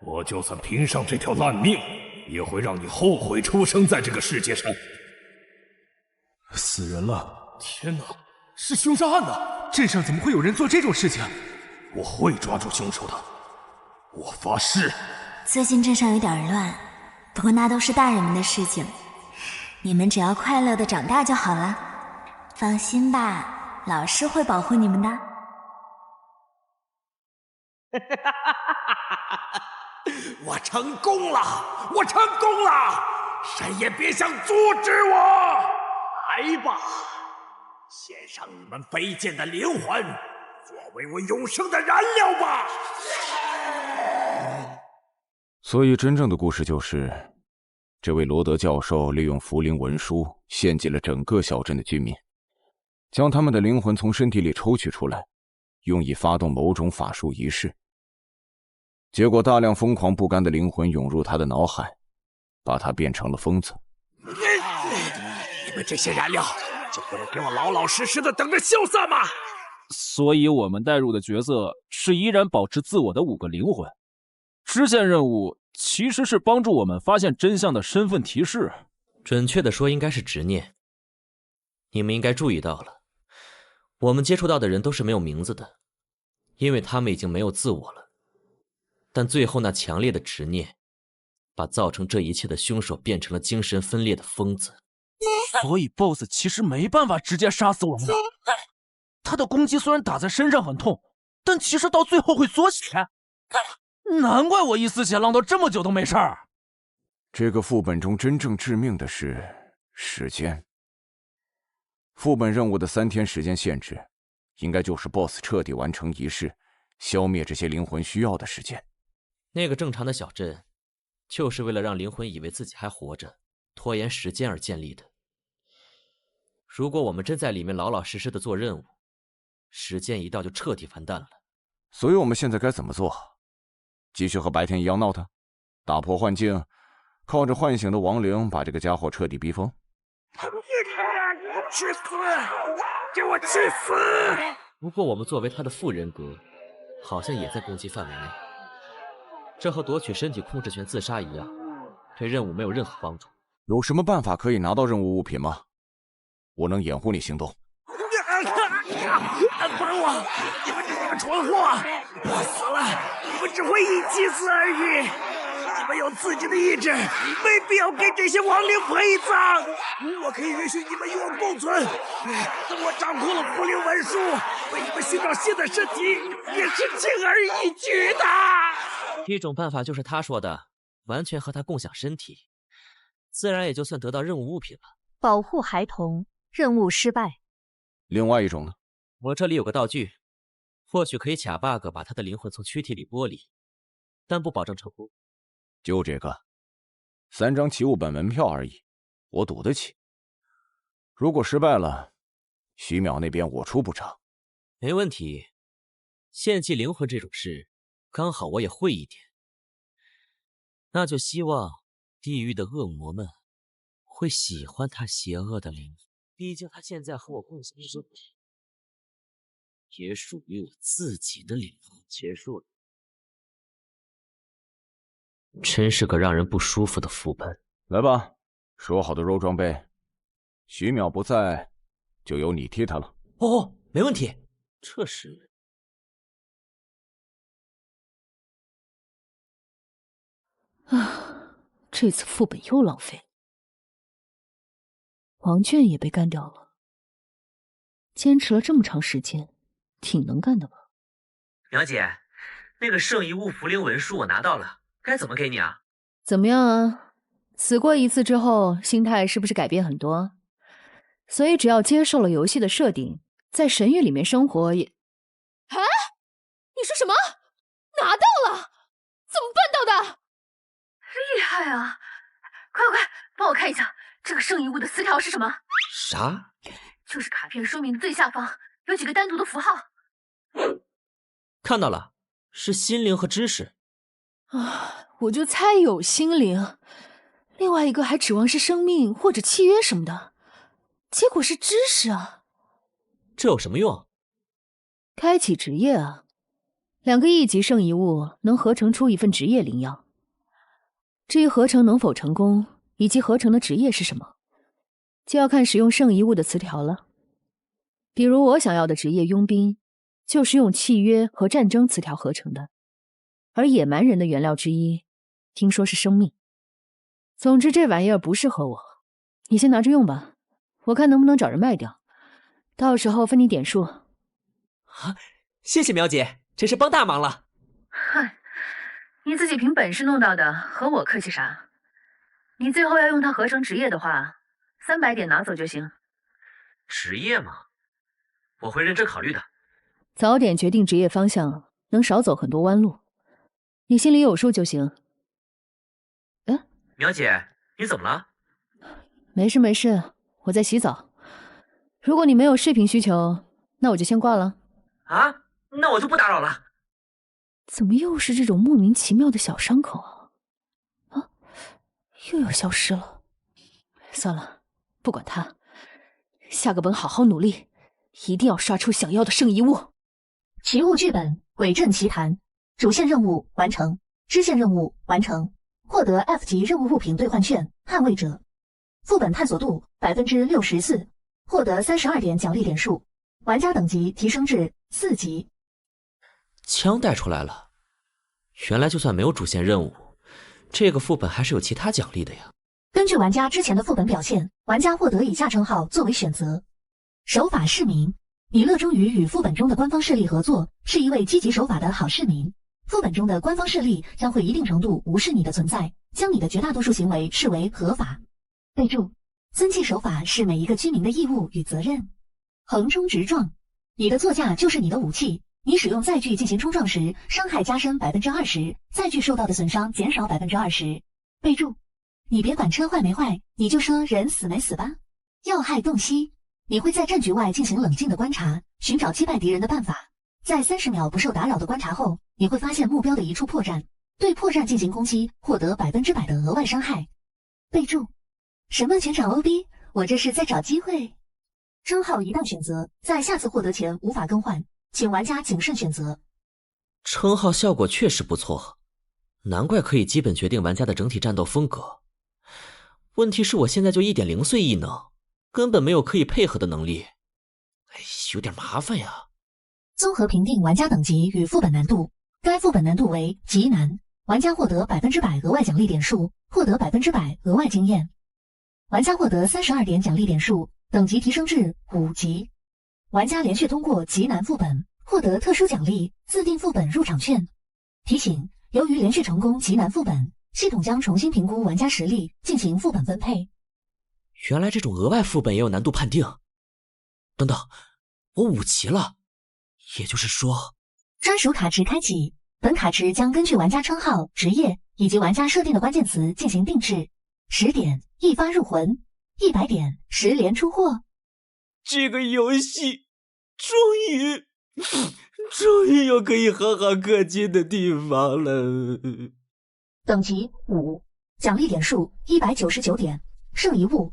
我就算拼上这条烂命，也会让你后悔出生在这个世界上。死人了！天哪，是凶杀案呢！镇上怎么会有人做这种事情？我会抓住凶手的，我发誓。最近镇上有点乱，不过那都是大人们的事情，你们只要快乐的长大就好了。放心吧，老师会保护你们的。我成功了！我成功了！谁也别想阻止我！来吧，献上你们卑贱的灵魂，作为我永生的燃料吧！所以真正的故事就是，这位罗德教授利用符灵文书献祭了整个小镇的居民，将他们的灵魂从身体里抽取出来，用以发动某种法术仪式。结果大量疯狂不甘的灵魂涌入他的脑海，把他变成了疯子。你们这些燃料就不能给我老老实实的等着消散吗？所以我们带入的角色是依然保持自我的5个灵魂。支线任务其实是帮助我们发现真相的身份提示，准确的说应该是执念。你们应该注意到了，我们接触到的人都是没有名字的，因为他们已经没有自我了。但最后那强烈的执念，把造成这一切的凶手变成了精神分裂的疯子。所以 BOSS 其实没办法直接杀死我们的。他的攻击虽然打在身上很痛，但其实到最后会缩血。难怪我一丝血浪到这么久都没事儿。这个副本中真正致命的是时间。副本任务的3天时间限制，应该就是 BOSS 彻底完成仪式，消灭这些灵魂需要的时间。那个正常的小镇，就是为了让灵魂以为自己还活着，拖延时间而建立的。如果我们真在里面老老实实的做任务，时间一到就彻底完蛋了。所以我们现在该怎么做？继续和白天一样闹腾，打破幻境，靠着唤醒的亡灵把这个家伙彻底逼疯？去死！给我去死！不过我们作为他的副人格，好像也在攻击范围内。这和夺取身体控制权自杀一样，对任务没有任何帮助。有什么办法可以拿到任务物品吗？我能掩护你行动。帮我！你们这几个蠢货！我死了，你们只会一起死而已。你们有自己的意志，没必要给这些亡灵陪葬。我可以允许你们与我共存，等我掌控了符灵文书，为你们寻找新的身体也是轻而易举的。一种办法就是他说的，完全和他共享身体，自然也就算得到任务物品了。保护孩童，任务失败。另外一种呢？我这里有个道具，或许可以卡 bug 把他的灵魂从躯体里剥离，但不保证成功。就这个，3张奇物本门票而已，我赌得起。如果失败了，徐淼那边我出补偿。没问题，献祭灵魂这种事，刚好我也会一点。那就希望地狱的恶魔们会喜欢他邪恶的灵魂，毕竟他现在和我共享身体，也属于我自己的灵魂。结束了。真是个让人不舒服的副本。来吧，说好的肉装备，徐淼不在，就由你替他了。哦，没问题。这是这次副本又浪费了，王卷也被干掉了。坚持了这么长时间，挺能干的吧？苗姐，那个圣遗物符灵文书我拿到了，该怎么给你啊？怎么样啊？死过一次之后，心态是不是改变很多？所以只要接受了游戏的设定，在神域里面生活也……啊？你说什么？拿到了？快啊！快，帮我看一下这个圣遗物的词条是什么？啥？就是卡片说明的最下方有几个单独的符号。看到了，是心灵和知识。啊，我就猜有心灵，另外一个还指望是生命或者契约什么的，结果是知识啊。这有什么用？开启职业啊，2个1级圣遗物能合成出一份职业灵药。至于合成能否成功，以及合成的职业是什么，就要看使用圣遗物的词条了。比如我想要的职业佣兵，就是用契约和战争词条合成的，而野蛮人的原料之一，听说是生命。总之这玩意儿不适合我，你先拿着用吧，我看能不能找人卖掉，到时候分你点数。啊，谢谢苗姐，真是帮大忙了。嗨，你自己凭本事弄到的，和我客气啥？你最后要用它合成职业的话，300点拿走就行。职业嘛，我会认真考虑的。早点决定职业方向，能少走很多弯路。你心里有数就行。苗姐，你怎么了？没事，我在洗澡。如果你没有视频需求，那我就先挂了。啊，那我就不打扰了。怎么又是这种莫名其妙的小伤口啊？啊，又要消失了。算了，不管它，下个本好好努力，一定要刷出想要的圣遗物。奇物剧本《鬼阵奇谭》主线任务完成，支线任务完成，获得 F 级任务物品兑换券捍卫者，副本探索度 64%， 获得32点奖励点数，玩家等级提升至4级。枪带出来了，原来就算没有主线任务，这个副本还是有其他奖励的呀。根据玩家之前的副本表现，玩家获得以下称号作为选择：守法市民，你热衷于与副本中的官方势力合作，是一位积极守法的好市民。副本中的官方势力将会一定程度无视你的存在，将你的绝大多数行为视为合法。备注：遵纪守法是每一个居民的义务与责任。横冲直撞，你的座驾就是你的武器。你使用载具进行冲撞时，伤害加深 20%， 载具受到的损伤减少 20%。备注：你别管车坏没坏，你就说人死没死吧。要害洞悉，你会在战局外进行冷静的观察，寻找击败敌人的办法。在30秒不受打扰的观察后，你会发现目标的一处破绽，对破绽进行攻击，获得100%的额外伤害。备注：什么全场 OB， 我这是在找机会。称号一旦选择，在下次获得前无法更换，请玩家谨慎选择。称号效果确实不错，难怪可以基本决定玩家的整体战斗风格。问题是我现在就1.0岁异能，根本没有可以配合的能力，有点麻烦呀。综合评定玩家等级与副本难度，该副本难度为极难，玩家获得100%额外奖励点数，获得100%额外经验。玩家获得32点奖励点数，等级提升至5级。玩家连续通过极难副本，获得特殊奖励自定副本入场券。提醒：由于连续成功极难副本，系统将重新评估玩家实力，进行副本分配。原来这种额外副本也有难度判定。等等，我5级了，也就是说，专属卡池开启。本卡池将根据玩家称号、职业以及玩家设定的关键词进行定制。10点一发入魂，100点10连出货。这个游戏终于有可以好好氪金的地方了。等级5，奖励点数199点，圣遗物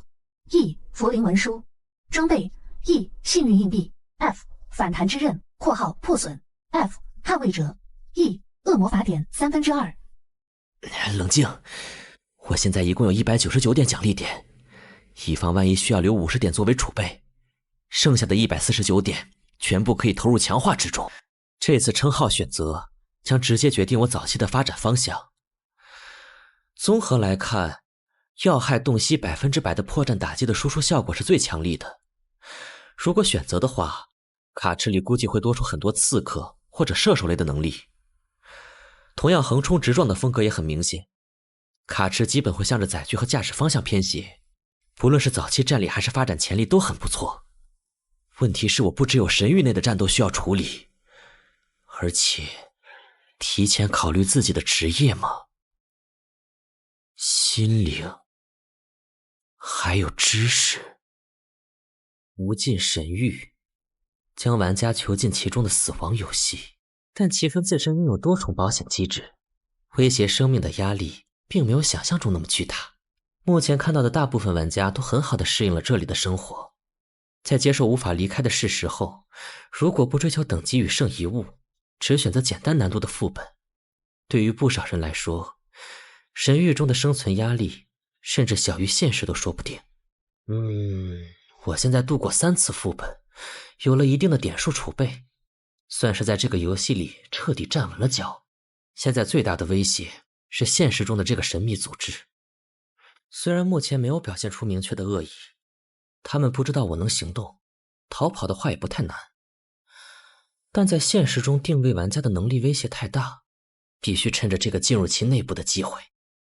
E 佛灵文书，装备 E 幸运硬币 F 反弹之刃（括号破损 F 捍卫者 E 恶魔法典2/3）。冷静，我现在一共有199点奖励点，以防万一需要留50点作为储备，剩下的149点全部可以投入强化之中。这次称号选择将直接决定我早期的发展方向。综合来看，要害洞悉100%的破绽打击的输出效果是最强力的。如果选择的话，卡池里估计会多出很多刺客或者射手类的能力。同样横冲直撞的风格也很明显，卡池基本会向着载具和驾驶方向偏斜，不论是早期战力还是发展潜力都很不错。问题是我不只有神域内的战斗需要处理，而且提前考虑自己的职业吗？心灵，还有知识。无尽神域，将玩家囚禁其中的死亡游戏，但其分自身拥有多重保险机制，威胁生命的压力并没有想象中那么巨大。目前看到的大部分玩家都很好的适应了这里的生活，在接受无法离开的事实后，如果不追求等级与圣遗物，只选择简单难度的副本，对于不少人来说，神域中的生存压力甚至小于现实都说不定。我现在度过3次副本，有了一定的点数储备，算是在这个游戏里彻底站稳了脚。现在最大的威胁是现实中的这个神秘组织，虽然目前没有表现出明确的恶意，他们不知道我能行动，逃跑的话也不太难，但在现实中定位玩家的能力威胁太大，必须趁着这个进入其内部的机会，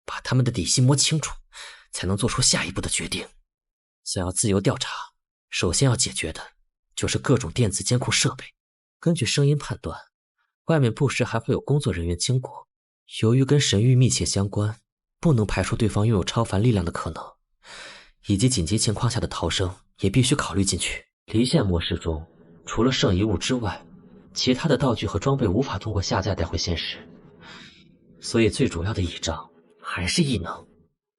把他们的底细摸清楚，才能做出下一步的决定。想要自由调查，首先要解决的就是各种电子监控设备。根据声音判断，外面不时还会有工作人员经过。由于跟神域密切相关，不能排除对方拥有超凡力量的可能，以及紧急情况下的逃生也必须考虑进去。离线模式中，除了圣遗物之外，其他的道具和装备无法通过下载带回现实，所以最主要的倚仗还是异能。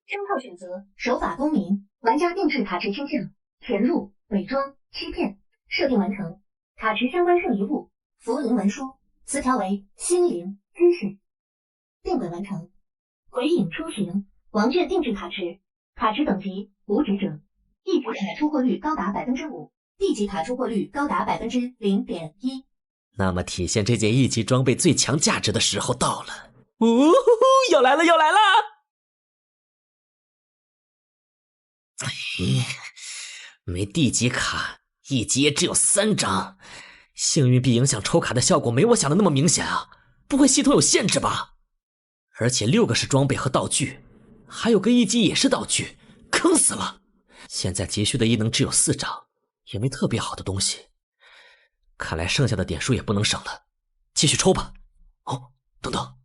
称号选择：守法公民，玩家定制卡池倾向，潜入、伪装、欺骗。设定完成。卡池相关圣遗物：符灵文书，词条为心灵、知识。定位完成。鬼影出行，王卷定制卡池，卡池等级无职者，1级卡出货率高达 5%， D 级卡出货率高达 0.1%。那么体现这件1级装备最强价值的时候到了。要来了要来了！没 D 级卡，1级也只有3张，幸运币影响抽卡的效果没我想的那么明显啊！不会系统有限制吧？而且6个是装备和道具，还有个1级也是道具，坑死了！现在急需的异能只有4张，也没特别好的东西，看来剩下的点数也不能省了，继续抽吧。哦，等等，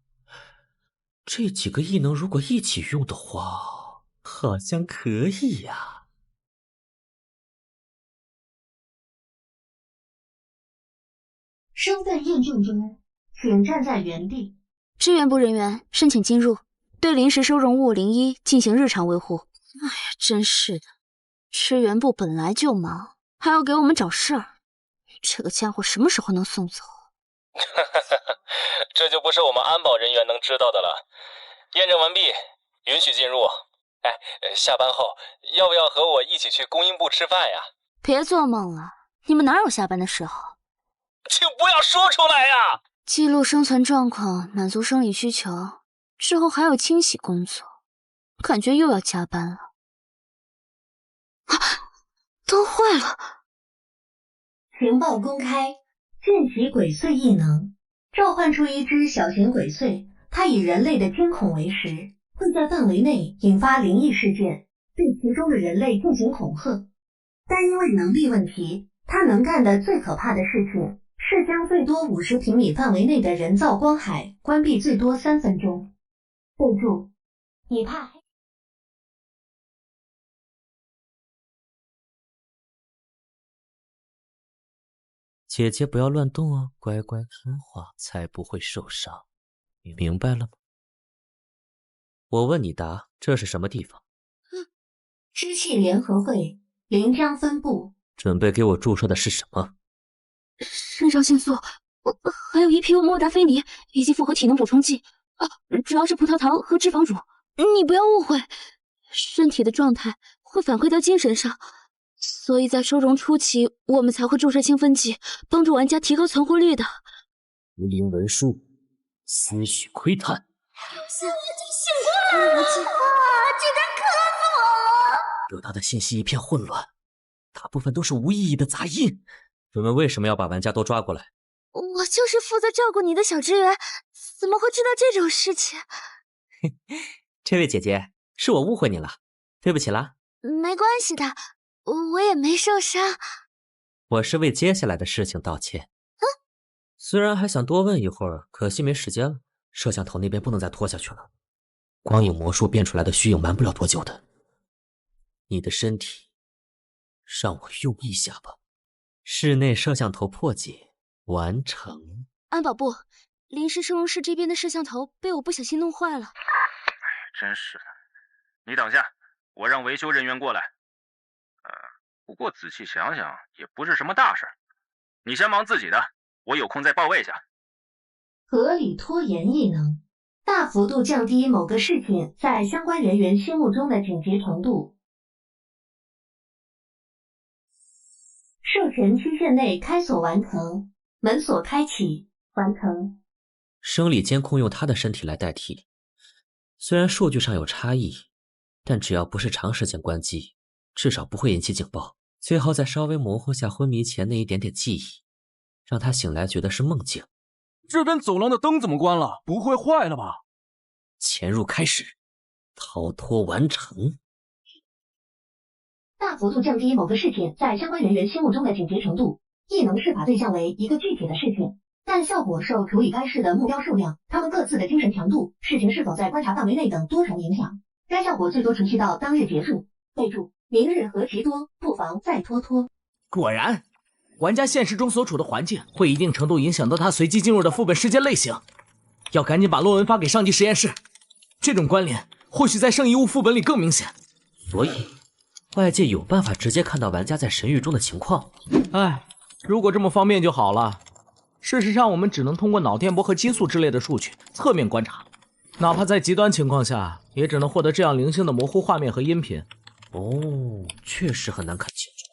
这几个异能如果一起用的话，好像可以呀。身份验证中，请站在原地。支援部人员申请进入，对临时收容物01进行日常维护。哎呀，真是的，支援部本来就忙，还要给我们找事儿。这个家伙什么时候能送走？这就不是我们安保人员能知道的了。验证完毕，允许进入。哎，下班后要不要和我一起去供应部吃饭呀？别做梦了，你们哪有下班的时候？请不要说出来呀！记录生存状况，满足生理需求，之后还有清洗工作，感觉又要加班了。啊，灯坏了！情报公开，剑奇鬼祟异能，召唤出一只小型鬼祟，它以人类的惊恐为食，会在范围内引发灵异事件，对其中的人类进行恐吓。但因为能力问题，它能干的最可怕的事情是将最多50平米范围内的人造光海关闭最多3分钟。备注：你怕姐姐不要乱动哦，乖乖听话才不会受伤，你明白了吗？我问你答，这是什么地方？知气联合会临江分部。准备给我注射的是什么？肾上腺素，还有一批莫达菲尼以及复合体能补充剂啊，主要是葡萄糖和脂肪乳。你不要误会，身体的状态会反馈到精神上，所以在收容初期，我们才会注射兴奋剂，帮助玩家提高存活率的。无灵文书，思绪窥探。醒过来了！这个渴死我了！得到的信息一片混乱，大部分都是无意义的杂音。你们为什么要把玩家都抓过来？我就是负责照顾你的小职员，怎么会知道这种事情？这位姐姐，是我误会你了，对不起啦。没关系的，我也没受伤。我是为接下来的事情道歉。虽然还想多问一会儿，可惜没时间了。摄像头那边不能再拖下去了。光影魔术变出来的虚影瞒不了多久的。你的身体，让我用一下吧。室内摄像头破解完成。安保部，临时收容室这边的摄像头被我不小心弄坏了。真是的，你等下，我让维修人员过来。不过仔细想想，也不是什么大事。你先忙自己的，我有空再报位下。合理拖延异能，大幅度降低某个事件在相关人员心目中的紧急程度。授权期限内开锁完成，门锁开启完成。生理监控用他的身体来代替，虽然数据上有差异，但只要不是长时间关机，至少不会引起警报。最后再稍微模糊下昏迷前那一点点记忆，让他醒来觉得是梦境。这边走廊的灯怎么关了？不会坏了吧？潜入开始，逃脱完成。大幅度降低某个事件在相关人员心目中的紧急程度，异能施法对象为一个具体的事件，但效果受处理该事的目标数量、他们各自的精神强度、事情是否在观察范围内等多重影响。该效果最多持续到当日结束。备注：明日何其多，不妨再拖拖。果然，玩家现实中所处的环境会一定程度影响到他随机进入的副本事件类型。要赶紧把论文发给上级实验室，这种关联或许在圣遗物副本里更明显。所以，外界有办法直接看到玩家在神域中的情况。哎，如果这么方便就好了。事实上，我们只能通过脑电波和激素之类的数据侧面观察，哪怕在极端情况下，也只能获得这样零星的模糊画面和音频。哦，确实很难看清楚。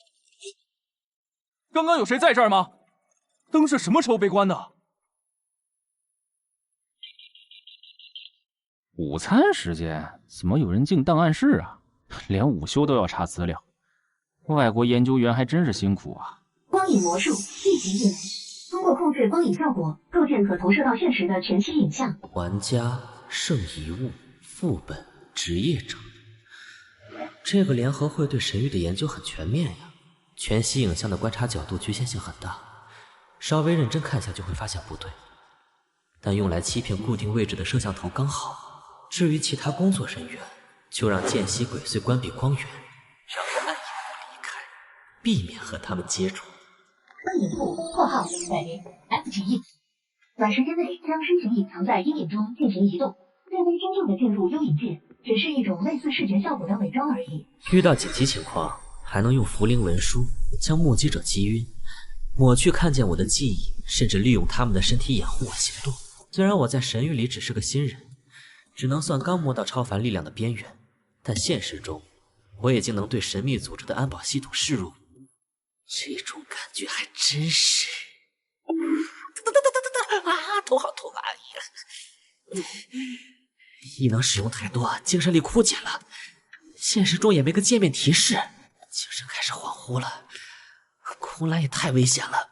刚刚有谁在这儿吗？灯是什么时候被关的？午餐时间怎么有人进档案室啊？连午休都要查资料，外国研究员还真是辛苦啊。光影魔术一级异能，通过控制光影效果，构建可投射到现实的全息影像。玩家、圣遗物、副本、职业者，这个联合会对神域的研究很全面呀。全息影像的观察角度局限性很大，稍微认真看下就会发现不对。但用来欺骗固定位置的摄像头刚好。至于其他工作人员，就让见习鬼祟关闭光源，让他暗影离开，避免和他们接触。阴影部（括号改名 F 级异），短时间内将身形隐藏在阴影中进行移动，略微真正的进入幽影界，只是一种类似视觉效果的伪装而已。遇到紧急情况，还能用符灵文书将目击者击晕，抹去看见我的记忆，甚至利用他们的身体掩护我行动。虽然我在神域里只是个新人，只能算刚摸到超凡力量的边缘，但现实中我已经能对神秘组织的安保系统视若无物，这种感觉还真是……头好痛啊！异能使用太多，精神力枯竭了，现实中也没个界面提示，精神开始恍惚了。空蓝也太危险了，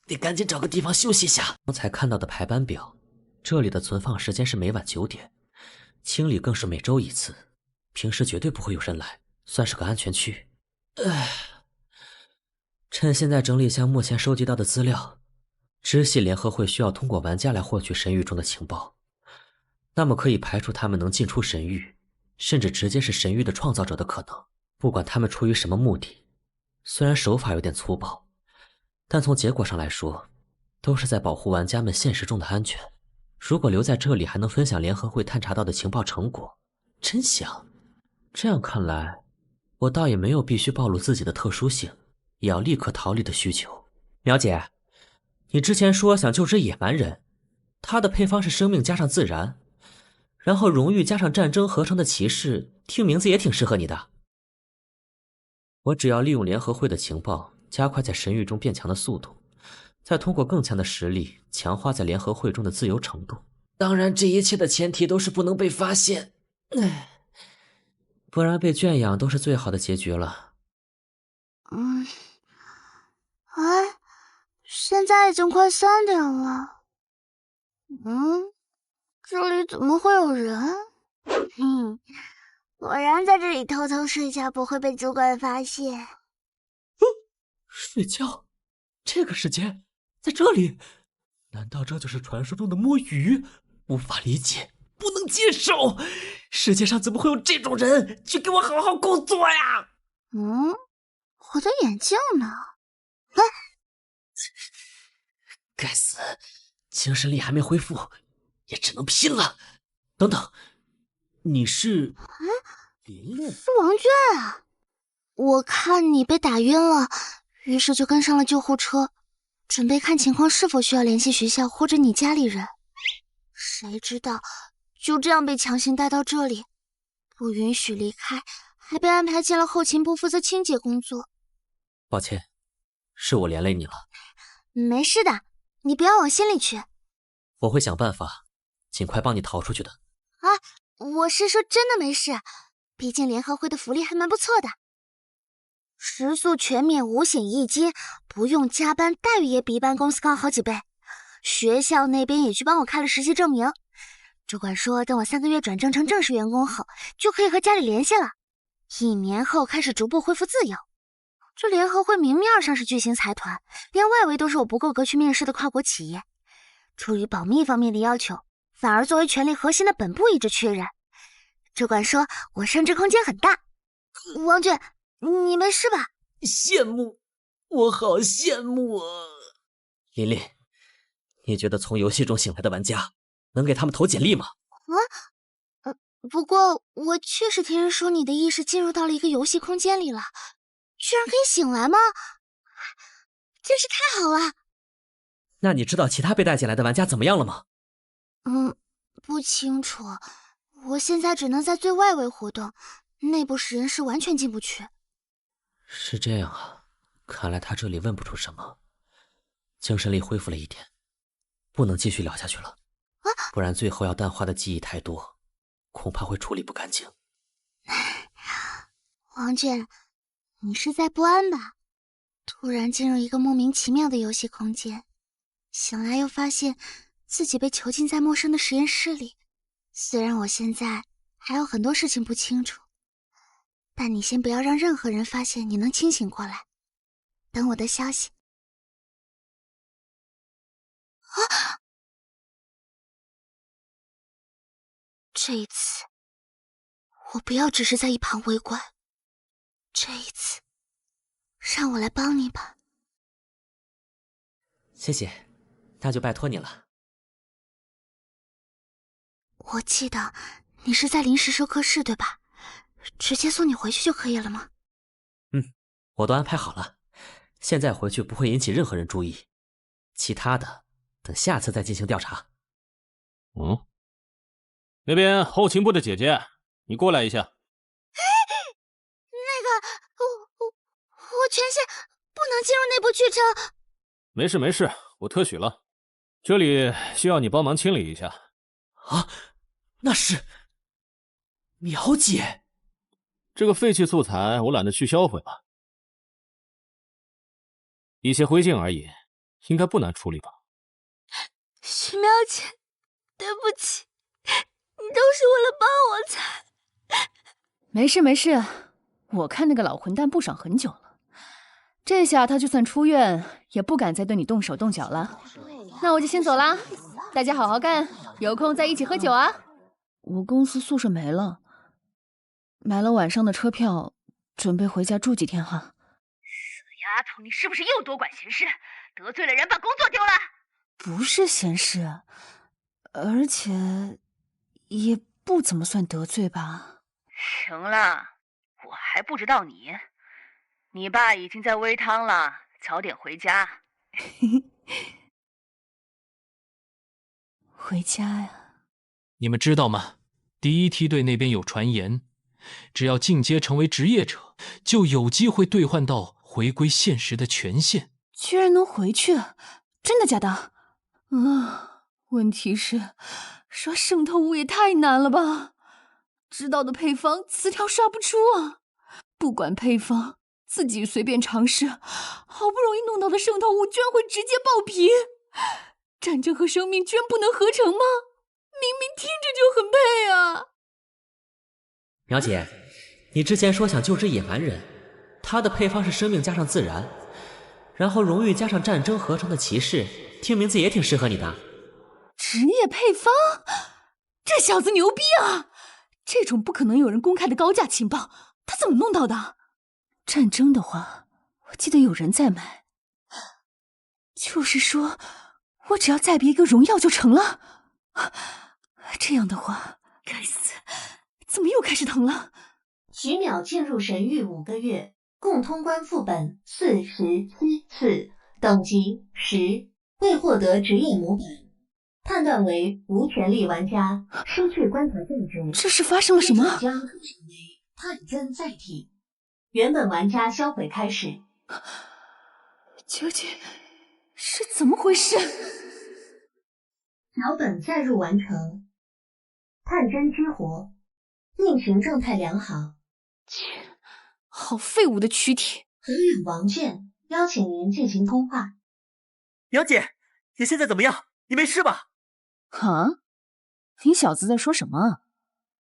得赶紧找个地方休息一下。刚才看到的排班表，这里的存放时间是每晚9点。清理更是每周1次，平时绝对不会有人来，算是个安全区。趁现在整理一下目前收集到的资料。支系联合会需要通过玩家来获取神域中的情报，那么可以排除他们能进出神域，甚至直接是神域的创造者的可能。不管他们出于什么目的，虽然手法有点粗暴，但从结果上来说，都是在保护玩家们现实中的安全。如果留在这里还能分享联合会探查到的情报成果，真香。这样看来，我倒也没有必须暴露自己的特殊性，也要立刻逃离的需求。苗姐，你之前说想救只野蛮人，他的配方是生命加上自然，然后荣誉加上战争合成的骑士，听名字也挺适合你的。我只要利用联合会的情报，加快在神域中变强的速度，再通过更强的实力强化在联合会中的自由程度。当然，这一切的前提都是不能被发现，不然被圈养都是最好的结局了。现在已经快3点了。这里怎么会有人？果然在这里偷偷睡觉不会被主管发现。睡觉？这个时间在这里？难道这就是传说中的摸鱼？无法理解。不能接受！世界上怎么会有这种人去给我好好工作呀？我的眼镜呢？哎，该死，精神力还没恢复，也只能拼了。等等，你是？琳琳？是王娟啊！我看你被打晕了，于是就跟上了救护车，准备看情况是否需要联系学校或者你家里人。谁知道就这样被强行带到这里，不允许离开，还被安排进了后勤部负责清洁工作。抱歉，是我连累你了。没事的，你不要往心里去。我会想办法，尽快帮你逃出去的。啊，我是说真的没事，毕竟联合会的福利还蛮不错的。食宿全免，5险1金，不用加班，待遇也比一般公司高好几倍。学校那边也去帮我开了实习证明，主管说等我3个月转正成正式员工后，就可以和家里联系了。1年后开始逐步恢复自由。这联合会明面上是巨型财团，连外围都是我不够格去面试的跨国企业。出于保密方面的要求，反而作为权力核心的本部一直缺人。主管说我升职空间很大。王俊，你没事吧？羡慕，我好羡慕啊！琳琳，你觉得从游戏中醒来的玩家能给他们投简历吗？不过我确实听人说你的意识进入到了一个游戏空间里了，居然可以醒来吗？真是太好了！那你知道其他被带进来的玩家怎么样了吗？不清楚，我现在只能在最外围活动，内部实验室完全进不去。是这样啊，看来他这里问不出什么，精神力恢复了一点，不能继续聊下去了，不然最后要淡化的记忆太多，恐怕会处理不干净。王俊，你是在不安吧？突然进入一个莫名其妙的游戏空间，醒来又发现自己被囚禁在陌生的实验室里。虽然我现在还有很多事情不清楚，但你先不要让任何人发现你能清醒过来，等我的消息。这一次我不要只是在一旁围观，这一次让我来帮你吧。谢谢，那就拜托你了。我记得你是在临时授课室对吧？直接送你回去就可以了吗？我都安排好了，现在回去不会引起任何人注意，其他的等下次再进行调查。那边后勤部的姐姐，你过来一下。那个，我权限不能进入内部剧城。没事没事，我特许了。这里需要你帮忙清理一下。啊，那是苗姐。这个废弃素材我懒得去销毁了，一些灰烬而已，应该不难处理吧。徐苗姐，对不起，你都是为了帮我才。没事没事，我看那个老混蛋不爽很久了，这下他就算出院也不敢再对你动手动脚了。那我就先走啦，大家好好干，有空再一起喝酒啊。我公司宿舍没了，买了晚上的车票，准备回家住几天哈。死丫头，你是不是又多管闲事，得罪了人把工作丢了？不是闲事，而且也不怎么算得罪吧。行了，我还不知道你爸已经在煨汤了，早点回家。回家呀？你们知道吗？第一梯队那边有传言，只要进阶成为职业者，就有机会兑换到回归现实的权限。居然能回去？真的假的？问题是刷圣斗物也太难了吧？知道的配方词条刷不出啊！不管配方，自己随便尝试，好不容易弄到的圣斗物居然会直接爆皮！战争和生命居然不能合成吗？明明听着就很配啊！苗姐，你之前说想救只野蛮人，他的配方是生命加上自然，然后荣誉加上战争合成的骑士，听名字也挺适合你的。职业配方，这小子牛逼啊！这种不可能有人公开的高价情报，他怎么弄到的？战争的话，我记得有人在买。就是说，我只要再别一个荣耀就成了。这样的话，该死，怎么又开始疼了？徐淼进入神域5个月，共通关副本47次，等级10，未获得职业模板，判断为无权利玩家，失去关卡价值。这是发生了什么？将成为探针载体，原本玩家销毁开始。究竟是怎么回事？脚本载入完成，探针激活，运行状态良好。切，好废物的躯体！何远王卷邀请您进行通话。杨姐，你现在怎么样？你没事吧？啊？你小子在说什么？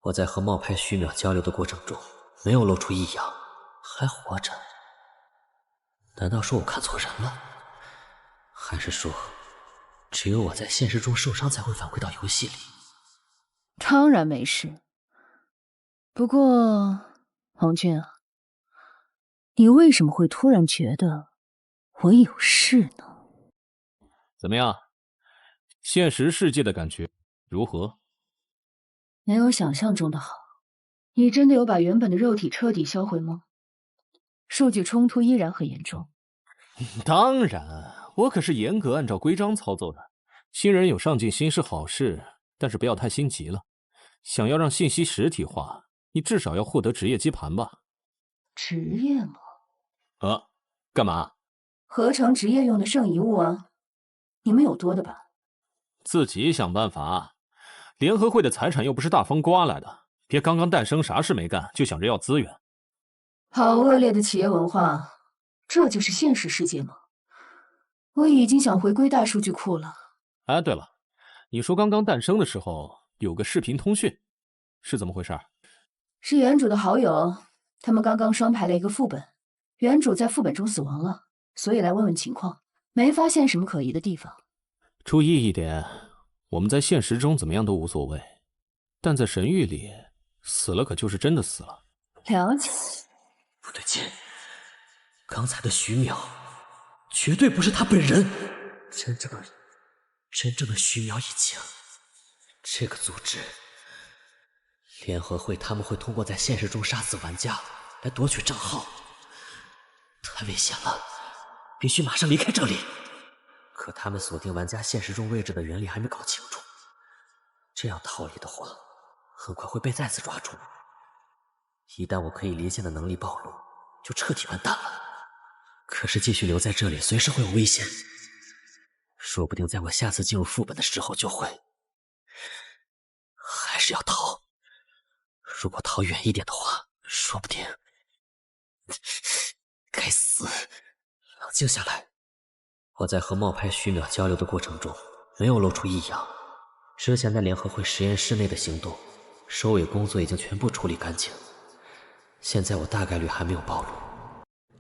我在和冒牌徐淼交流的过程中，没有露出异样，还活着。难道说我看错人了？还是说，只有我在现实中受伤才会返回到游戏里？当然没事。不过，王俊啊，你为什么会突然觉得我有事呢？怎么样？现实世界的感觉如何？没有想象中的好。你真的有把原本的肉体彻底销毁吗？数据冲突依然很严重。当然，我可是严格按照规章操作的。新人有上进心是好事，但是不要太心急了。想要让信息实体化，你至少要获得职业基盘吧？职业吗？干嘛？合成职业用的圣遗物啊，你们有多的吧？自己想办法。联合会的财产又不是大风刮来的，别刚刚诞生啥事没干就想着要资源。好恶劣的企业文化，这就是现实世界吗？我已经想回归大数据库了。哎，对了，你说刚刚诞生的时候有个视频通讯，是怎么回事？是原主的好友，他们刚刚双排了一个副本，原主在副本中死亡了，所以来问问情况，没发现什么可疑的地方。注意一点，我们在现实中怎么样都无所谓，但在神域里，死了可就是真的死了。了解。不对劲，刚才的徐淼绝对不是他本人。真正的徐淼已经，这个组织联合会，他们会通过在现实中杀死玩家来夺取账号，太危险了，必须马上离开这里。可他们锁定玩家现实中位置的原理还没搞清楚，这样逃离的话，很快会被再次抓住。一旦我可以离线的能力暴露，就彻底完蛋了。可是继续留在这里，随时会有危险，说不定在我下次进入副本的时候就会。还是要逃。如果逃远一点的话，说不定……该死！冷静下来。我在和冒牌徐淼交流的过程中，没有露出异样。之前在联合会实验室内的行动，收尾工作已经全部处理干净。现在我大概率还没有暴露。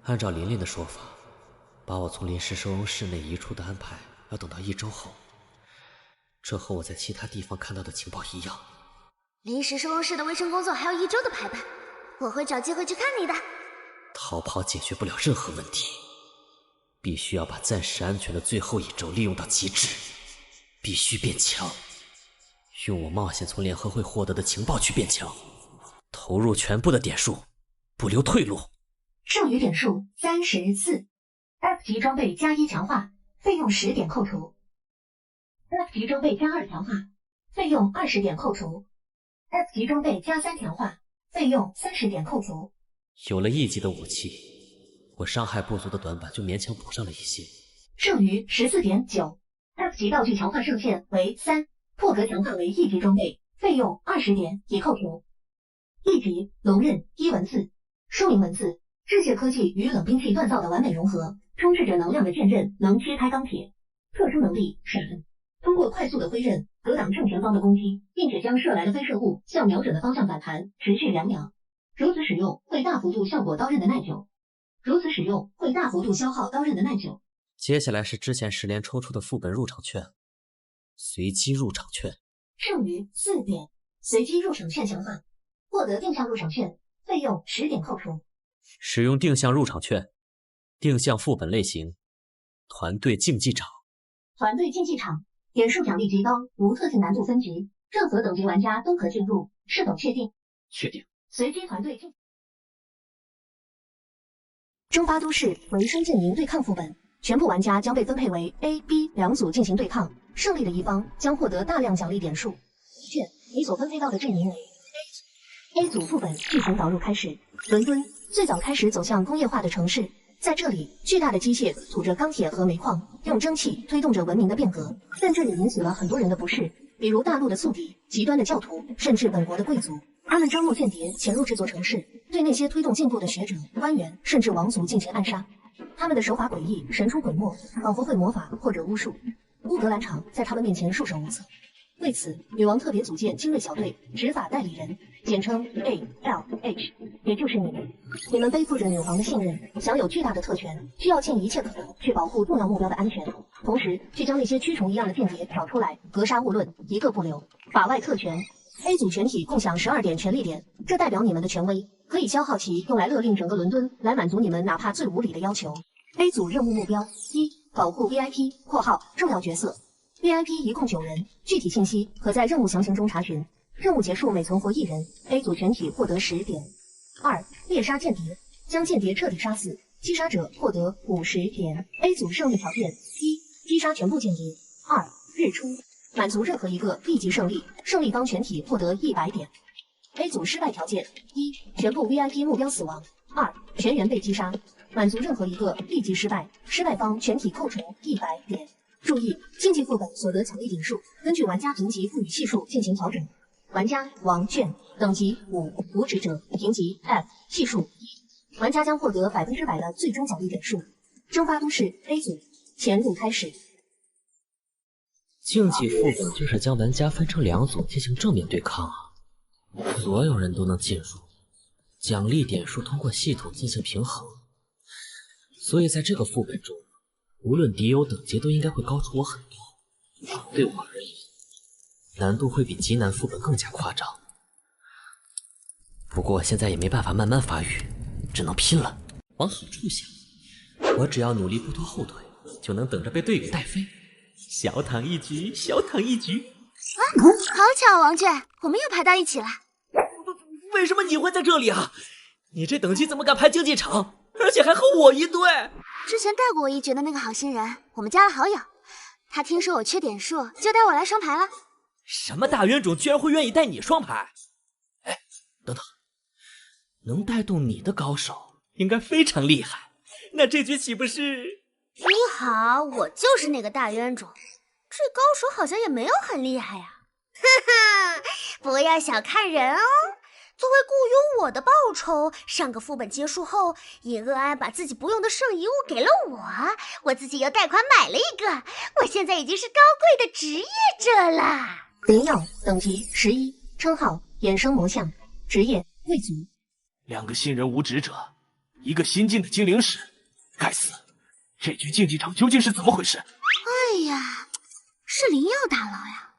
按照琳琳的说法，把我从临时收容室内移出的安排要等到1周后。这和我在其他地方看到的情报一样。临时收容室的卫生工作还要1周的排版，我会找机会去看你的。逃跑解决不了任何问题，必须要把暂时安全的最后1周利用到极致，必须变强，用我冒险从联合会获得的情报去变强，投入全部的点数，不留退路。剩余点数34 ，F 级装备加1强化，费用10点扣除。F 级装备加2强化，费用20点扣除。F 级装备加3强化，费用30点扣除。有了1级的武器，我伤害不足的短板就勉强补上了一些。剩余14.9 ，F 级道具强化上限为3，破格强化为1级装备，费用20点已扣除。1级龙刃1文字，说明文字：制械科技与冷兵器锻造的完美融合，充斥着能量的剑刃能切开钢铁。特殊能力闪，通过快速的挥刃格挡正前方的攻击，并且将射来的飞射物向瞄准的方向反弹，持续2秒。如此使用会大幅度效果刀刃的耐久，如此使用会大幅度消耗刀刃的耐久。接下来是之前10连抽出的副本入场券，随机入场券。剩余4点，随机入场券消化，获得定向入场券，费用10点扣除。使用定向入场券，定向副本类型，团队竞技场。团队竞技场，点数奖励极高，无特定难度分级，任何等级玩家都可进入，是否确定？确定。随机团队竞。征发都市维生阵营对抗副本，全部玩家将被分配为 A、B 2组进行对抗，胜利的一方将获得大量奖励点数。券，你所分配到的阵营为 A 组副本剧情导入开始。伦敦最早开始走向工业化的城市，在这里，巨大的机械吐着钢铁和煤矿，用蒸汽推动着文明的变革。但这里引起了很多人的不适，比如大陆的宿敌、极端的教徒，甚至本国的贵族。他们招募间谍潜入这座城市，对那些推动进步的学者、官员甚至王族进行暗杀。他们的手法诡异，神出鬼没，仿佛会魔法或者巫术。乌格兰场在他们面前束手无策。为此，女王特别组建精锐小队执法代理人，简称 ALH， 也就是你们。你们背负着女皇的信任，享有巨大的特权，需要尽一切可能去保护重要目标的安全，同时去将那些蛆虫一样的间谍挑出来，格杀勿论，一个不留。法外特权 ，A 组全体共享12点权力点，这代表你们的权威，可以消耗其用来勒令整个伦敦，来满足你们哪怕最无理的要求。A 组任务目标： 1. 保护 VIP （括号重要角色）。VIP 一共9人，具体信息可在任务详情中查询。任务结束每存活1人 ，A 组全体获得10点。2. 猎杀间谍，将间谍彻底杀死，击杀者获得50点。A 组胜利条件： 1. 击杀全部间谍。2. 日出，满足任何一个立即胜利，胜利方全体获得100点。A 组失败条件： 1. 全部 VIP 目标死亡。2. 全员被击杀，满足任何一个立即失败，失败方全体扣除100点。注意，竞技副本所得奖励点数根据玩家评级赋予系数进行调整。玩家王券等级5，无职者评级 F， 系数1，玩家将获得100%的最终奖励点数。征发都市 A 组，潜入开始。竞技副本就是将玩家分成2组进行正面对抗啊，所有人都能进入，奖励点数通过系统进行平衡，所以在这个副本中。无论敌友等级都应该会高出我很多，对我而言，难度会比极难副本更加夸张。不过现在也没办法慢慢发育，只能拼了。往好处想，我只要努力不拖后腿，就能等着被队友带飞。小躺一局，小躺一局。好巧，王卷，我们又排到一起了。为什么你会在这里啊？你这等级怎么敢排竞技场？而且还和我一队？之前带过我一局的那个好心人，我们加了好友。他听说我缺点数，就带我来双排了。什么大冤种居然会愿意带你双排？哎，等等，能带动你的高手应该非常厉害。那这局岂不是？你好，我就是那个大冤种。这高手好像也没有很厉害呀。哈哈，不要小看人哦。作为雇佣我的报酬，上个副本结束后，尹鄂安把自己不用的圣遗物给了我自己又贷款买了一个，我现在已经是高贵的职业者了。灵药等级11，称号衍生魔像，职业贵族。2个新人无职者，1个新进的精灵使，该死！这局竞技场究竟是怎么回事？哎呀，是灵药大佬呀，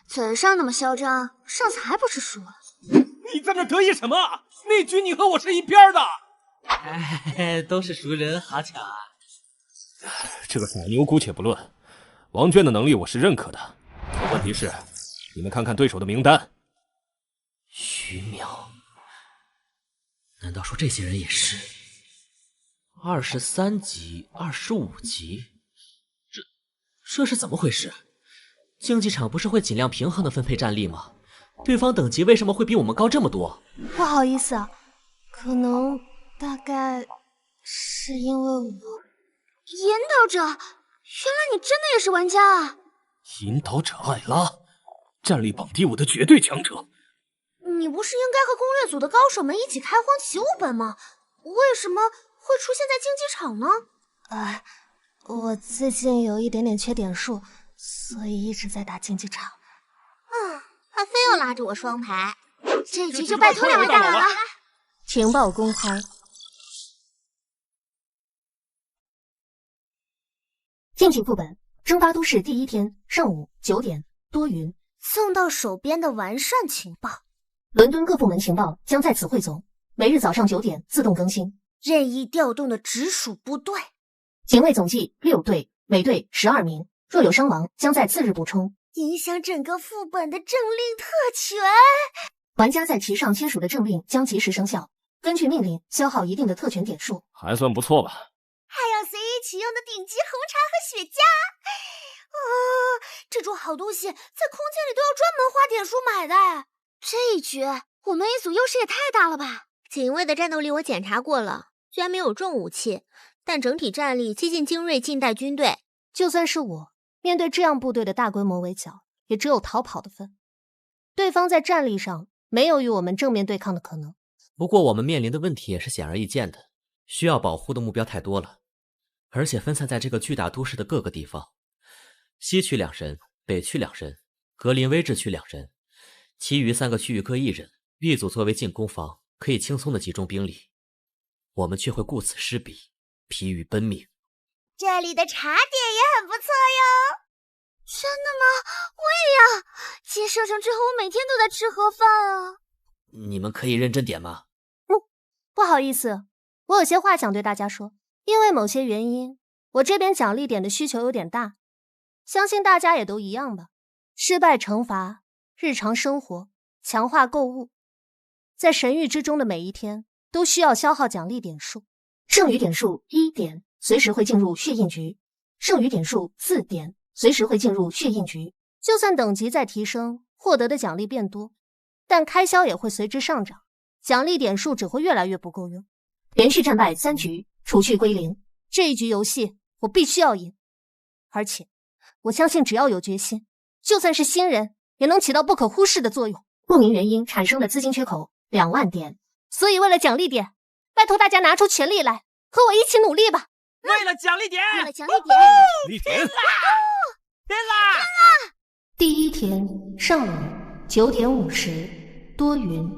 嘴上那么嚣张，上次还不是输了？你在这得意什么？那局你和我是一边的。哎，都是熟人，好巧啊！这个傻妞姑且不论，王娟的能力我是认可的。问题是，你们看看对手的名单。徐淼，难道说这些人也是23级、25级？这是怎么回事？竞技场不是会尽量平衡的分配战力吗？对方等级为什么会比我们高这么多？不好意思啊，可能大概是因为我……引导者，原来你真的也是玩家啊！引导者艾拉，战力榜第5的绝对强者。你不是应该和攻略组的高手们一起开荒起武本吗？为什么会出现在竞技场呢？我最近有一点点缺点数，所以一直在打竞技场。他非要拉着我双排，这局就拜托2位大佬了。情报公开。竞技副本：征发都市第1天上午9点，多云送到手边的完善情报。伦敦各部门情报将在此汇总，每日早上9点自动更新。任意调动的直属部队，警卫总计6队，每队12名，若有伤亡，将在次日补充。影响整个副本的政令特权。玩家在其上签署的政令将及时生效，根据命令消耗一定的特权点数。还算不错吧？还有随意取用的顶级红茶和雪茄。这种好东西在空间里都要专门花点数买的。这一局我们一组优势也太大了吧！警卫的战斗力我检查过了，虽然没有重武器，但整体战力接近精锐近代军队。就算是我，面对这样部队的大规模围剿，也只有逃跑的份。对方在战力上没有与我们正面对抗的可能。不过我们面临的问题也是显而易见的，需要保护的目标太多了，而且分散在这个巨大都市的各个地方。西区2人，北区2人，格林威治区2人，其余3个区域各1人。B 组作为进攻方，可以轻松的集中兵力，我们却会顾此失彼，疲于奔命。这里的茶点也很不错哟。真的吗？我也要。接射程之后，我每天都在吃盒饭啊。你们可以认真点吗？不好意思，我有些话想对大家说。因为某些原因，我这边奖励点的需求有点大，相信大家也都一样吧。失败惩罚、日常生活、强化购物，在神域之中的每一天都需要消耗奖励点数。剩余点数1点，随时会进入血印局；剩余点数4点，随时会进入血印局。就算等级再提升，获得的奖励变多，但开销也会随之上涨，奖励点数只会越来越不够用。连续战败3局，储蓄归0。这一局游戏我必须要赢，而且我相信只要有决心，就算是新人也能起到不可忽视的作用。不明原因产生的资金缺口2万点，所以为了奖励点，拜托大家拿出全力来，和我一起努力吧。为了奖励点，为了奖励点，拼啦！拼啦！第1天上午9点50，多云。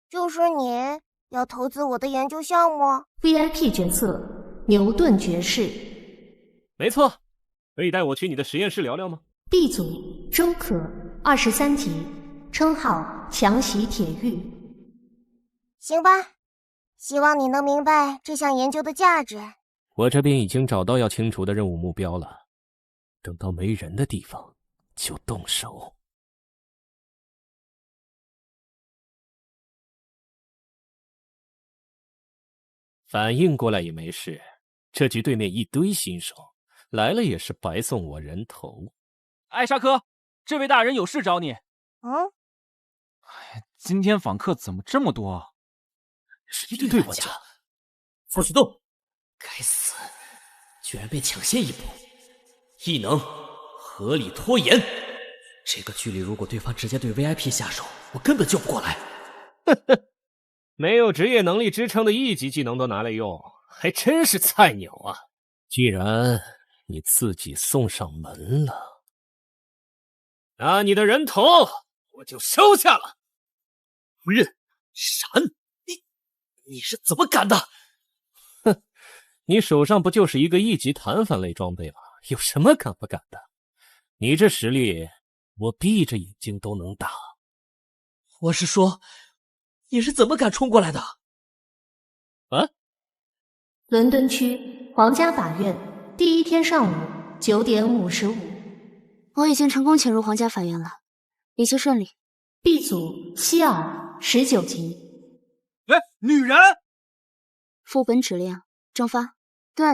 就是你要投资我的研究项目 VIP 角色牛顿爵士。没错，可以带我去你的实验室聊聊吗？ B 组周可23级，称号强袭铁玉。行吧，希望你能明白这项研究的价值。我这边已经找到要清除的任务目标了，等到没人的地方就动手。反应过来也没事，这局对面一堆新手，来了也是白送我人头。艾沙科，这位大人有事找你。今天访客怎么这么多啊？是一堆玩家。放启动！该死，居然被抢先一步。异能合理拖延。这个距离，如果对方直接对 VIP 下手，我根本救不过来。没有职业能力支撑的1级技能都拿来用，还真是菜鸟啊！既然你自己送上门了，那你的人头我就收下了。不认闪！你是怎么敢的？哼，你手上不就是一个1级弹反类装备吗？有什么敢不敢的？你这实力，我闭着眼睛都能打。我是说，你是怎么敢冲过来的？啊？伦敦区皇家法院第1天上午9点55。我已经成功潜入皇家法院了，一切顺利。B 组希尔19级。女人！副本指令蒸发。对，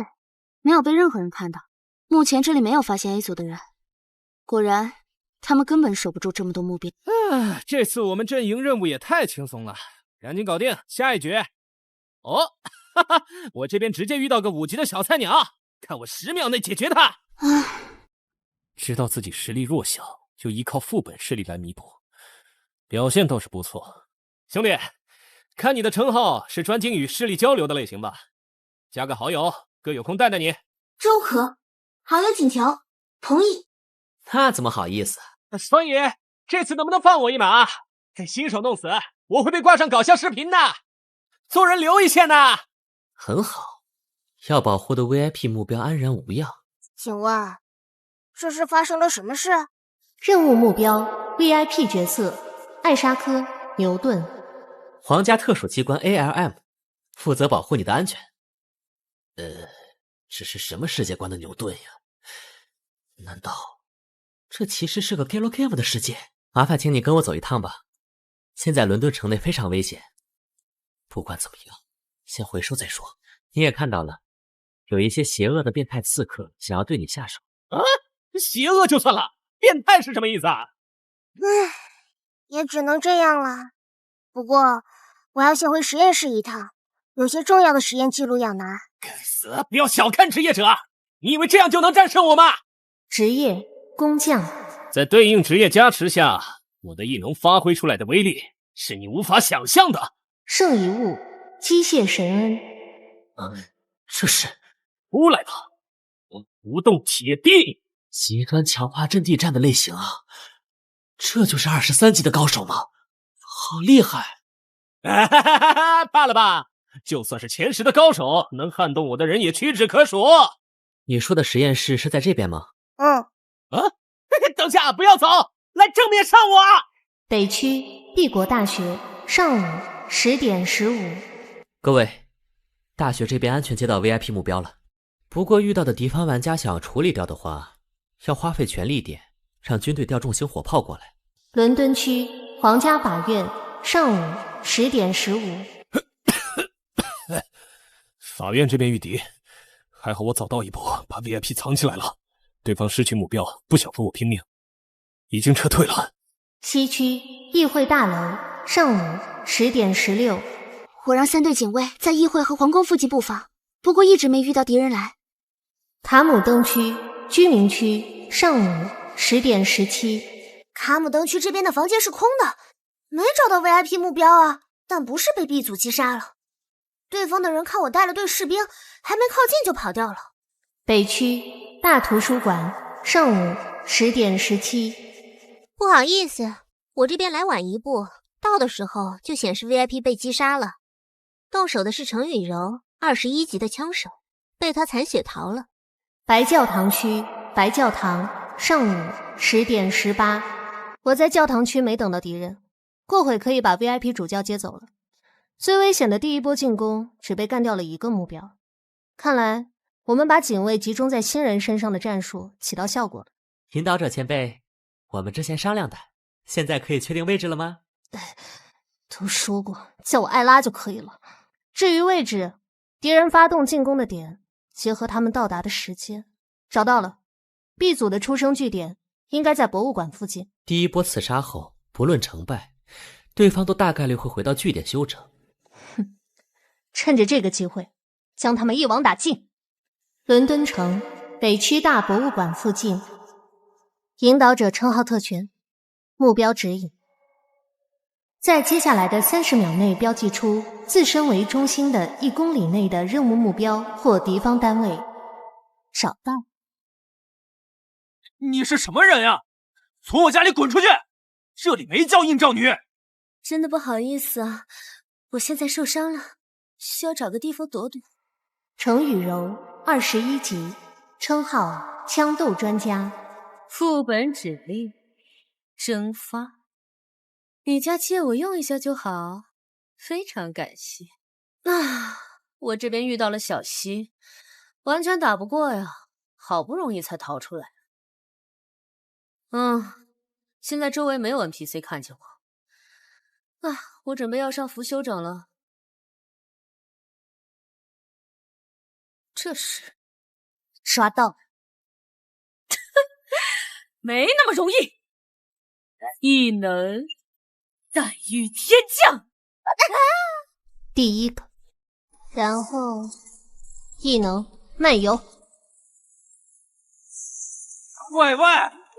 没有被任何人看到。目前这里没有发现 A 组的人。果然，他们根本守不住这么多目标。这次我们阵营任务也太轻松了，赶紧搞定下一局。哦，哈哈，我这边直接遇到个5级的小菜鸟，看我10秒内解决他。知道自己实力弱小，就依靠副本实力来弥补，表现倒是不错。兄弟，看你的称号是专精与势力交流的类型吧？加个好友，哥有空带带你。周可，好友请求，同意。那怎么好意思？所以这次能不能放我一马？给新手弄死，我会被挂上搞笑视频的。做人留一线呐。很好，要保护的 VIP 目标安然无恙。请问，这是发生了什么事？任务目标 VIP 角色艾莎科、牛顿。皇家特属机关 ALM， 负责保护你的安全。这是什么世界观的牛顿呀？难道这其实是个 Galo Game 的世界？麻烦请你跟我走一趟吧。现在伦敦城内非常危险，不管怎么样，先回收再说。你也看到了，有一些邪恶的变态刺客想要对你下手。啊，邪恶就算了，变态是什么意思啊？唉，也只能这样了。不过我要先回实验室一趟，有些重要的实验记录要拿。该死，不要小看职业者，你以为这样就能战胜我吗？职业工匠，在对应职业加持下，我的异能发挥出来的威力是你无法想象的。圣遗物机械神恩。这是出来吧，我不动铁地。极端强化阵地战的类型啊，这就是23级的高手吗？好厉害！怕了吧？就算是前10的高手，能撼动我的人也屈指可数。你说的实验室是在这边吗？等下，不要走，来正面上我！北区帝国大学上午10点15。各位，大学这边安全接到 VIP 目标了，不过遇到的敌方玩家想要处理掉的话，要花费全力一点，让军队调重型火炮过来。伦敦区皇家法院上午10点15。法院这边遇敌，还好我早到一步，把 VIP 藏起来了。对方失去目标，不想和我拼命，已经撤退了。西区议会大楼上午10点16。我让3队警卫在议会和皇宫附近布防，不过一直没遇到敌人来。卡姆登区居民区上午10点17。卡姆登区这边的房间是空的，没找到 VIP 目标啊，但不是被 B 组击杀了。对方的人看我带了队士兵，还没靠近就跑掉了。北区大图书馆上午10点17。不好意思，我这边来晚一步，到的时候就显示 VIP 被击杀了。动手的是程雨柔，21级的枪手，被他残血逃了。白教堂区白教堂上午10点18。我在教堂区没等到敌人，过会可以把 VIP 主教接走了。最危险的第一波进攻只被干掉了1个目标，看来我们把警卫集中在新人身上的战术起到效果了。引导者前辈，我们之前商量的，现在可以确定位置了吗？都说过叫我艾拉就可以了。至于位置，敌人发动进攻的点结合他们到达的时间，找到了。B 组的出生据点应该在博物馆附近。第一波刺杀后，不论成败，对方都大概率会回到据点休整。趁着这个机会，将他们一网打尽。伦敦城北区大博物馆附近，引导者称号特权，目标指引。在接下来的30秒内标记出自身为中心的1公里内的任务目标或敌方单位。找到。你是什么人呀？从我家里滚出去！这里没叫应召女。真的不好意思啊，我现在受伤了，需要找个地方躲躲。程雨柔21级，称号枪斗专家。副本指令蒸发，你家借我用一下就好，非常感谢。我这边遇到了小溪，完全打不过呀，好不容易才逃出来。现在周围没有 NPC 看见我。我准备要上浮休整了。这是抓到了。没那么容易。异能带雨天降。第1个，然后异能漫游。喂，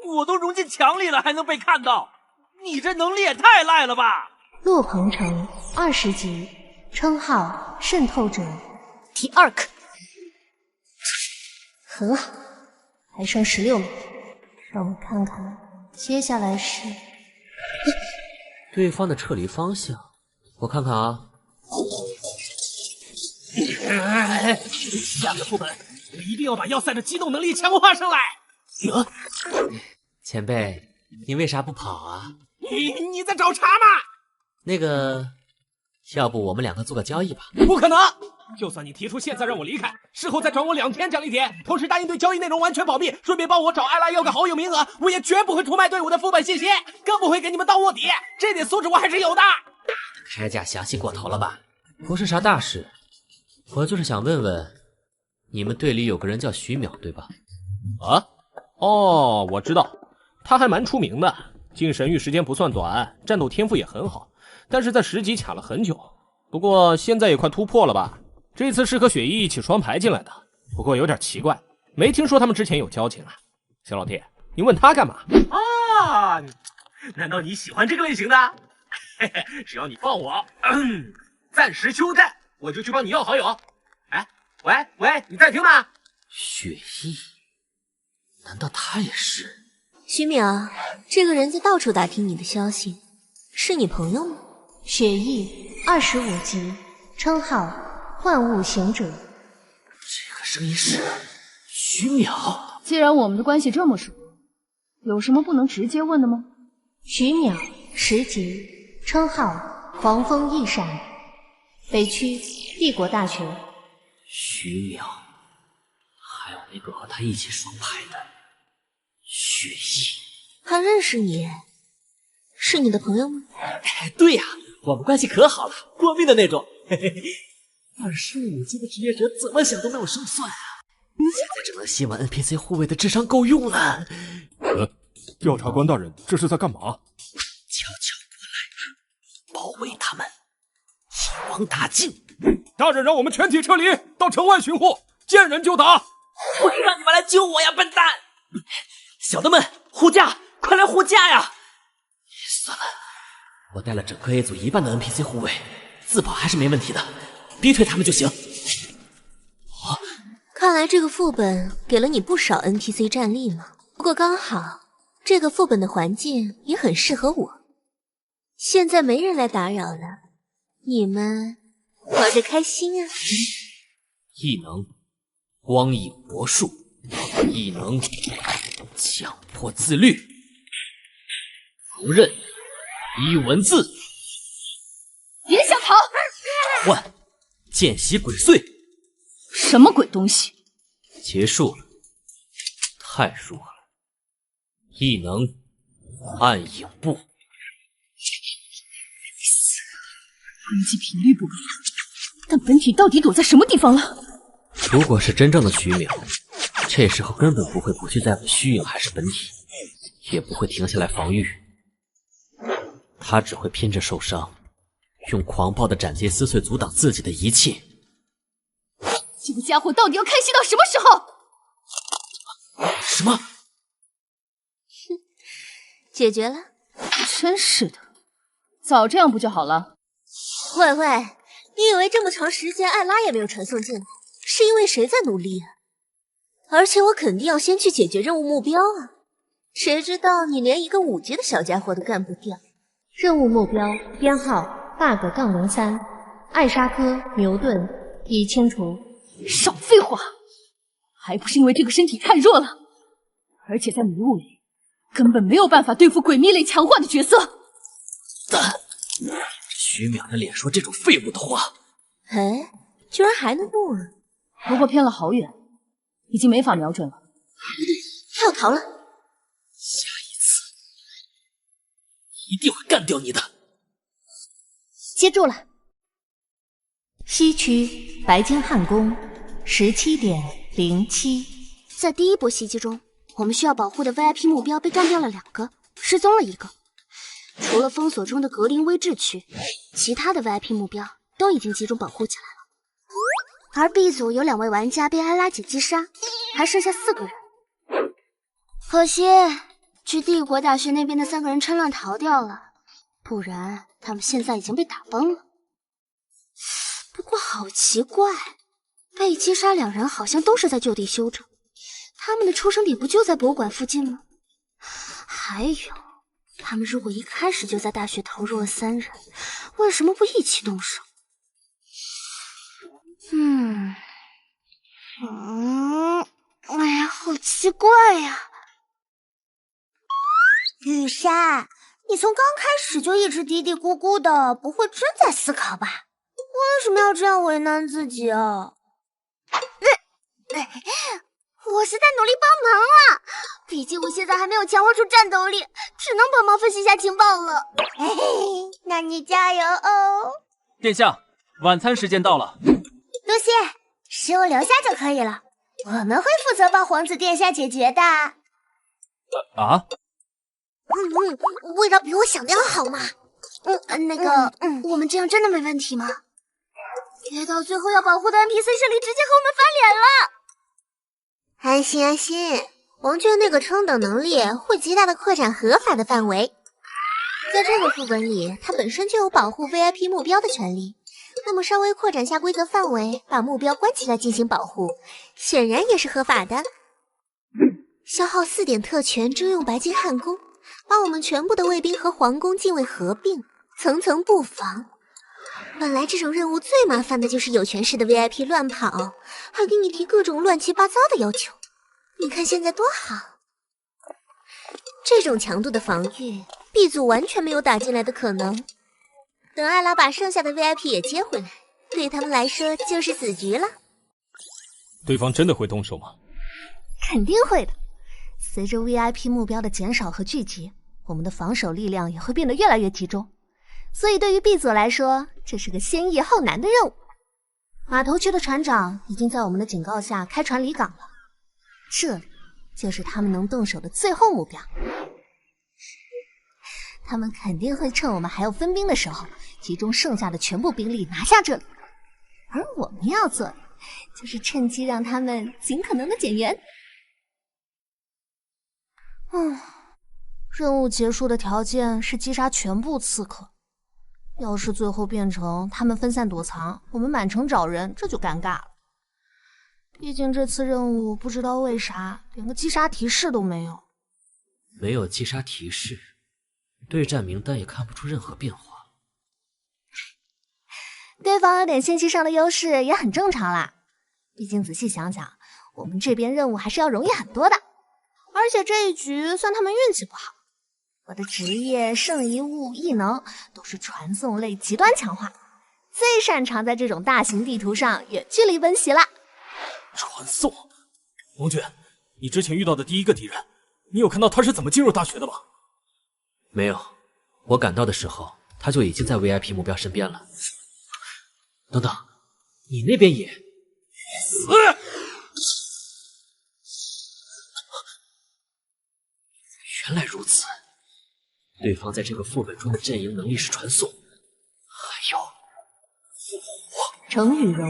我都融进墙里了，还能被看到？你这能力也太赖了吧！洛鹏程20级，称号渗透者。第2个，很好，还剩16秒，让我看看接下来是对方的撤离方向，我看看啊。下个副本，我一定要把要塞的机动能力强化上来。前辈，你为啥不跑啊？你在找茬吗？那个，要不我们两个做个交易吧？不可能！就算你提出现在让我离开，事后再转我2天奖励点，同时答应对交易内容完全保密，顺便帮我找艾拉要个好友名额，我也绝不会出卖队伍的副本信息，更不会给你们当卧底。这点素质我还是有的。开价详细过头了吧？不是啥大事，我就是想问问，你们队里有个人叫徐淼，对吧？啊？哦，我知道，他还蛮出名的，进神域时间不算短，战斗天赋也很好，但是在10级卡了很久。不过现在也快突破了吧？这次是和雪姨一起双排进来的，不过有点奇怪，没听说他们之前有交情啊。小老弟，你问他干嘛？啊？难道你喜欢这个类型的？嘿嘿，只要你放我，暂时休战，我就去帮你要好友。哎，喂，你在听吗？雪姨，难道他也是？徐淼，这个人在到处打听你的消息，是你朋友吗？雪翼25级，称号幻物行者。这个声音是徐淼。既然我们的关系这么熟，有什么不能直接问的吗？徐淼10级，称号黄风一闪，北区帝国大学。徐淼，还有那个和他一起双排的雪翼。他认识你，是你的朋友吗？对呀，我们关系可好了，过命的那种。嘿嘿，25级的职业者怎么想都没有胜算啊！现在只能希望 NPC 护卫的智商够用了。调查官大人，这是在干嘛？悄悄过来，包围他们，一网打尽。大人让我们全体撤离，到城外巡护，见人就打。我让你们来救我呀，笨蛋！小的们，护驾，快来护驾呀！算了，我带了整个 A 组1半的 NPC 护卫，自保还是没问题的，逼退他们就行。看来这个副本给了你不少 NPC 战力了。不过刚好，这个副本的环境也很适合我。现在没人来打扰了，你们玩得开心啊！异能光影魔术，异能强迫自律，不认依文字，别想逃！换见习鬼祟，什么鬼东西？结束了，太弱了。异能暗影步，攻击频率不一样，但本体到底躲在什么地方了？如果是真正的徐淼，这时候根本不会不去在乎虚影还是本体，也不会停下来防御，他只会拼着受伤，用狂暴的斩击撕碎阻挡自己的一切。这个家伙到底要开心到什么时候？什么？解决了？真是的，早这样不就好了？喂，你以为这么长时间艾拉也没有传送进来，是因为谁在努力啊？而且我肯定要先去解决任务目标啊！谁知道你连一个5级的小家伙都干不掉。任务目标编号 bug-03，艾莎科牛顿已清除。少废话，还不是因为这个身体太弱了，而且在迷雾里根本没有办法对付鬼秘类强化的角色。徐淼的脸说这种废物的话，哎，居然还能动啊！不过偏了好远，已经没法瞄准了。要逃了，下一次一定会干掉你的。接住了。西区白金汉宫17.07。在第一波袭击中，我们需要保护的 VIP 目标被干掉了2个，失踪了1个。除了封锁中的格林威治区，其他的 VIP 目标都已经集中保护起来了。而 B 组有2位玩家被艾拉姐击杀，还剩下4个人。可惜，去帝国大学那边的3个人趁乱逃掉了，不然他们现在已经被打崩了。不过好奇怪，被击杀2人好像都是在就地休整，他们的出生点不就在博物馆附近吗？还有，他们如果一开始就在大学投入了3人，为什么不一起动手？哎呀，好奇怪呀！雨莎，你从刚开始就一直嘀嘀咕咕的，不会真在思考吧？为什么要这样为难自己啊？我是在努力帮忙啊，毕竟我现在还没有强化出战斗力，只能帮忙分析一下情报了。嘿嘿，那你加油哦！殿下，晚餐时间到了。多谢，食物留下就可以了，我们会负责帮皇子殿下解决的。味道比我想的要好嘛。我们这样真的没问题吗？别到最后要保护的 NPC 势力直接和我们翻脸了。安心安心，王娟那个称等能力会极大的扩展合法的范围。在这个副本里，它本身就有保护 VIP 目标的权利，那么稍微扩展下规则范围，把目标关起来进行保护，显然也是合法的。消耗4点特权征用白金汉宫，把我们全部的卫兵和皇宫禁卫合并，层层布防。本来这种任务最麻烦的就是有权势的 VIP 乱跑，还给你提各种乱七八糟的要求。你看现在多好！这种强度的防御 ，B 组完全没有打进来的可能。等艾拉把剩下的 VIP 也接回来，对他们来说就是死局了。对方真的会动手吗？肯定会的。随着 VIP 目标的减少和聚集，我们的防守力量也会变得越来越集中。所以对于 B 组来说，这是个先易后难的任务。码头区的船长已经在我们的警告下开船离港了，这里就是他们能动手的最后目标。他们肯定会趁我们还有分兵的时候，集中剩下的全部兵力拿下这里。而我们要做的，就是趁机让他们尽可能的减员。任务结束的条件是击杀全部刺客。要是最后变成他们分散躲藏，我们满城找人，这就尴尬了。毕竟这次任务不知道为啥连个击杀提示都没有。没有击杀提示，对战名单也看不出任何变化。对方有点信息上的优势也很正常啦。毕竟仔细想想，我们这边任务还是要容易很多的。而且这一局算他们运气不好。我的职业、圣遗物、异能都是传送类极端强化，最擅长在这种大型地图上远距离奔袭了。传送，王娟，你之前遇到的第一个敌人，你有看到他是怎么进入大学的吗？没有，我赶到的时候，他就已经在 VIP 目标身边了。等等，你那边也……原来如此。对方在这个副本中的阵营能力是传送，还有复活。程雨柔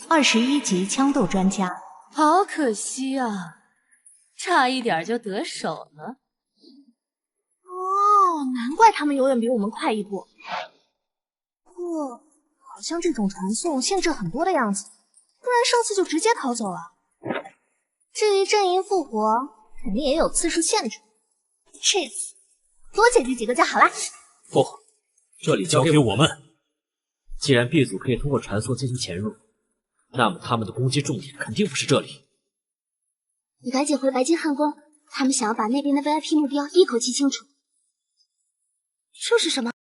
，21级枪斗专家。好可惜啊，差一点就得手了。难怪他们永远比我们快一步。不过，好像这种传送限制很多的样子，不然上次就直接逃走了。至于阵营复活，肯定也有次数限制。这次多解决几个就好了。不，这里交给我们。既然 B 组可以通过传送进行潜入，那么他们的攻击重点肯定不是这里。你赶紧回白金汉宫，他们想要把那边的 VIP 目标一口气清除。这是什么？